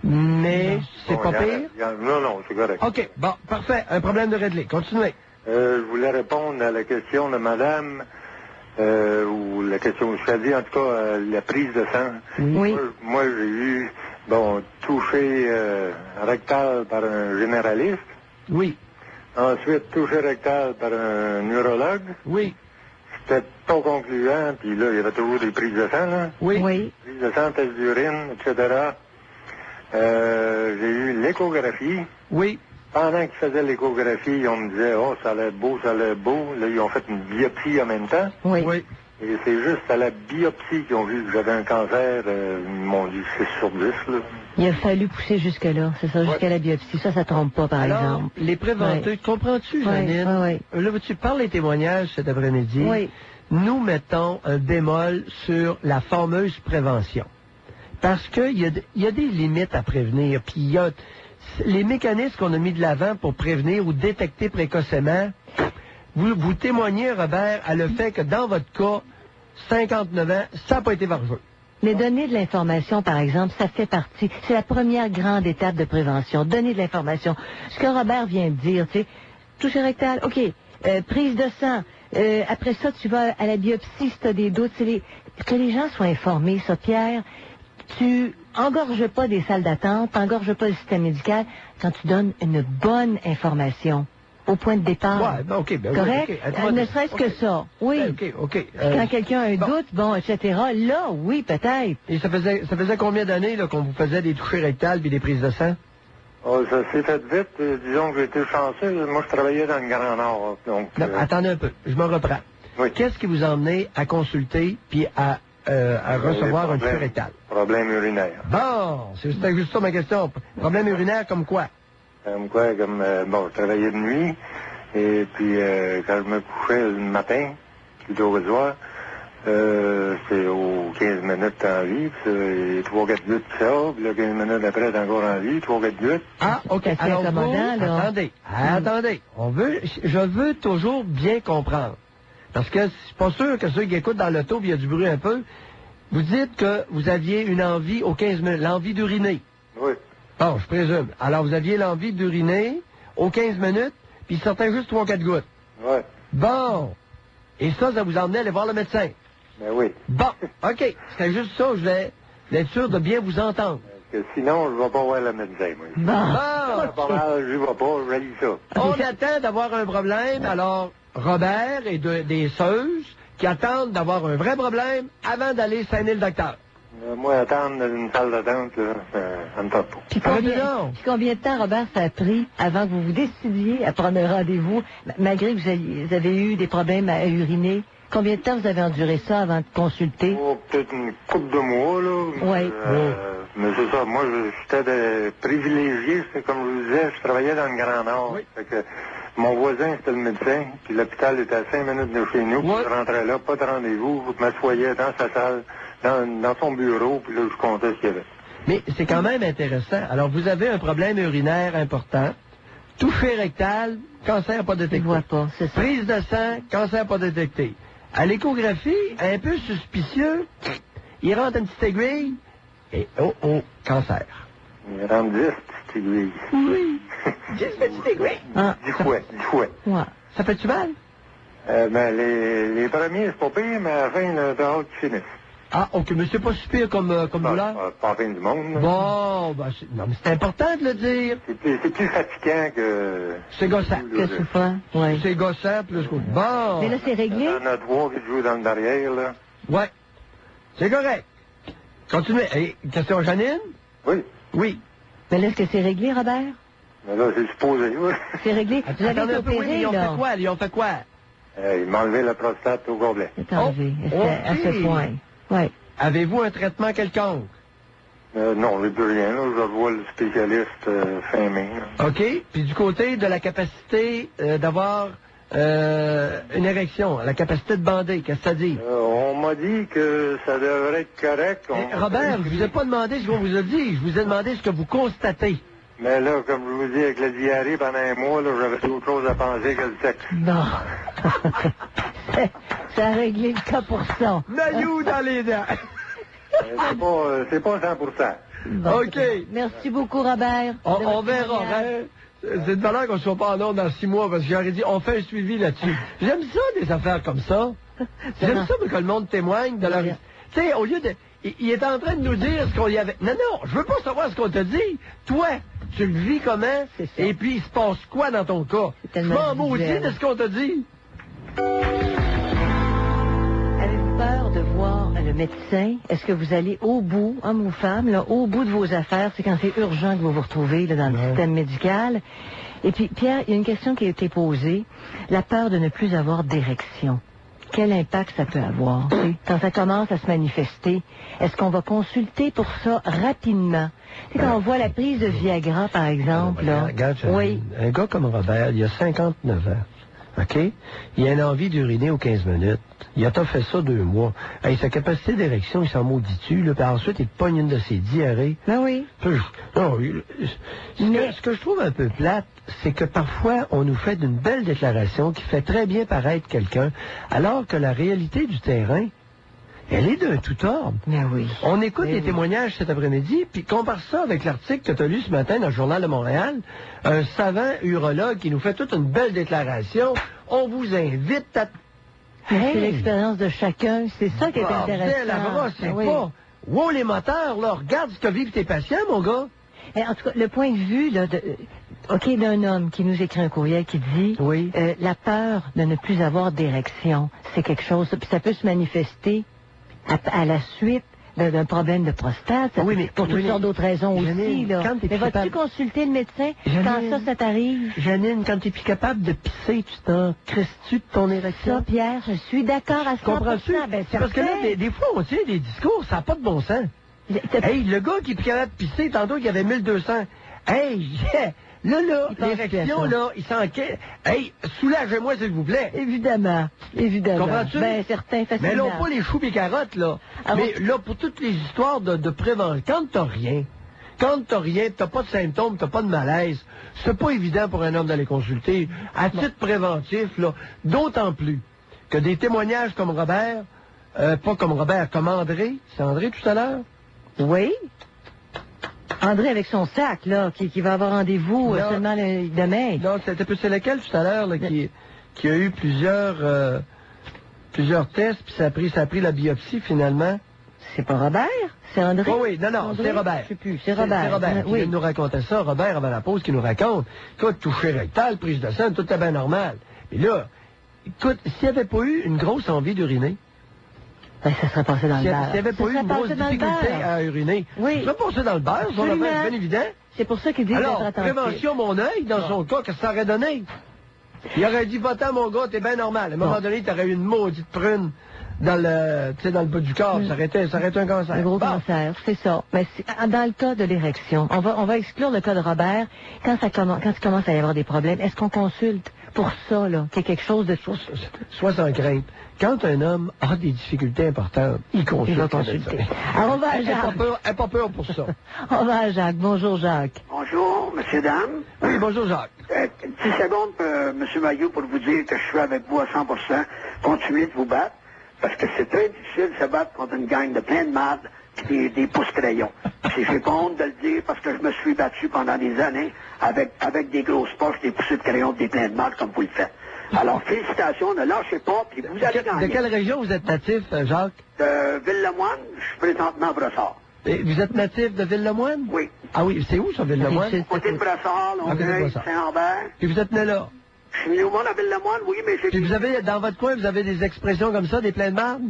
Mais c'est pas pire? Non, c'est correct. OK, bon, parfait. Un problème de réglé. Continuez. Je voulais répondre à la question de madame. ou la question que je dit, en tout cas, la prise de sang. Oui. Moi j'ai eu, touché rectal par un généraliste. Oui. Ensuite, touché rectal par un neurologue. Oui. C'était pas concluant, puis là, il y avait toujours des prises de sang, là. Oui. Oui. Prise de sang, test d'urine, etc. J'ai eu l'échographie. Oui. Pendant qu'ils faisaient l'échographie, on me disait, oh, ça allait beau, ça allait beau. Là, ils ont fait une biopsie en même temps. Oui. Oui. Et c'est juste à la biopsie qu'ils ont vu que j'avais un cancer. Ils m'ont dit 6 sur 10, là. Il a fallu pousser jusque-là, c'est ça, jusqu'à la biopsie. Ça trompe pas, par Alors, exemple. les préventeux, comprends-tu, Janine? Oui. Là, tu parles des témoignages cet après-midi. Oui. Nous mettons un bémol sur la fameuse prévention. Parce qu'il y a des limites à prévenir. Puis il y a les mécanismes qu'on a mis de l'avant pour prévenir ou détecter précocement. Vous témoignez, Robert, à le fait que dans votre cas, 59 ans, ça n'a pas été vargeux. Mais donner de l'information, par exemple, ça fait partie. C'est la première grande étape de prévention. Donner de l'information. Ce que Robert vient de dire, tu sais, toucher rectal, OK, prise de sang. Après ça, tu vas à la biopsie si tu as des doutes. Que les gens soient informés, ça, Pierre. Tu engorges pas des salles d'attente, t'engorges pas le système médical quand tu donnes une bonne information au point de départ. Ouais, ben, OK. Ben, correct? Oui, okay. Ne serait-ce que ça. Oui. Ben, OK. Quand quelqu'un a un doute, etc., là, oui, peut-être. Et ça faisait combien d'années là, qu'on vous faisait des touchés rectales puis des prises de sang? Oh, ça s'est fait vite. Disons que j'ai été chanceux. Moi, je travaillais dans le Grand Nord. Donc, Non, attendez un peu. Je me reprends. Oui. Qu'est-ce qui vous a emmené à consulter puis à recevoir un toucher rectal? Problème urinaire. Bon, c'était juste ça ma question. Problème urinaire comme quoi? Je travaillais de nuit. Et puis, quand je me couchais le matin, plutôt que le soir, c'est aux 15 minutes en vie, puis 3-4 gouttes qui sortent, puis là, 15 minutes après, t'es encore en vie, 3-4 gouttes. Ah, OK. C'est Alors, accommodant, là. Attendez. Je veux toujours bien comprendre. Parce que c'est pas sûr que ceux qui écoutent dans l'auto, puis il y a du bruit un peu, vous dites que vous aviez une envie aux 15 minutes, l'envie d'uriner. Oui. Bon, je présume. Alors, vous aviez l'envie d'uriner aux 15 minutes, puis il sortait juste 3-4 gouttes. Oui. Bon. Et ça vous emmenait à aller voir le médecin. Ben oui. Bon, OK. C'était juste ça, je voulais être sûr de bien vous entendre. Parce que sinon, je ne vais pas voir le médecin, moi. Bon. Pas mal, je ne vais pas, je lis ça. On attend d'avoir un problème, alors Robert et des seuses qui attendent d'avoir un vrai problème avant d'aller saigner le docteur. Moi, attendre dans une salle d'attente, là, ça me tente pas. Puis combien de temps, Robert, ça a pris avant que vous vous décidiez à prendre un rendez-vous, malgré que vous avez eu des problèmes à uriner? Combien de temps vous avez enduré ça avant de consulter? Oh, peut-être une couple de mois, là. Oui. Mais c'est ça, moi, j'étais privilégié, c'est comme je vous disais, je travaillais dans le Grand Nord. Oui. Fait que mon voisin, c'était le médecin, puis l'hôpital était à 5 minutes de chez nous, puis je rentrais là, pas de rendez-vous, je m'assoyais dans sa salle, dans son bureau, puis là, je comptais ce qu'il y avait. Mais c'est quand même intéressant. Alors, vous avez un problème urinaire important, toucher rectal, cancer pas détecté. Je vois pas, c'est ça. Prise de sang, cancer pas détecté. À l'échographie, un peu suspicieux, il rentre une petite aiguille, et cancer. Il rentre 10 petites aiguilles. Oui. 10 petites aiguilles. Ah, 10 fouets. ouais. Ça fait-tu mal? Les premiers, c'est pas pire, mais à la fin, t'as hâte qu'ils finissent. Ah, OK, mais c'est pas si pire comme douleur? Pas la fin du monde. Là. Bon, non, mais c'est important de le dire. C'est plus fatigant que... C'est gossant. Que souffrant, oui. C'est gossant plus que... Bon. Mais là, c'est réglé? Il y en a 3 qui jouent dans le derrière, là. Ouais. C'est correct. Continuez. Hey, question Janine? Oui. Oui. Mais là, est-ce que c'est réglé, Robert? Mais là, c'est supposé, oui. C'est réglé. Vous avez Attendez été un peu, oui, mais opéré, ils ont là. fait quoi? Ils ont fait quoi? Il m'a enlevé la prostate au complet. C'est enlevé. Oh, À ce point. Oui. Avez-vous un traitement quelconque? Non, j'ai plus rien, là. Je revois le spécialiste fin mai. Là. OK. Puis du côté de la capacité d'avoir une érection, la capacité de bander, qu'est-ce que ça dit? On m'a dit que ça devrait être correct. Robert, je vous ai pas demandé ce qu'on vous a dit. Je vous ai demandé ce que vous constatez. Mais là, comme je vous dis, avec la diarrhée pendant un mois, là, j'avais d'autres choses à penser que le sexe. Non. Ça a réglé le cas pour ça. Maillot dans les dents. C'est pas 100%. Bon, OK. Merci beaucoup, Robert. On verra. Hein? C'est de valeur qu'on ne soit pas en ordre dans 6 mois parce que j'aurais dit, on fait un suivi là-dessus. J'aime ça, des affaires comme ça. J'aime ça que le monde témoigne de leur... Tu sais, au lieu de... Il est en train de nous dire ce qu'on y avait... Non, je veux pas savoir ce qu'on t'a dit. Toi, tu le vis comment? Et puis, il se passe quoi dans ton cas? Je m'en maudis de ce qu'on t'a dit. Avez-vous peur de voir le médecin? Est-ce que vous allez au bout, homme ou femme, là, au bout de vos affaires? C'est quand c'est urgent que vous vous retrouvez là, dans le système médical. Et puis, Pierre, il y a une question qui a été posée. La peur de ne plus avoir d'érection. Quel impact ça peut avoir? Quand ça commence à se manifester, est-ce qu'on va consulter pour ça rapidement? C'est quand on voit la prise de Viagra, par exemple. Là. Regarde, un gars comme Robert, il a 59 ans. OK? Il a une envie d'uriner aux 15 minutes. Il a fait ça 2 mois. Hey, sa capacité d'érection, il s'en maudit dessus. Là, puis ensuite, il pogne une de ses diarrhées. Ben oui. Non, ce que je trouve un peu plate, c'est que parfois, on nous fait d'une belle déclaration qui fait très bien paraître quelqu'un, alors que la réalité du terrain, elle est d'un tout ordre. Ben oui. On écoute les témoignages cet après-midi, puis compare ça avec l'article que tu as lu ce matin dans le Journal de Montréal. Un savant urologue qui nous fait toute une belle déclaration. On vous invite à... C'est l'expérience de chacun. C'est ça qui est intéressant. C'est pas... Wow, les moteurs, là, regarde ce que vivent tes patients, mon gars. Et en tout cas, le point de vue là, d'un homme qui nous écrit un courriel qui dit la peur de ne plus avoir d'érection, c'est quelque chose, puis ça peut se manifester à la suite d'un problème de prostate, pour toutes sortes d'autres raisons aussi. Là. Mais vas-tu consulter le médecin quand ça t'arrive? Janine, quand tu es plus capable de pisser, tu t'en crisses-tu de ton érection? Ça, Pierre, je suis d'accord à 100%. Comprends-tu? Ben, parce que là, des fois, on tient des discours, ça n'a pas de bon sens. Hey, le gars qui est plus capable de pisser, tantôt, il y avait 1200. Hey, Là, l'érection, là, il s'enquête. Hey, soulagez-moi, s'il vous plaît. Évidemment. Comprends-tu? Ben, certains facilement. Mais là, pas les choux et carottes, là. Mais là, pour toutes les histoires de prévention, quand t'as rien, t'as pas de symptômes, t'as pas de malaise, c'est pas évident pour un homme d'aller consulter. À titre préventif, là, d'autant plus que des témoignages comme Robert, pas comme Robert, comme André, c'est André tout à l'heure? Oui. André avec son sac, là, qui va avoir rendez-vous seulement demain. Non, c'est lequel tout à l'heure, là, qui a eu plusieurs tests, puis ça a pris la biopsie, finalement. C'est pas Robert? C'est André? Oui, non, c'est Robert. Je sais plus, c'est Robert. C'est Robert qui vient de nous raconter ça. Robert, avant la pause, qui nous raconte, écoute, toucher rectal, prise de sang, tout est bien normal. Mais là, écoute, s'il n'y avait pas eu une grosse envie d'uriner, ben, ça serait passé dans le beurre. S'il n'y avait pas eu une grosse difficulté à uriner, ça serait passé dans le beurre, ça aurait fait bien évident. C'est pour ça qu'il dit alors, prévention, mon œil, dans son cas, qu'est-ce que ça aurait donné? Il aurait dit, va-t'en, mon gars, t'es bien normal. À un moment donné, t'aurais eu une maudite prune dans le bas du corps. Ça aurait été un cancer. Un gros cancer, c'est ça. Mais dans le cas de l'érection, on va exclure le cas de Robert. Quand il commence à y avoir des problèmes, est-ce qu'on consulte pour ça, là, qu'il y a quelque chose de... Sois sans crainte. Quand un homme a des difficultés importantes, il va consulter. Alors, on va à Jacques. Elle n'a pas peur pour ça. On va à Jacques. Bonjour, Jacques. Bonjour, monsieur, dame. Oui, bonjour, Jacques. 10 secondes, monsieur Maillot, pour vous dire que je suis avec vous à 100%. Continuez de vous battre, parce que c'est très difficile de se battre contre une gang de plein de marde et des pouces-crayons. J'ai pas honte de le dire, parce que je me suis battu pendant des années avec des grosses poches, des poussées de crayons, des plein de marde, comme vous le faites. Alors, félicitations, ne lâchez pas, puis vous allez gagner. De quelle région vous êtes natif, Jacques? De Ville-le-Moine, je suis présentement à Brossard. Et vous êtes natif de Ville-le-Moine? Oui. Ah oui, c'est où, ça, Ville-le-Moine? Côté de Brossard, Longueuil, Saint-Ambert. Et vous êtes né là? Je suis né au monde à Ville-le-Moine, oui, mais j'ai... Puis vous avez, dans votre coin, vous avez des expressions comme ça, des pleins de marde?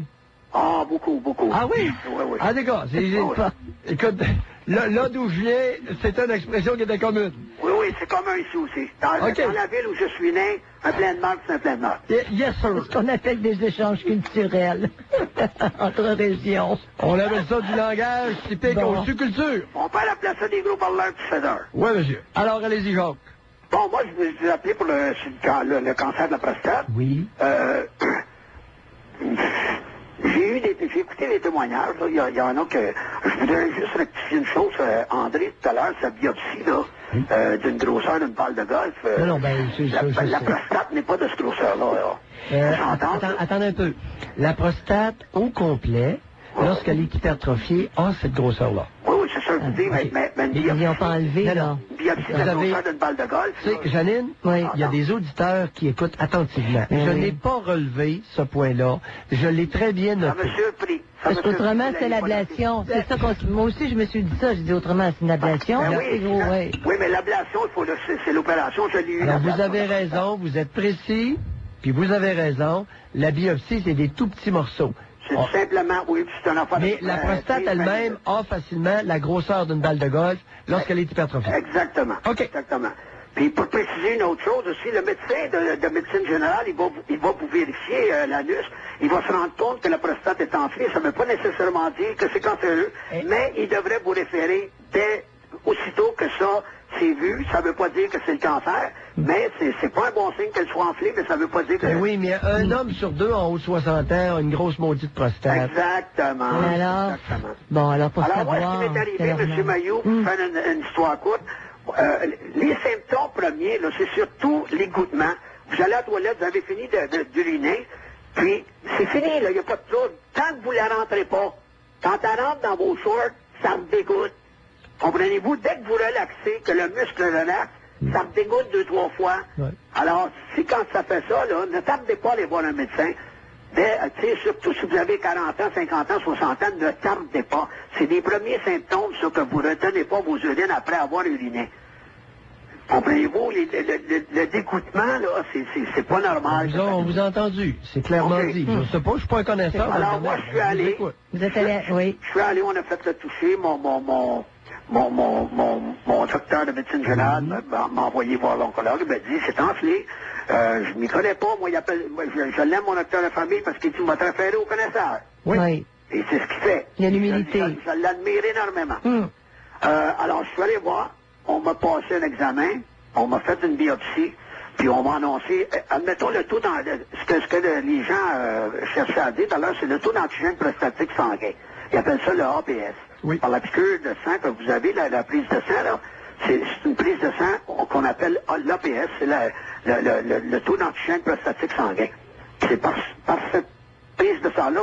Ah, beaucoup. Ah oui? Oui. Ah, d'accord. Écoute, là d'où je viens, c'est une expression qui était commune. Oui, c'est commun ici aussi. Dans la ville où je suis né, un plein de marde, c'est un plein de marde. Yes, sir. C'est ce qu'on appelle des échanges culturels entre régions. On appelle ça du langage typique aux sous-cultures. On peut appeler ça des gros parleurs de fédères. Oui, monsieur. Alors, allez-y, Jacques. Bon, moi, je vous ai appelé pour le cancer de la prostate. Oui. J'ai écouté les témoignages, là. Il y en a que... Je voudrais juste rectifier une chose. André, tout à l'heure, sa biopsie, là, d'une grosseur d'une balle de golf. La prostate n'est pas de cette grosseur-là. Attendez un peu. La prostate, au complet, lorsqu'elle est hypertrophiée, a cette grosseur-là. Oui, c'est sûr. dit, mais une biopsie... Ils n'ont pas enlevé, là. Une biopsie de la grosseur d'une balle de golf. Tu sais, Janine, il y a des auditeurs qui écoutent attentivement. Je n'ai pas relevé ce point-là. Je l'ai très bien noté. Ça me surpris. Parce qu'autrement, c'est l'ablation. C'est ça qu'on... Moi aussi, je me suis dit ça. J'ai dit autrement, c'est une ablation. Oui, mais l'ablation, c'est l'opération, je l'ai eu. Alors, vous avez raison, vous êtes précis, puis vous avez raison. La biopsie, c'est des tout petits morceaux. C'est simplement, oui, c'est un enfant... Mais la prostate elle-même a facilement la grosseur d'une balle de golf lorsqu'elle est hypertrophiée. Exactement. OK. Exactement. Puis pour préciser une autre chose aussi, le médecin de médecine générale, il va vous vérifier l'anus. Il va se rendre compte que la prostate est enflée. Ça ne veut pas nécessairement dire que c'est cancéreux, mais il devrait vous référer aussitôt que ça c'est vu. Ça ne veut pas dire que c'est le cancer, mais c'est pas un bon signe qu'elle soit enflée, mais ça ne veut pas dire que... Oui, mais un homme sur deux en haut de 60 ans a une grosse maudite prostate. Exactement. Alors, bon, alors pour savoir... Alors moi, ce qui m'est arrivé, M. Maillot, pour faire une histoire courte, les symptômes premiers, là, c'est surtout l'égouttement. Vous allez à la toilette, vous avez fini d'uriner, puis c'est fini, là, il n'y a pas de trouble. Tant que vous ne la rentrez pas, quand elle rentre dans vos shorts, ça me dégoûte. Comprenez-vous? Dès que vous relaxez, que le muscle relaxe, ça me dégoûte 2-3 fois. Ouais. Alors, si quand ça fait ça, là, ne tardez pas à aller voir un médecin. Surtout si vous avez 40 ans, 50 ans, 60 ans, ne tardez pas. C'est les premiers symptômes, ça, que vous ne retenez pas vos urines après avoir uriné. Comprenez-vous? Le dégoûtement, là, c'est pas normal. On vous a entendu. C'est clairement dit. Je ne sais pas, je ne suis pas un connaisseur. Alors, moi, je suis allé. Vous êtes allé, oui. Je suis allé, on a fait le toucher. Mon docteur de médecine générale m'a envoyé voir l'oncologue. Il m'a dit, c'est enflé. Je m'y connais pas. Moi, je l'aime, mon docteur de famille, parce qu'il dit, il m'a référé au connaisseur. Oui. Et c'est ce qu'il fait. Il y a l'humilité. Je l'admire énormément. Alors, je suis allé voir. On m'a passé un examen. On m'a fait une biopsie. Puis on m'a annoncé, admettons le taux dans ce que les gens cherchaient à dire tout à l'heure, c'est le taux d'antigène prostatique sanguin. Ils appellent ça le APS. Oui. Par la piqûre de sang que vous avez, la prise de sang, là, c'est une prise de sang qu'on appelle l'APS, c'est le taux d'antigène prostatique sanguin. C'est par cette prise de sang-là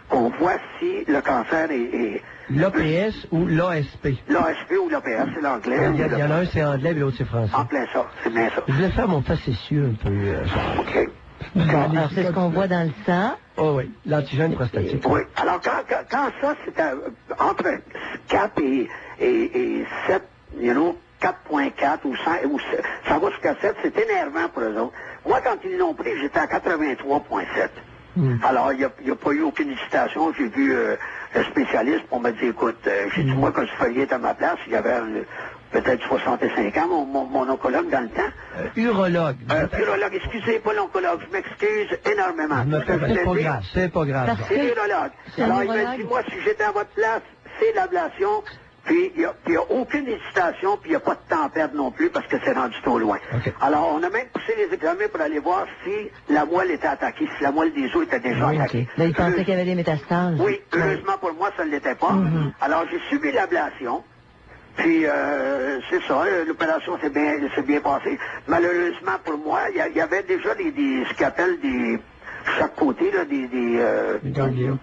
qu'on voit si le cancer est... L'APS ou l'ASP? L'ASP ou l'APS, c'est l'anglais. Il y en a un, c'est anglais, et l'autre, c'est français. En plein ça, c'est bien ça. Je vais faire mon facétieux un peu. OK. Bon, alors c'est ce qu'on voit dans le sang. Oh oui, l'antigène prostatique. Oui. Alors, quand ça, c'est entre 4 et 7, 4.4 ou 5, ça va jusqu'à 7, c'est énervant pour eux autres. Moi, quand ils l'ont pris, j'étais à 83.7. Alors, il n'y a pas eu aucune hésitation. J'ai vu le spécialiste pour me dire, écoute, j'ai dit, moi, quand je faisais à ma place, il y avait peut-être 65 ans, mon oncologue dans le temps. Urologue. Urologue, excusez, pas l'oncologue, je m'excuse énormément. C'est pas grave, c'est pas grave. C'est l'urologue. Alors, il m'a dit, moi, si j'étais à votre place, c'est l'ablation. Puis, il n'y a aucune hésitation, puis il n'y a pas de temps à perdre non plus, parce que c'est rendu trop loin. Okay. Alors, on a même poussé les examens pour aller voir si la moelle était attaquée, si la moelle des os était déjà attaquée. Là, il pensait qu'il y avait des métastases. Oui, heureusement pour moi, ça ne l'était pas. Alors, j'ai subi l'ablation. Puis, c'est ça, l'opération s'est bien passée. Malheureusement pour moi, il y avait déjà ce qu'ils appellent chaque côté, là, des ganglions.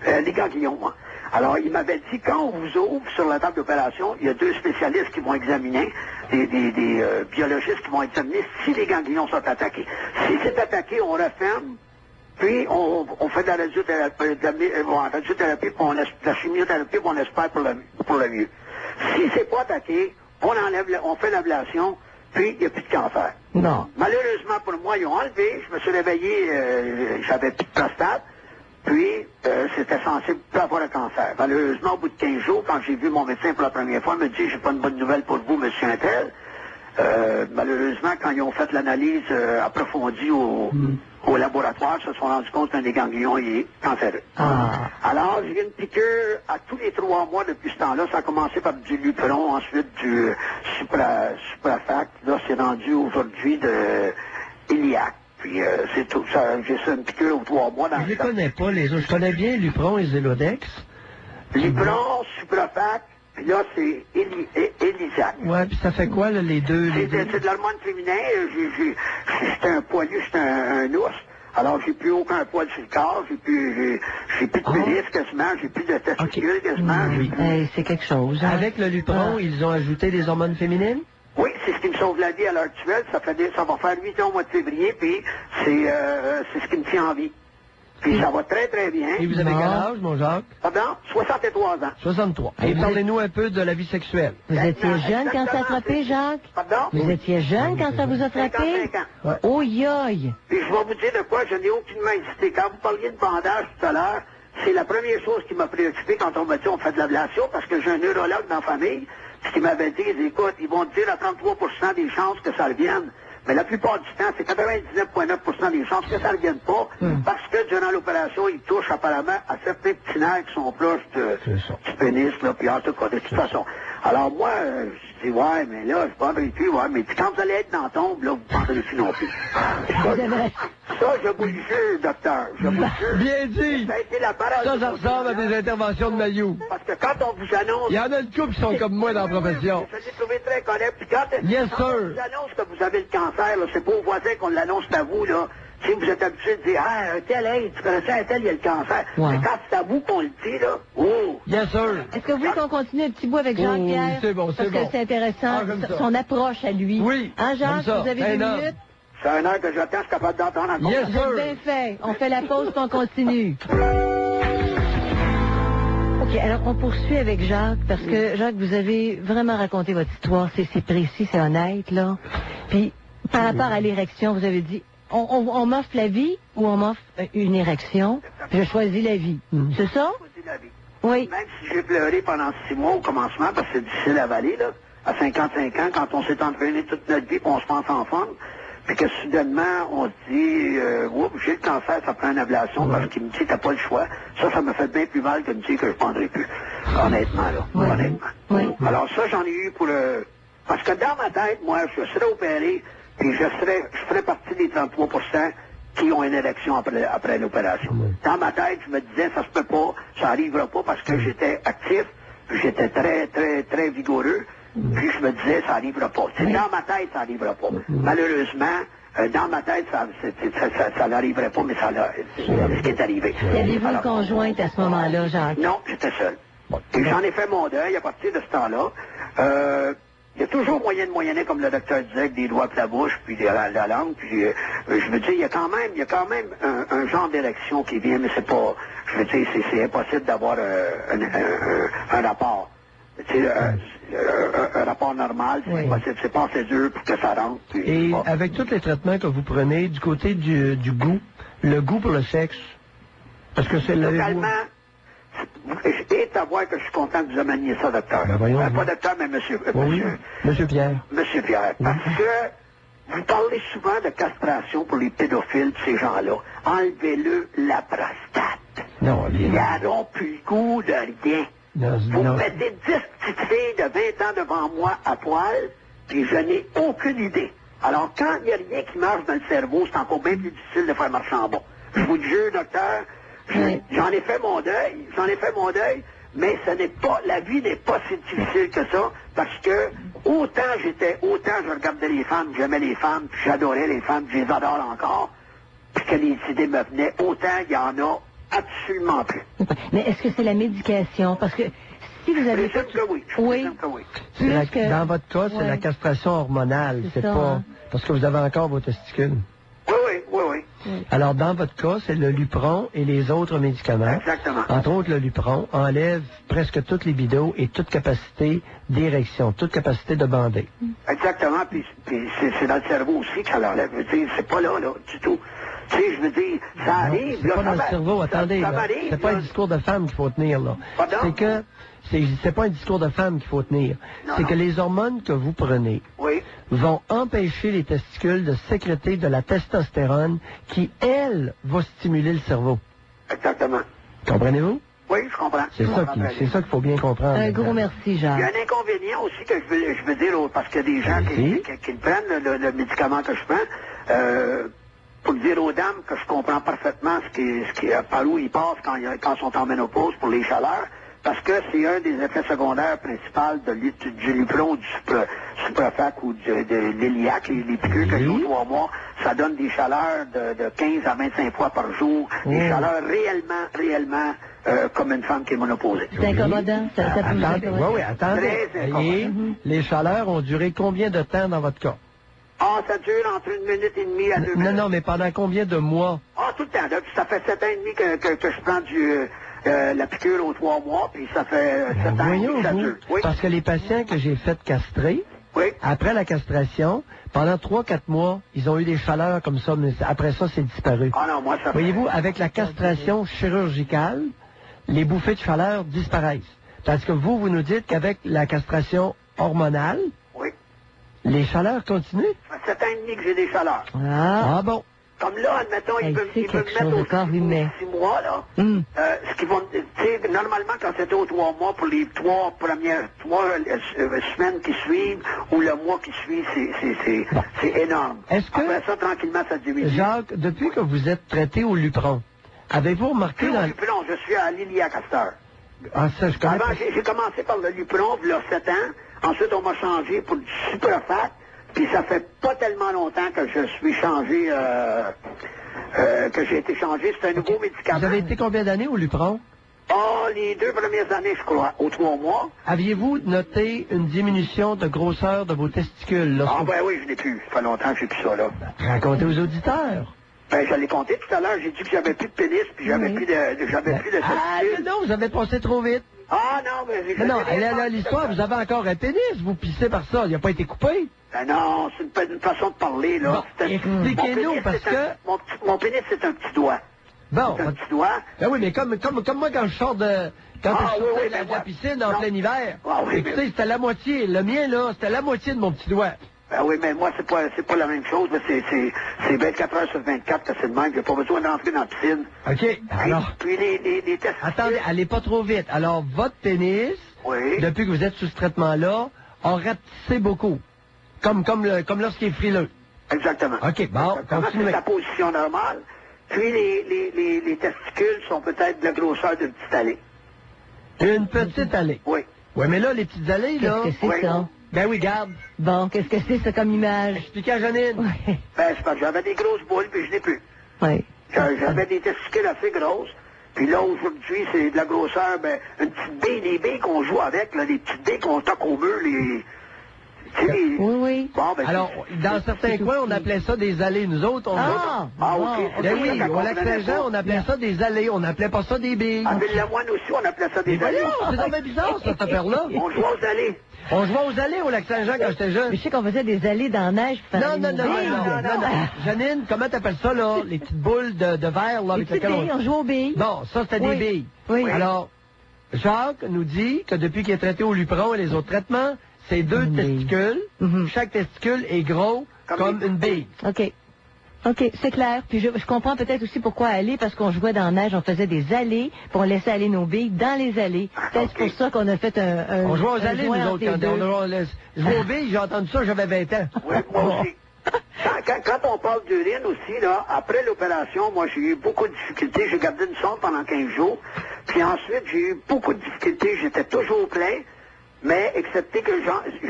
Les ganglions, moi. Alors, il m'avait dit, quand on vous ouvre sur la table d'opération, il y a 2 spécialistes qui vont examiner, des biologistes qui vont examiner si les ganglions sont attaqués. Si c'est attaqué, on referme, puis on fait de la radiothérapie, puis la chimiothérapie, puis on espère pour le mieux. Si c'est pas attaqué, on fait l'ablation, puis il n'y a plus de cancer. Non. Malheureusement pour moi, ils ont enlevé, je me suis réveillé, j'avais plus de prostate. Puis, c'était censé plus avoir un cancer. Malheureusement, au bout de 15 jours, quand j'ai vu mon médecin pour la première fois, il me dit, j'ai pas une bonne nouvelle pour vous, monsieur Intel. Malheureusement, quand ils ont fait l'analyse approfondie au laboratoire, ils se sont rendus compte qu'un des ganglions est cancéreux. Alors, j'ai eu une piqûre à tous les 3 mois depuis ce temps-là. Ça a commencé par du Lupron, ensuite du Suprafac. Là, c'est rendu aujourd'hui de Iliac. Puis c'est tout ça. J'ai ça une piqûre aux 3 mois dans le Je les connais pas, les autres. Je connais bien Lupron et Zélodex. Lupron, Suprafac, puis là, c'est Elisac. Ouais, puis ça fait quoi, là, les deux? C'est de l'hormone féminin. J'étais un poilu, j'étais un ours. Alors, j'ai plus aucun poil sur le corps, j'ai plus de pénis quasiment, j'ai plus de testicules quasiment. Oui. C'est quelque chose. Hein? Avec le Lupron, ils ont ajouté des hormones féminines? Oui, c'est ce qui me sauve la vie à l'heure actuelle. Ça va faire 8 ans au mois de février, puis c'est ce qui me tient en vie. Puis ça va très, très bien. Et vous avez quel âge, mon Jacques? Pardon? 63 ans. 63. Et parlez-nous un peu de la vie sexuelle. Vous étiez jeune quand ça a frappé, Jacques? Pardon? Vous étiez jeune quand ça vous a frappé? 55 ans. Oh, yoï! Puis je vais vous dire de quoi, je n'ai aucunement hésité. Quand vous parliez de bandage tout à l'heure, c'est la première chose qui m'a préoccupé quand on m'a dit on fait de l'ablation, parce que j'ai un neurologue dans la famille, ce qui m'avait dit, il dit, écoute, ils vont te dire à 33% des chances que ça revienne. Mais la plupart du temps, c'est 99,9% des chances que ça ne revienne pas, parce que durant l'opération, ils touchent apparemment à certains petits nerfs qui sont proches du pénis, là, puis en tout cas, de toute façon. Alors moi, je dis, ouais, mais là, je prendrai plus, ouais, mais puis quand vous allez être dans la tombe, là, vous ne prendrez plus non plus. Ça, je vous le jure, docteur, je vous le jure. Bien dit! Ça a été la parole. Ça ressemble à des interventions de Mayou. Parce que quand on vous annonce... Il y en a une couple qui sont comme moi dans la profession. Je l'ai trouvé très correct. Puis quand on vous annonce que vous avez le cancer, là, c'est pas aux voisins qu'on l'annonce à vous, là. Si vous êtes habitué de dire, ah, un tel, hey, tu connaissais un tel, il y a le cancer. Mais quand c'est à vous qu'on le dit, là, oh! Yes, sir. Est-ce que vous voulez qu'on continue un petit bout avec Jacques-Pierre? C'est bon, c'est bon. Parce que c'est intéressant, son approche à lui. Oui. Hein, Jacques, vous avez 2 minutes? C'est un heure que j'attends, je suis capable d'entendre encore. Yes, sir. Bien fait. On fait la pause, puis on continue. OK, alors on poursuit avec Jacques, parce que, Jacques, vous avez vraiment raconté votre histoire. C'est précis, c'est honnête, là. Puis, par rapport à l'érection, vous avez dit, on m'offre la vie ou on m'offre une érection? Je choisis la vie. C'est ça? Je choisis la vie. Oui. Même si j'ai pleuré pendant 6 mois au commencement, parce que c'est difficile à avaler, là, à 55 ans, quand on s'est entraîné toute notre vie, puis on se pense en forme, puis que soudainement, on se dit, oups, j'ai le cancer, ça prend une ablation, parce qu'il me dit, t'as pas le choix. Ça me fait bien plus mal que de me dire que je prendrai plus. Honnêtement, là. Honnêtement. Oui. Alors ça, j'en ai eu pour parce que dans ma tête, moi, je serais opéré, puis je ferais partie des 33% qui ont une érection après l'opération. Dans ma tête, je me disais, ça se peut pas, ça arrivera pas, parce que j'étais actif, j'étais très, très, très vigoureux. Puis je me disais, ça n'arrivera pas. C'est dans ma tête, ça n'arrivera pas. Malheureusement, dans ma tête, ça n'arriverait pas, mais c'est ce qui est arrivé. Y aviez-vous une conjointe à ce moment-là, Jacques? Non, j'étais seul. Et j'en ai fait mon deuil à partir de ce temps-là. Il y a toujours moyen de moyenner, comme le docteur disait, avec des doigts à la bouche, puis la langue. Puis je me dis, il y a quand même un genre d'érection qui vient, mais c'est pas... Je veux dire, c'est impossible d'avoir un rapport. Un rapport normal, c'est pas assez dur pour que ça rentre. Et avec tous les traitements que vous prenez, du côté du goût, le goût pour le sexe, parce que c'est totalement. Je hais à voir que je suis content que vous ameniez ça, docteur. Ben voyons, pas docteur, mais monsieur. Monsieur Pierre. Monsieur Pierre, parce que vous parlez souvent de castration pour les pédophiles, ces gens-là. Enlevez-le la prostate. Non, ils n'auront plus le goût de rien. Vous mettez 10 petites filles de 20 ans devant moi à poil, puis je n'ai aucune idée. Alors, quand il n'y a rien qui marche dans le cerveau, c'est encore bien plus difficile de faire marcher en bon. Je vous le jure, docteur, j'en ai fait mon deuil, mais la vie n'est pas si difficile que ça, parce que autant je regardais les femmes, j'aimais les femmes, puis j'adorais les femmes, puis je les adore encore, puis que les idées me venaient, autant il y en a absolument plus. Mais est-ce que c'est la médication? Parce que si vous avez... Dans votre cas, c'est la castration hormonale. C'est pas... Parce que vous avez encore vos testicules. Oui. Alors, dans votre cas, c'est le Lupron et les autres médicaments. Exactement. Entre autres, le Lupron enlève presque toutes les libidos et toute capacité d'érection, toute capacité de bander. Exactement, puis c'est dans le cerveau aussi que ça l'enlève. Je veux dire, c'est pas là, du tout. Tu sais, je veux dire, ça arrive... C'est pas dans le cerveau, attendez, c'est pas un discours de femme qu'il faut tenir, là. C'est que... C'est pas un discours de femme qu'il faut tenir. C'est que les hormones que vous prenez vont empêcher les testicules de sécréter de la testostérone qui, elle, va stimuler le cerveau. Exactement. Comprenez-vous? Oui, je comprends. C'est ça qu'il faut bien comprendre. Un gros merci, Jacques. Il y a un inconvénient aussi que je veux dire, parce qu'il y a des gens qui prennent le médicament que je prends, pour dire aux dames que je comprends parfaitement par où ils passent quand ils sont en ménopause pour les chaleurs. parce que c'est un des effets secondaires principaux du Lupron, du Suprafac ou de l'Iliac, les piqûres que j'ai aux 3 mois. Ça donne des chaleurs de 15 à 25 fois par jour, des chaleurs réellement comme une femme qui est monopausée. C'est incommodant, ça peut vous Attendez, oui, attendez. Très incommodant. Et les chaleurs ont duré combien de temps dans votre cas? Ah, ça dure entre 1 minute et demie à 2 minutes. Non, mais pendant combien de mois? Ah, tout le temps. Là, ça fait 7 ans et demi que je prends la piqûre aux 3 mois, puis ça fait 7 ans et demi que ça dure. Oui. Parce que les patients que j'ai fait castrer, après la castration, pendant 3-4 mois, ils ont eu des chaleurs comme ça, mais après ça, c'est disparu. Ah non, moi, ça fait... Voyez-vous, avec la castration chirurgicale, les bouffées de chaleur disparaissent. Parce que vous nous dites qu'avec la castration hormonale, les chaleurs continuent. Ça fait 7 ans et demi que j'ai des chaleurs. Ah bon? Comme là, admettons, ils peuvent me mettre aux 6 mois, là. Ce qu'ils vont, tu sais, normalement, quand c'était aux 3 mois, pour les 3 premières semaines qui suivent, ou le mois qui suit, c'est énorme. Est-ce que... Après ça, tranquillement, ça diminue. Jacques, depuis que vous êtes traité au Lupron, avez-vous remarqué dans... Lupron, je suis à l'Iliac à cette heure. Ah, ça, je connais Avant, j'ai commencé par le Lupron, il y a 7 ans. Ensuite, on m'a changé pour du Suprafac. Puis ça fait pas tellement longtemps que je suis changé, que j'ai été changé. C'est un nouveau médicament. Vous avez été combien d'années au Lupron? Ah, les 2 premières années, je crois, aux 3 mois. Aviez-vous noté une diminution de grosseur de vos testicules? Ah, ben oui, je n'ai plus. Ça fait longtemps que j'ai plus ça, là. Racontez aux auditeurs. Ben, je l'ai compté tout à l'heure. J'ai dit que j'avais plus de pénis, puis j'avais plus de testicules. Ah, non, vous avez passé trop vite. Ah, non, mais... Non, là, l'histoire, vous avez encore un pénis. Vous pissez par ça. Il n'a pas été coupé. Ben non, c'est une façon de parler, là. Bon, expliquez-nous, parce que... Mon pénis, c'est un petit doigt. Bon. C'est un petit doigt. Ben oui, mais comme moi, quand je sors de... Quand je sortais de la piscine en plein hiver, écoutez, c'était la moitié. Le mien, là, c'était la moitié de mon petit doigt. Ben oui, mais moi, c'est pas la même chose. C'est 24 heures sur 24 que c'est de même. J'ai pas besoin d'entrer dans la piscine. OK, alors... Puis les testicules... Attendez, allez pas trop vite. Alors, votre pénis, depuis que vous êtes sous ce traitement-là, a rapetissé beaucoup. Comme lorsqu'il est frileux. Exactement. OK, bon, continuez. C'est sa position normale. Puis les testicules sont peut-être de la grosseur d'une petite allée. Une petite allée? Oui. Oui, mais là, les petites allées, là... Qu'est-ce que c'est ça? Ben oui, garde. Bon, qu'est-ce que c'est ça comme image? Expliquez à Janine. Oui. Ben, c'est parce que j'avais des grosses boules, puis je n'ai plus. Oui. J'avais des testicules assez grosses. Puis là, aujourd'hui, c'est de la grosseur, ben, une petite baie, des baies qu'on joue avec, là, des petites baies qu'on toque au mur, les... Oui. Bon, ben, alors, dans certains coins, on appelait ça des allées. Nous autres, on... OK. Ben oui, au Lac-Saint-Jean, on appelait ça des allées. On n'appelait pas ça des billes. À Ville-la-Moine aussi, on appelait ça des allées. C'est donc bien bizarre, cette affaire-là. On jouait aux allées. On jouait aux allées au Lac-Saint-Jean quand j'étais jeune. Mais je sais qu'on faisait des allées dans la neige. Non. Janine, comment t'appelles ça, là? Les petites boules de verre, là, avec lesquelles on jouait aux billes. Bon, ça, c'était des billes. Oui. Alors, Jacques nous dit que depuis qu'il est traité au Lupron et les autres traitements, c'est 2 testicules. Chaque testicule est gros comme une bille. OK. OK, c'est clair. Puis je comprends peut-être aussi pourquoi aller, parce qu'on jouait dans la neige, on faisait des allées, puis on laissait aller nos billes dans les allées. Peut-être pour ça qu'on a fait un on jouait aux allées, nous autres, quand on jouait aux billes, j'ai entendu ça, j'avais 20 ans. Oui, moi aussi. Quand on parle d'urine aussi, là, après l'opération, moi, j'ai eu beaucoup de difficultés. J'ai gardé une sonde pendant 15 jours. Puis ensuite, j'ai eu beaucoup de difficultés. J'étais toujours plein. Mais, excepté que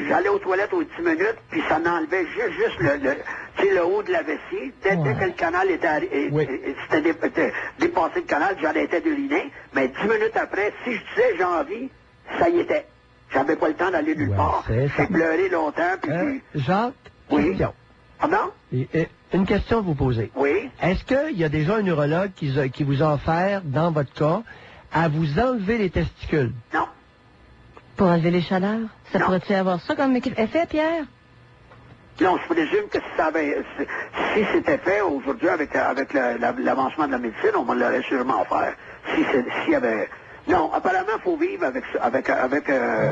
j'allais aux toilettes aux 10 minutes, puis ça m'enlevait juste le haut de la vessie. Dès que le canal c'était dépassé le canal, j'arrêtais d'uriner. Mais 10 minutes après, si je disais j'ai envie, ça y était. J'avais pas le temps d'aller nulle part. J'ai pleuré longtemps, puis... Jacques, question. Pardon? Une question à vous poser. Oui. Est-ce qu'il y a déjà un neurologue qui vous a offert, dans votre cas, à vous enlever les testicules? Non. Pour enlever les chaleurs? Ça pourrait-tu avoir ça comme effet, Pierre? Non, je présume que si c'était fait aujourd'hui avec l'avancement de la médecine, on me l'aurait sûrement offert. S'il y avait... Non, apparemment, il faut vivre avec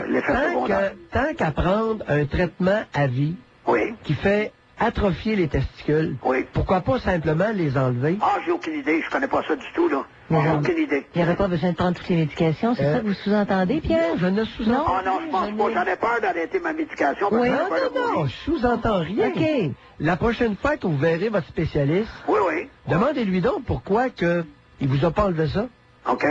l'effet secondaire. Tant qu'à prendre un traitement à vie qui fait atrophier les testicules, pourquoi pas simplement les enlever? Ah, j'ai aucune idée. Je connais pas ça du tout, là. J'ai aucune idée. Il n'y aurait pas besoin de prendre toutes les médications, c'est ça que vous sous-entendez, Pierre? Non, je ne sous-entends pas. Ah non, je pense pas. J'en ai peur d'arrêter ma médication. Oui, non, je sous-entends rien. OK. La prochaine fois que vous verrez votre spécialiste, demandez-lui donc pourquoi il vous a pas enlevé ça. OK.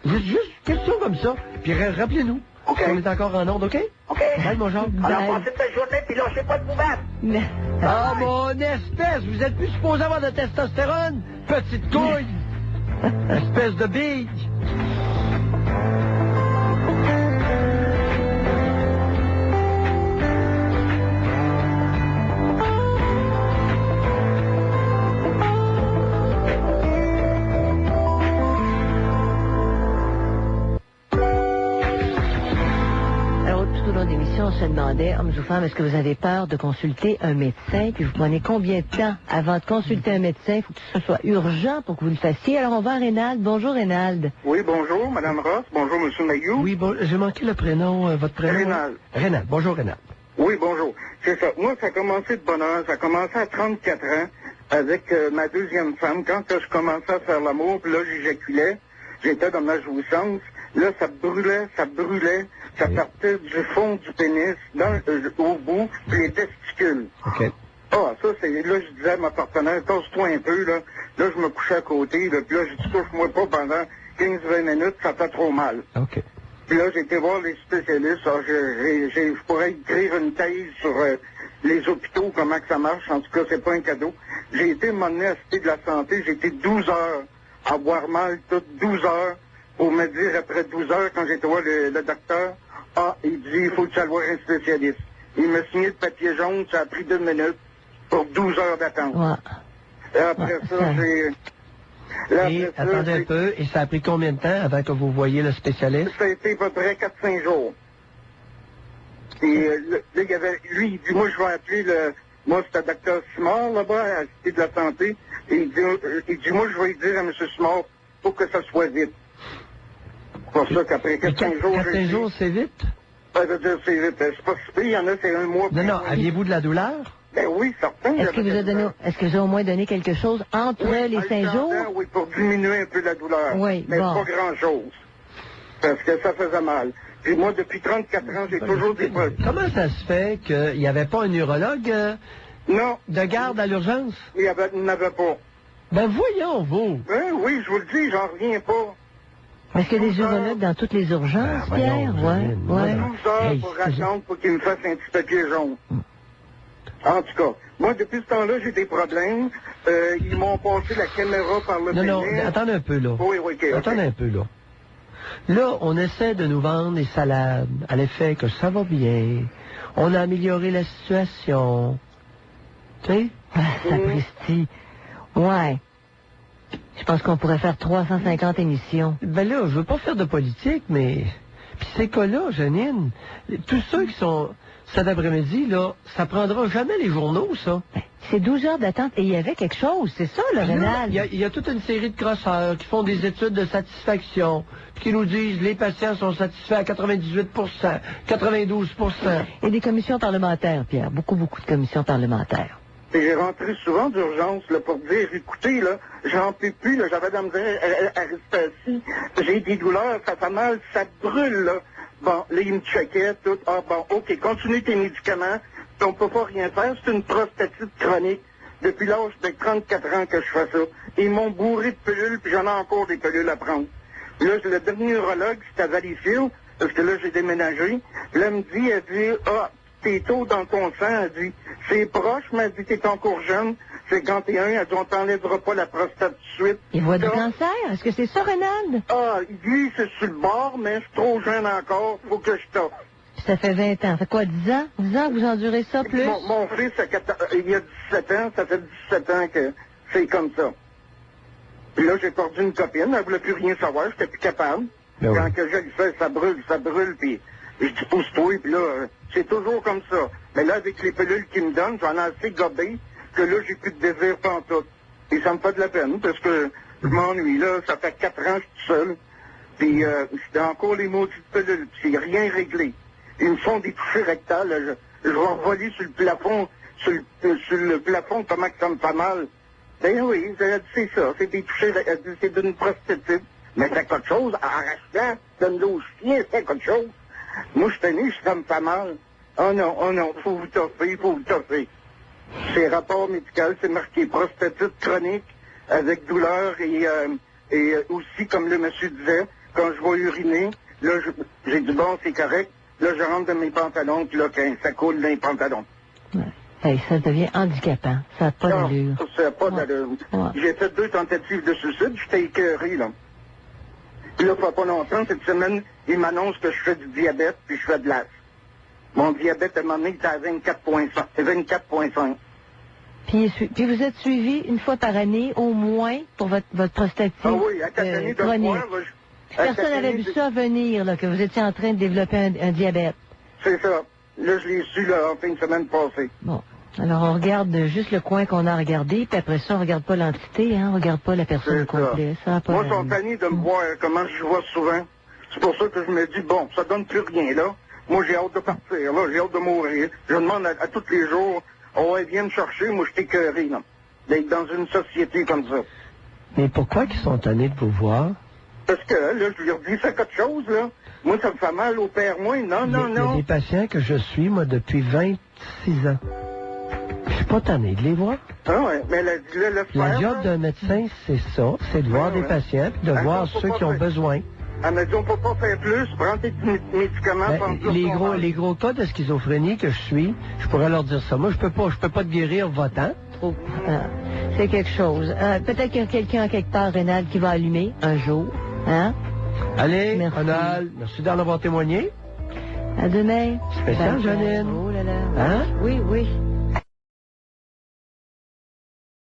Juste question comme ça. Puis rappelez-nous. OK. On est encore en onde, OK? OK. Bye, mon genre. Alors, passez cette journée, puis lâchez pas de nouvelles. Ah, mon espèce! Vous êtes plus supposé avoir de testostérone? Petite couille! Espèce de bille! On se demandait, hommes ou femmes, est-ce que vous avez peur de consulter un médecin? Puis vous prenez combien de temps avant de consulter un médecin? Il faut que ce soit urgent pour que vous le fassiez. Alors on va à Rénald. Bonjour Rénald. Oui, bonjour, Madame Ross. Bonjour, Monsieur Mayou. Oui, bon, j'ai manqué le prénom, votre prénom. Rénald. Rénald. Bonjour Rénald. Oui, bonjour. C'est ça. Moi, ça a commencé de bonne heure. Ça a commencé à 34 ans avec ma deuxième femme. Quand je commençais à faire l'amour, puis là, j'éjaculais, j'étais dans ma jouissance. Là, ça brûlait. Ça partait du fond du pénis, au bout, puis les testicules. OK. Ah, ça, c'est... Là, je disais à ma partenaire, tasse-toi un peu, là. Là, je me couchais à côté, là, puis là, je dis, touche-moi pas pendant 15-20 minutes, ça fait trop mal. OK. Puis là, j'ai été voir les spécialistes. Alors, je pourrais écrire une thèse sur les hôpitaux, comment que ça marche. En tout cas, c'est pas un cadeau. J'ai été m'emmener à la Cité de la Santé. J'ai été 12 heures à avoir mal, toutes 12 heures, pour me dire, après 12 heures, quand j'étais voir le docteur, il dit, il faut que tu ailles voir un spécialiste. Il m'a signé le papier jaune, ça a pris 2 minutes pour 12 heures d'attente. Ouais. Et après ça, j'ai... Là, Et attendez un peu, et ça a pris combien de temps avant que vous voyiez le spécialiste? Ça a été à peu près 4-5 jours. Et là, il y avait, lui, il dit, moi, je vais appeler moi, c'était le docteur Simard, là-bas, à la Cité de la Santé. Et il dit, moi, je vais dire à M. Simard, faut que ça soit vite. C'est pour ça qu'après 4-5 jours... 4-5 jours, c'est vite? Ça veut dire, c'est vite. C'est pas si pire, il y en a, c'est un mois. Non, aviez-vous de la douleur? Ben oui, certain. Est-ce que vous avez au moins donné quelque chose entre les 5 jours? Oui, pour diminuer un peu la douleur. Oui, mais bon. pas grand-chose. Parce que ça faisait mal. Puis moi, depuis 34 ans, j'ai toujours des problèmes. Comment ça se fait qu'il n'y avait pas un urologue non. De garde à l'urgence? Il n'y avait pas. Ben voyons, vous. Ben oui, je vous le dis, j'en reviens pas. Est-ce qu'il y a des urologues dans toutes les urgences, Pierre? Ouais. 12 heures pour attendre pour qu'ils me fassent un petit papier jaune. En tout cas, moi, depuis ce temps-là, j'ai des problèmes. Ils m'ont passé la caméra par le pénis. Non, attendez un peu, là. Oui, OK. Attendez un peu, là. Là, on essaie de nous vendre des salades à l'effet que ça va bien. On a amélioré la situation. Tu sais? Sapristi. Ouais. Je pense qu'on pourrait faire 350 émissions. Ben là, je veux pas faire de politique, mais... Puis ces cas-là, Janine, tous ceux qui sont... Cet après-midi, là, ça prendra jamais les journaux, ça. C'est 12 heures d'attente et il y avait quelque chose, c'est ça, le Rénal? Il y a toute une série de crosseurs qui font des études de satisfaction, puis qui nous disent les patients sont satisfaits à 98 92 Et des commissions parlementaires, Pierre. Beaucoup de commissions parlementaires. Et j'ai rentré souvent d'urgence là, pour dire, écoutez, là, j'en peux plus, là, j'avais de la misère à rester assis, j'ai des douleurs, ça fait mal, ça brûle, là. Bon, là, ils me checkaient, tout. Ah bon, OK, continue tes médicaments, puis on peut pas rien faire, c'est une prostatite chronique. Depuis l'âge de 34 ans que je fais ça. Ils m'ont bourré de pilules, puis j'en ai encore des pilules à prendre. Là, le dernier urologue, c'était à Valleyfield, parce que là, j'ai déménagé. Là, elle me dit, t'es tôt dans ton sang, elle dit, c'est proche, mais elle dit, t'es encore jeune, 51, elle dit, on t'enlèvera pas la prostate tout de suite. Il voit du cancer, est-ce que c'est ça, Rénal? Ah, lui, c'est sur le bord, mais je suis trop jeune encore, faut que je t'offre. Ça fait 20 ans, ça fait quoi, 10 ans? 10 ans que vous endurez ça, plus? Mon fils, il y a 17 ans, ça fait 17 ans que c'est comme ça. Puis là, j'ai perdu une copine, elle voulait plus rien savoir, j'étais plus capable. Ben Quand oui. que je le fais, ça brûle, puis je dis pousse-toi, puis là, c'est toujours comme ça. Mais là, avec les pilules qu'ils me donnent, j'en ai assez gobé que là, j'ai plus de désir pantoute. Et ça me fait de la peine, parce que je m'ennuie, là, ça fait 4 ans que je suis tout seul. Puis c'était encore les maudites pilules, puis c'est rien réglé. Ils me font des touchés rectales, là, je vais envoler sur le plafond, sur le plafond, comment que ça me fait mal. Ben oui, c'est ça, c'est des touchés, c'est d'une prostituée. Mais c'est quelque chose, arrachant, donne l'eau au chien, c'est quelque chose. Moi, je tenais, ça me fait mal. Oh non, faut vous toffer. C'est rapport médical, c'est marqué prostatite chronique avec douleur et aussi, comme le monsieur disait, quand je vais uriner, là, j'ai dit, bon, c'est correct. Là, je rentre dans mes pantalons, puis là, quand ça coule dans les pantalons. Ouais. Hey, ça devient handicapant. Ça n'a pas d'allure. Ça n'a pas d'allure. Ouais. J'ai fait 2 tentatives de suicide, j'étais écœuré, là. Puis là, ça fait pas longtemps, cette semaine, il m'annonce que je fais du diabète, puis je fais de l'asthme. Mon diabète, à un moment donné, était à 24,5. Puis vous êtes suivi une fois par année, au moins, pour votre prostatite Ah oui, à 4 années de chronique. fois, Personne n'avait vu ça venir, là, que vous étiez en train de développer un diabète. C'est ça. Là, je l'ai su, là, en fin de semaine passée. Bon. Alors, on regarde juste le coin qu'on a regardé, puis après ça, on regarde pas l'entité, hein, on regarde pas la personne au complet. Ça a pas Moi, ils sont tannés de me voir comment je vois souvent. C'est pour ça que je me dis, bon, ça donne plus rien, là. Moi, j'ai hâte de partir, là, j'ai hâte de mourir. Je demande à tous les jours, oh, ouais, viens me chercher, moi, je t'ai écœuré, là, d'être dans une société comme ça. Mais pourquoi qu'ils sont tannés de vous voir? Parce que, là, je leur dis, fais quelque chose, là. Moi, ça me fait mal au père, moi. Non. Il y a des patients que je suis, moi, depuis 26 ans. Je suis pas tanné de les voir. Ah ouais, mais le La job d'un médecin, c'est ça, c'est de voir des patients, puis de voir ceux qui ont besoin. Elle m'a dit, on peut pas faire plus, prends tes médicaments. Les gros cas de schizophrénie que je suis, je pourrais leur dire ça. Moi, je peux pas te guérir votant. Trop. C'est quelque chose. Peut-être qu'il y a quelqu'un quelque part, Rénal, qui va allumer un jour. Hein? Allez, Rénal, merci d'en avoir témoigné. À demain. Spécial, Janine. Oh là là. Hein? Oui.